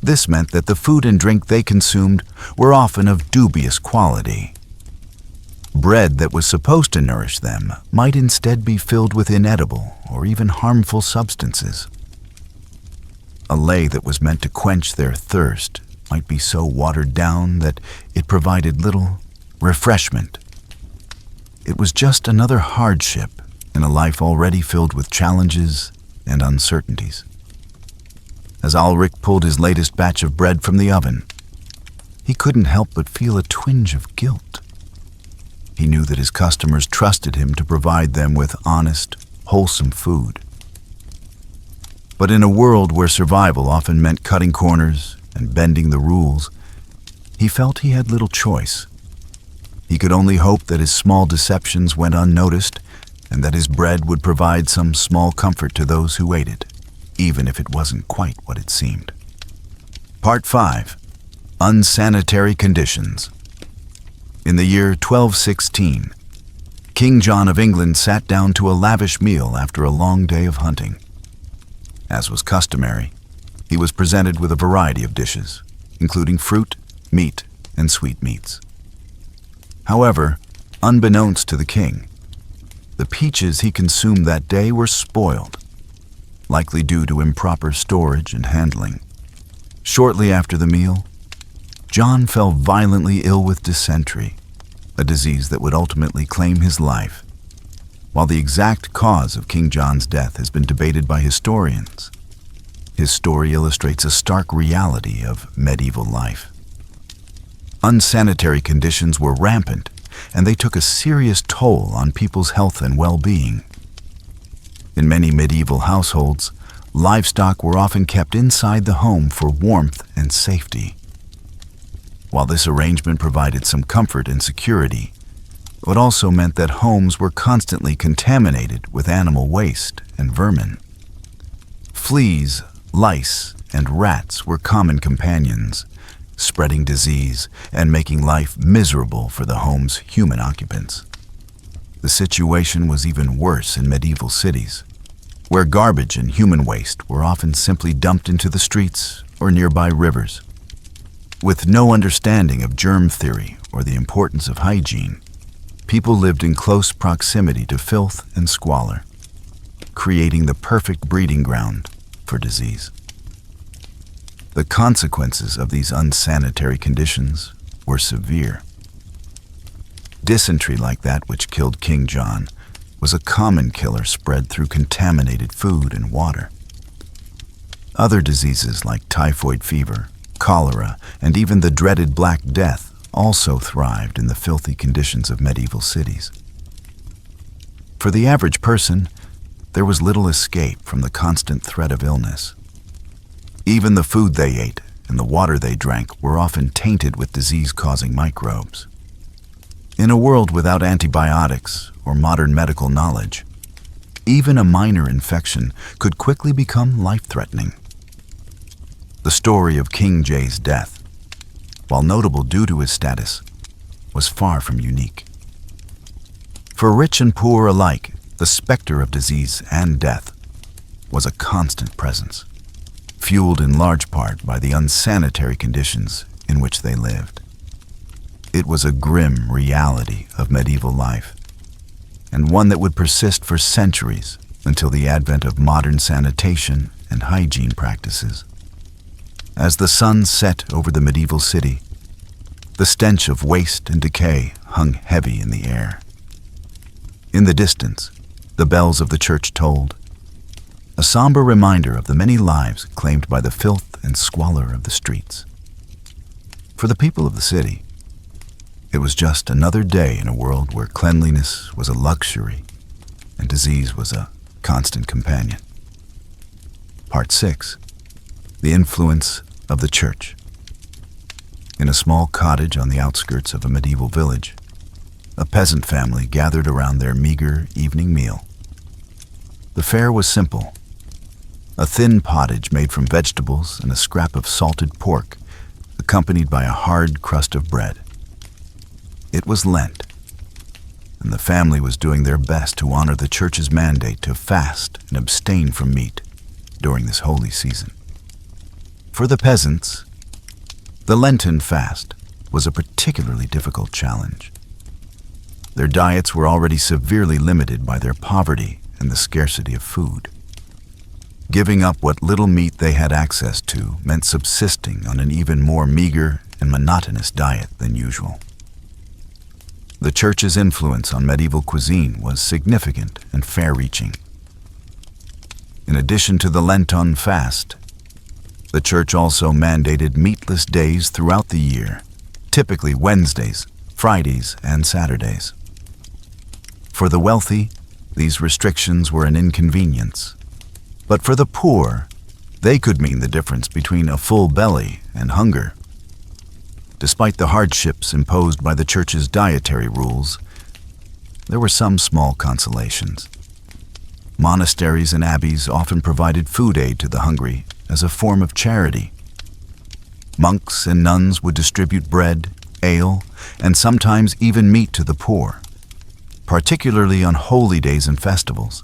this meant that the food and drink they consumed were often of dubious quality. Bread that was supposed to nourish them might instead be filled with inedible or even harmful substances. A lay that was meant to quench their thirst might be so watered down that it provided little refreshment. It was just another hardship in a life already filled with challenges and uncertainties. As Ulrich pulled his latest batch of bread from the oven, he couldn't help but feel a twinge of guilt. He knew that his customers trusted him to provide them with honest, wholesome food. But in a world where survival often meant cutting corners and bending the rules, he felt he had little choice. He could only hope that his small deceptions went unnoticed and that his bread would provide some small comfort to those who ate it, even if it wasn't quite what it seemed. Part 5. Unsanitary Conditions. In the year 1216, King John of England sat down to a lavish meal after a long day of hunting. As was customary, he was presented with a variety of dishes, including fruit, meat, and sweetmeats. However, unbeknownst to the king, the peaches he consumed that day were spoiled, likely due to improper storage and handling. Shortly after the meal, John fell violently ill with dysentery, a disease that would ultimately claim his life. While the exact cause of King John's death has been debated by historians, his story illustrates a stark reality of medieval life. Unsanitary conditions were rampant, and they took a serious toll on people's health and well-being. In many medieval households, livestock were often kept inside the home for warmth and safety. While this arrangement provided some comfort and security, it also meant that homes were constantly contaminated with animal waste and vermin. Fleas, lice, and rats were common companions, spreading disease and making life miserable for the home's human occupants. The situation was even worse in medieval cities, where garbage and human waste were often simply dumped into the streets or nearby rivers. With no understanding of germ theory or the importance of hygiene, people lived in close proximity to filth and squalor, creating the perfect breeding ground for disease. The consequences of these unsanitary conditions were severe. Dysentery, like that which killed King John, was a common killer spread through contaminated food and water. Other diseases like typhoid fever, cholera, and even the dreaded Black Death also thrived in the filthy conditions of medieval cities. For the average person, there was little escape from the constant threat of illness. Even the food they ate and the water they drank were often tainted with disease-causing microbes. In a world without antibiotics or modern medical knowledge, even a minor infection could quickly become life-threatening. The story of King Jay's death, while notable due to his status, was far from unique. For rich and poor alike, the specter of disease and death was a constant presence, fueled in large part by the unsanitary conditions in which they lived. It was a grim reality of medieval life, and one that would persist for centuries until the advent of modern sanitation and hygiene practices. As the sun set over the medieval city, the stench of waste and decay hung heavy in the air. In the distance, the bells of the church tolled, a somber reminder of the many lives claimed by the filth and squalor of the streets. For the people of the city, it was just another day in a world where cleanliness was a luxury and disease was a constant companion. Part 6. The Influence of the Church. In a small cottage on the outskirts of a medieval village, a peasant family gathered around their meager evening meal. The fare was simple: a thin pottage made from vegetables and a scrap of salted pork, accompanied by a hard crust of bread. It was Lent, and the family was doing their best to honor the church's mandate to fast and abstain from meat during this holy season. For the peasants, the Lenten fast was a particularly difficult challenge. Their diets were already severely limited by their poverty and the scarcity of food. Giving up what little meat they had access to meant subsisting on an even more meager and monotonous diet than usual. The church's influence on medieval cuisine was significant and far-reaching. In addition to the Lenten fast, the church also mandated meatless days throughout the year, typically Wednesdays, Fridays, and Saturdays. For the wealthy, these restrictions were an inconvenience, but for the poor, they could mean the difference between a full belly and hunger. Despite the hardships imposed by the church's dietary rules, there were some small consolations. Monasteries and abbeys often provided food aid to the hungry as a form of charity. Monks and nuns would distribute bread, ale, and sometimes even meat to the poor. particularly on holy days and festivals.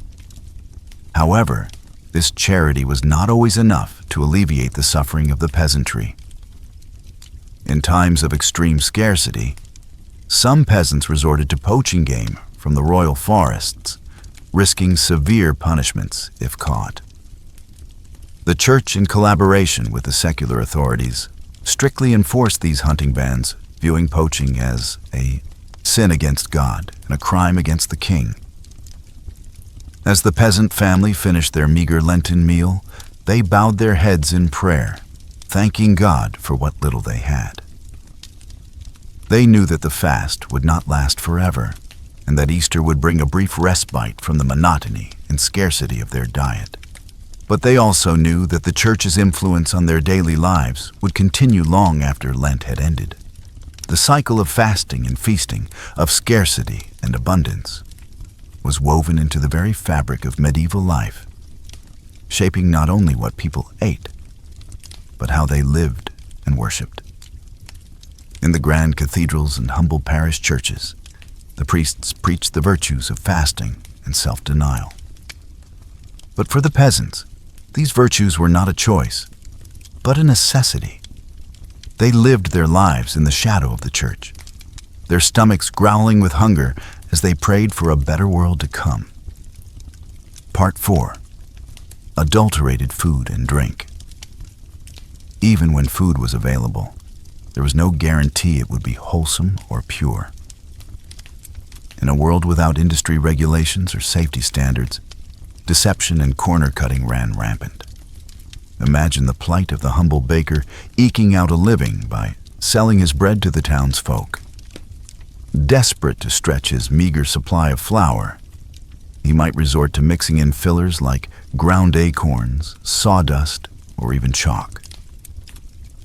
However, this charity was not always enough to alleviate the suffering of the peasantry. In times of extreme scarcity, some peasants resorted to poaching game from the royal forests, risking severe punishments if caught. The church, in collaboration with the secular authorities, strictly enforced these hunting bans, viewing poaching as a sin against God and a crime against the king. As the peasant family finished their meager Lenten meal, they bowed their heads in prayer, thanking God for what little they had. They knew that the fast would not last forever, and that Easter would bring a brief respite from the monotony and scarcity of their diet. But they also knew that the church's influence on their daily lives would continue long after Lent had ended. The cycle of fasting and feasting, of scarcity and abundance, was woven into the very fabric of medieval life, shaping not only what people ate, but how they lived and worshipped. In the grand cathedrals and humble parish churches, the priests preached the virtues of fasting and self-denial. But for the peasants, these virtues were not a choice, but a necessity. They lived their lives in the shadow of the church, their stomachs growling with hunger as they prayed for a better world to come. Part 4. Adulterated food and drink. Even when food was available, there was no guarantee it would be wholesome or pure. In a world without industry regulations or safety standards, deception and corner-cutting ran rampant. Imagine the plight of the humble baker eking out a living by selling his bread to the townsfolk. Desperate to stretch his meager supply of flour, he might resort to mixing in fillers like ground acorns, sawdust, or even chalk.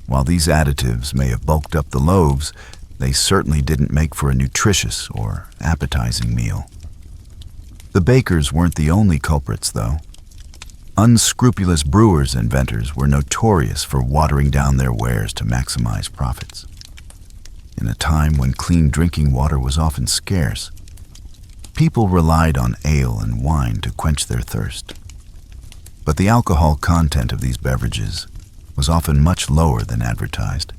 While these additives may have bulked up the loaves, they certainly didn't make for a nutritious or appetizing meal. The bakers weren't the only culprits, though. Unscrupulous brewers and vendors were notorious for watering down their wares to maximize profits. In a time when clean drinking water was often scarce, people relied on ale and wine to quench their thirst. But the alcohol content of these beverages was often much lower than advertised,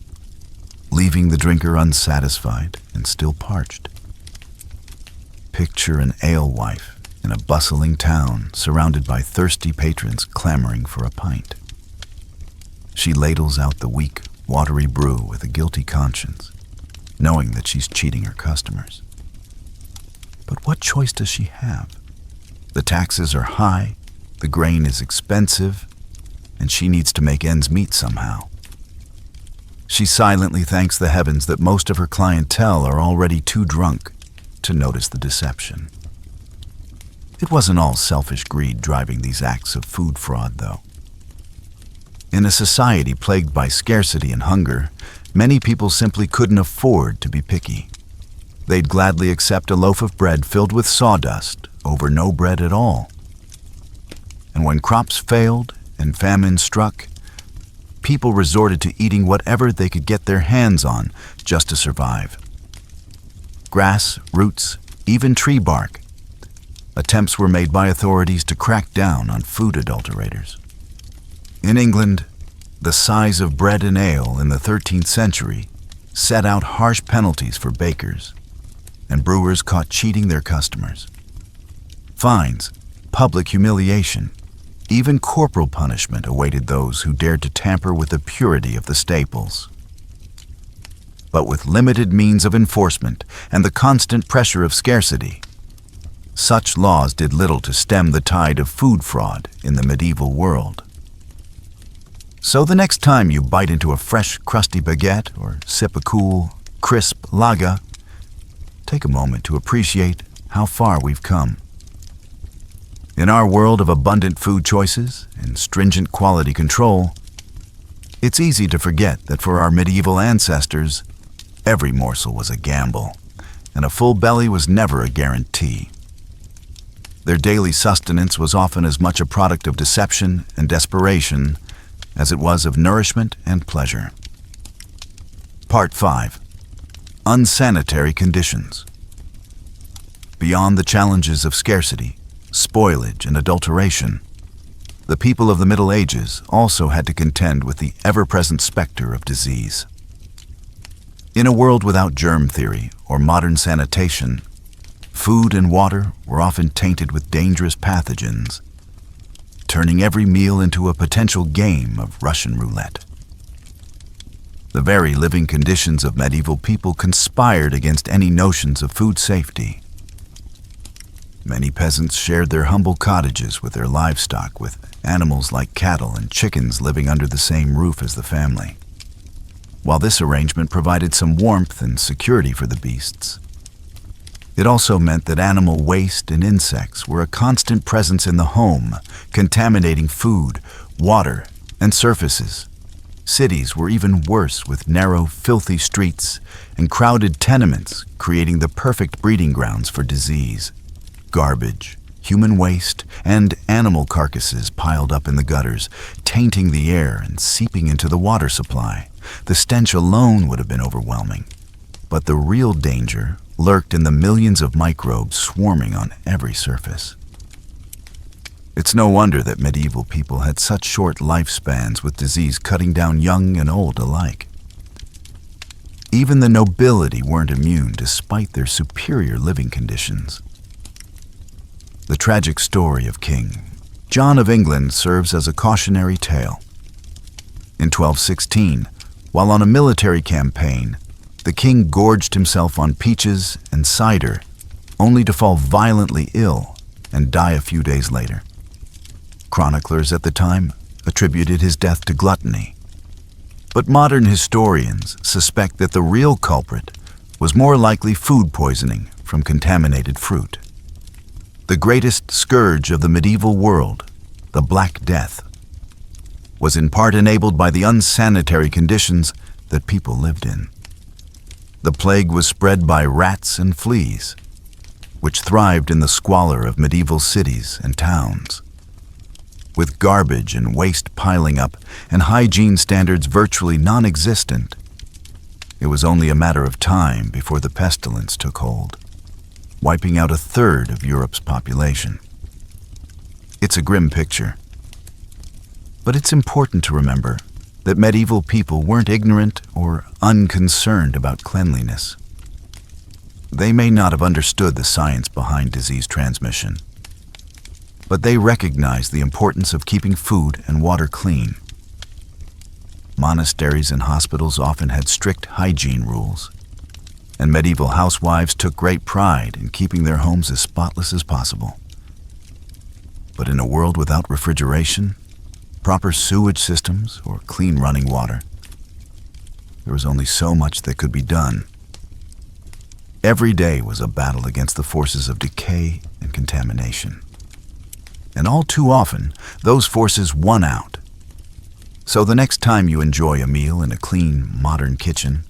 leaving the drinker unsatisfied and still parched. Picture an alewife in a bustling town surrounded by thirsty patrons clamoring for a pint. She ladles out the weak, watery brew with a guilty conscience, knowing that she's cheating her customers. But what choice does she have? The taxes are high, the grain is expensive, and she needs to make ends meet somehow. She silently thanks the heavens that most of her clientele are already too drunk to notice the deception. It wasn't all selfish greed driving these acts of food fraud, though. In a society plagued by scarcity and hunger, many people simply couldn't afford to be picky. They'd gladly accept a loaf of bread filled with sawdust over no bread at all. And when crops failed and famine struck, people resorted to eating whatever they could get their hands on just to survive. Grass, roots, even tree bark. Attempts were made by authorities to crack down on food adulterators. In England, the size of bread and ale in the 13th century set out harsh penalties for bakers and brewers caught cheating their customers. Fines, public humiliation, even corporal punishment awaited those who dared to tamper with the purity of the staples. But with limited means of enforcement and the constant pressure of scarcity, such laws did little to stem the tide of food fraud in the medieval world. So the next time you bite into a fresh, crusty baguette or sip a cool, crisp lager, take a moment to appreciate how far we've come. In our world of abundant food choices and stringent quality control, it's easy to forget that for our medieval ancestors, every morsel was a gamble, and a full belly was never a guarantee. Their daily sustenance was often as much a product of deception and desperation as it was of nourishment and pleasure. Part 5. Unsanitary conditions. Beyond the challenges of scarcity, spoilage, and adulteration, the people of the Middle Ages also had to contend with the ever-present specter of disease. In a world without germ theory or modern sanitation, food and water were often tainted with dangerous pathogens, turning every meal into a potential game of Russian roulette. The very living conditions of medieval people conspired against any notions of food safety. Many peasants shared their humble cottages with their livestock, with animals like cattle and chickens living under the same roof as the family. While this arrangement provided some warmth and security for the beasts, it also meant that animal waste and insects were a constant presence in the home, contaminating food, water, and surfaces. Cities were even worse, with narrow, filthy streets and crowded tenements creating the perfect breeding grounds for disease. Garbage, human waste, and animal carcasses piled up in the gutters, tainting the air and seeping into the water supply. The stench alone would have been overwhelming. But the real danger lurked in the millions of microbes swarming on every surface. It's no wonder that medieval people had such short lifespans, with disease cutting down young and old alike. Even the nobility weren't immune despite their superior living conditions. The tragic story of King John of England serves as a cautionary tale. In 1216, while on a military campaign, the king gorged himself on peaches and cider, only to fall violently ill and die a few days later. Chroniclers at the time attributed his death to gluttony, but modern historians suspect that the real culprit was more likely food poisoning from contaminated fruit. The greatest scourge of the medieval world, the Black Death, was in part enabled by the unsanitary conditions that people lived in. The plague was spread by rats and fleas, which thrived in the squalor of medieval cities and towns. With garbage and waste piling up and hygiene standards virtually non-existent, it was only a matter of time before the pestilence took hold, wiping out a third of Europe's population. It's a grim picture, but it's important to remember that medieval people weren't ignorant or unconcerned about cleanliness. They may not have understood the science behind disease transmission, but they recognized the importance of keeping food and water clean. Monasteries and hospitals often had strict hygiene rules, and medieval housewives took great pride in keeping their homes as spotless as possible. But in a world without refrigeration, proper sewage systems, or clean running water, there was only so much that could be done. Every day was a battle against the forces of decay and contamination. And all too often, those forces won out. So the next time you enjoy a meal in a clean, modern kitchen,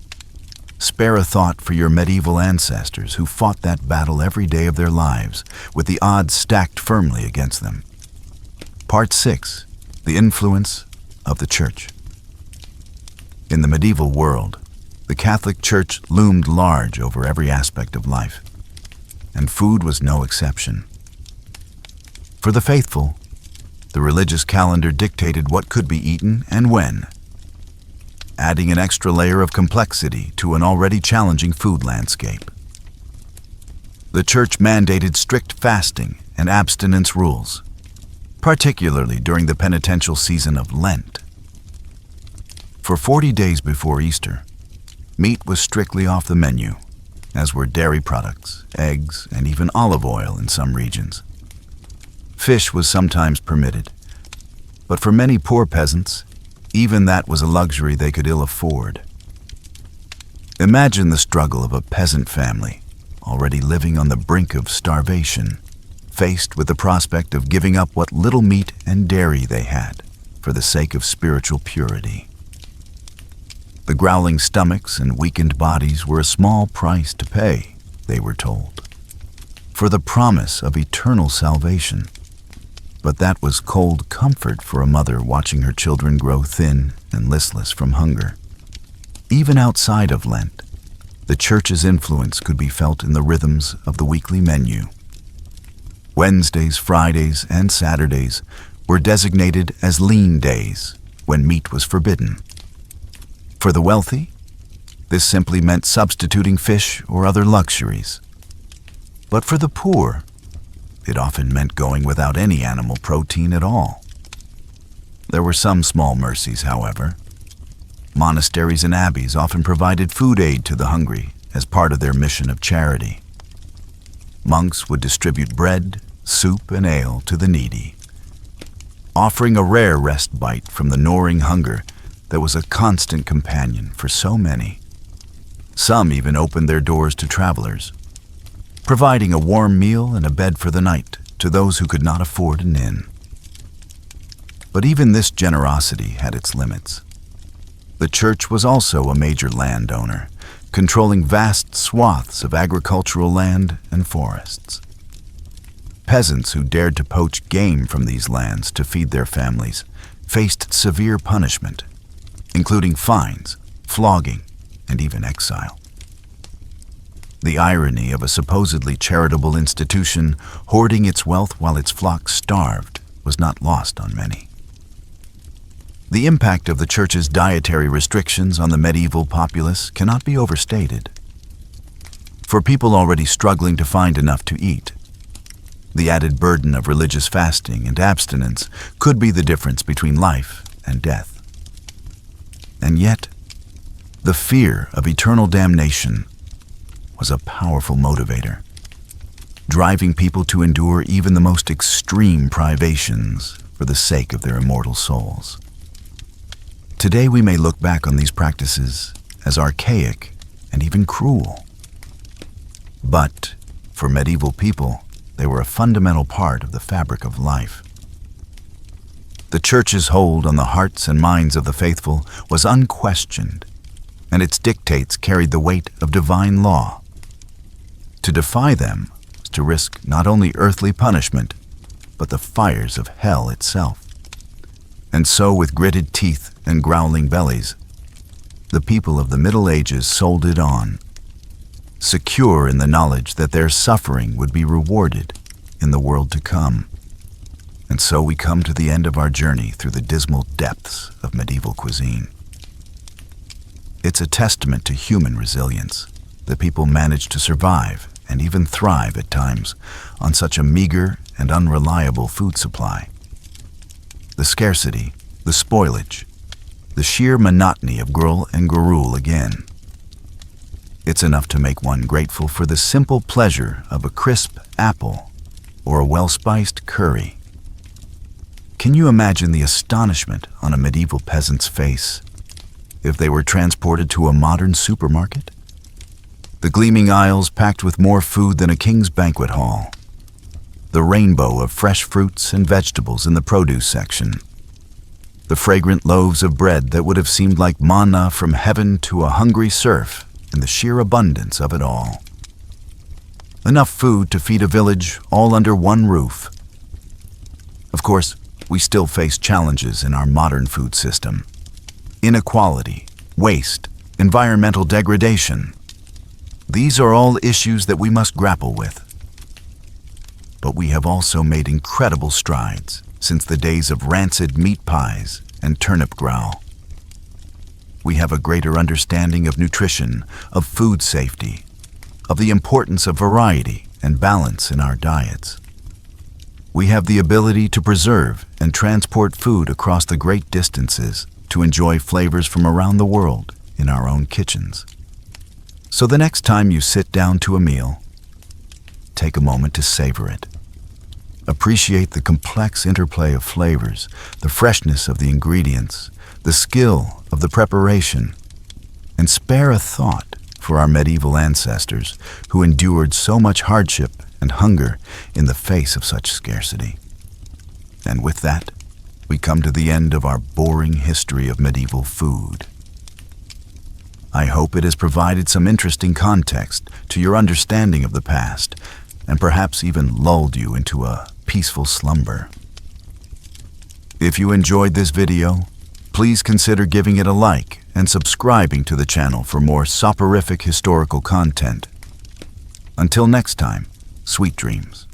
spare a thought for your medieval ancestors who fought that battle every day of their lives, with the odds stacked firmly against them. Part 6. The Influence of the Church. In the medieval world, the Catholic Church loomed large over every aspect of life, and food was no exception. For the faithful, the religious calendar dictated what could be eaten and when, adding an extra layer of complexity to an already challenging food landscape. The Church mandated strict fasting and abstinence rules, particularly during the penitential season of Lent. For 40 days before Easter, meat was strictly off the menu, as were dairy products, eggs, and even olive oil in some regions. Fish was sometimes permitted, but for many poor peasants, even that was a luxury they could ill afford. Imagine the struggle of a peasant family, already living on the brink of starvation, faced with the prospect of giving up what little meat and dairy they had for the sake of spiritual purity. The growling stomachs and weakened bodies were a small price to pay, they were told, for the promise of eternal salvation. But that was cold comfort for a mother watching her children grow thin and listless from hunger. Even outside of Lent, the church's influence could be felt in the rhythms of the weekly menu. Wednesdays, Fridays, and Saturdays were designated as lean days, when meat was forbidden. For the wealthy, this simply meant substituting fish or other luxuries. But for the poor, it often meant going without any animal protein at all. There were some small mercies, however. Monasteries and abbeys often provided food aid to the hungry as part of their mission of charity. Monks would distribute bread, soup, and ale to the needy, offering a rare respite from the gnawing hunger that was a constant companion for so many. Some even opened their doors to travelers, providing a warm meal and a bed for the night to those who could not afford an inn. But even this generosity had its limits. The church was also a major landowner, controlling vast swaths of agricultural land and forests. Peasants who dared to poach game from these lands to feed their families faced severe punishment, including fines, flogging, and even exile. The irony of a supposedly charitable institution hoarding its wealth while its flock starved was not lost on many. The impact of the church's dietary restrictions on the medieval populace cannot be overstated. For people already struggling to find enough to eat, the added burden of religious fasting and abstinence could be the difference between life and death. And yet, the fear of eternal damnation was a powerful motivator, driving people to endure even the most extreme privations for the sake of their immortal souls. Today we may look back on these practices as archaic and even cruel. But for medieval people, they were a fundamental part of the fabric of life. The church's hold on the hearts and minds of the faithful was unquestioned, and its dictates carried the weight of divine law. To defy them was to risk not only earthly punishment, but the fires of hell itself. And so, with gritted teeth and growling bellies, the people of the Middle Ages soldiered on, secure in the knowledge that their suffering would be rewarded in the world to come. And so we come to the end of our journey through the dismal depths of medieval cuisine. It's a testament to human resilience that people managed to survive and even thrive at times on such a meager and unreliable food supply. The scarcity, the spoilage, the sheer monotony of gruel and gruel again. It's enough to make one grateful for the simple pleasure of a crisp apple or a well-spiced curry. Can you imagine the astonishment on a medieval peasant's face if they were transported to a modern supermarket? The gleaming aisles packed with more food than a king's banquet hall. The rainbow of fresh fruits and vegetables in the produce section. The fragrant loaves of bread that would have seemed like manna from heaven to a hungry serf in the sheer abundance of it all. Enough food to feed a village all under one roof. Of course, we still face challenges in our modern food system. Inequality, waste, environmental degradation. These are all issues that we must grapple with. But we have also made incredible strides since the days of rancid meat pies and turnip gruel. We have a greater understanding of nutrition, of food safety, of the importance of variety and balance in our diets. We have the ability to preserve and transport food across the great distances to enjoy flavors from around the world in our own kitchens. So the next time you sit down to a meal, take a moment to savor it. Appreciate the complex interplay of flavors, the freshness of the ingredients, the skill of the preparation, and spare a thought for our medieval ancestors who endured so much hardship and hunger in the face of such scarcity. And with that, we come to the end of our boring history of medieval food. I hope it has provided some interesting context to your understanding of the past, and perhaps even lulled you into a peaceful slumber. If you enjoyed this video, please consider giving it a like and subscribing to the channel for more soporific historical content. Until next time, sweet dreams.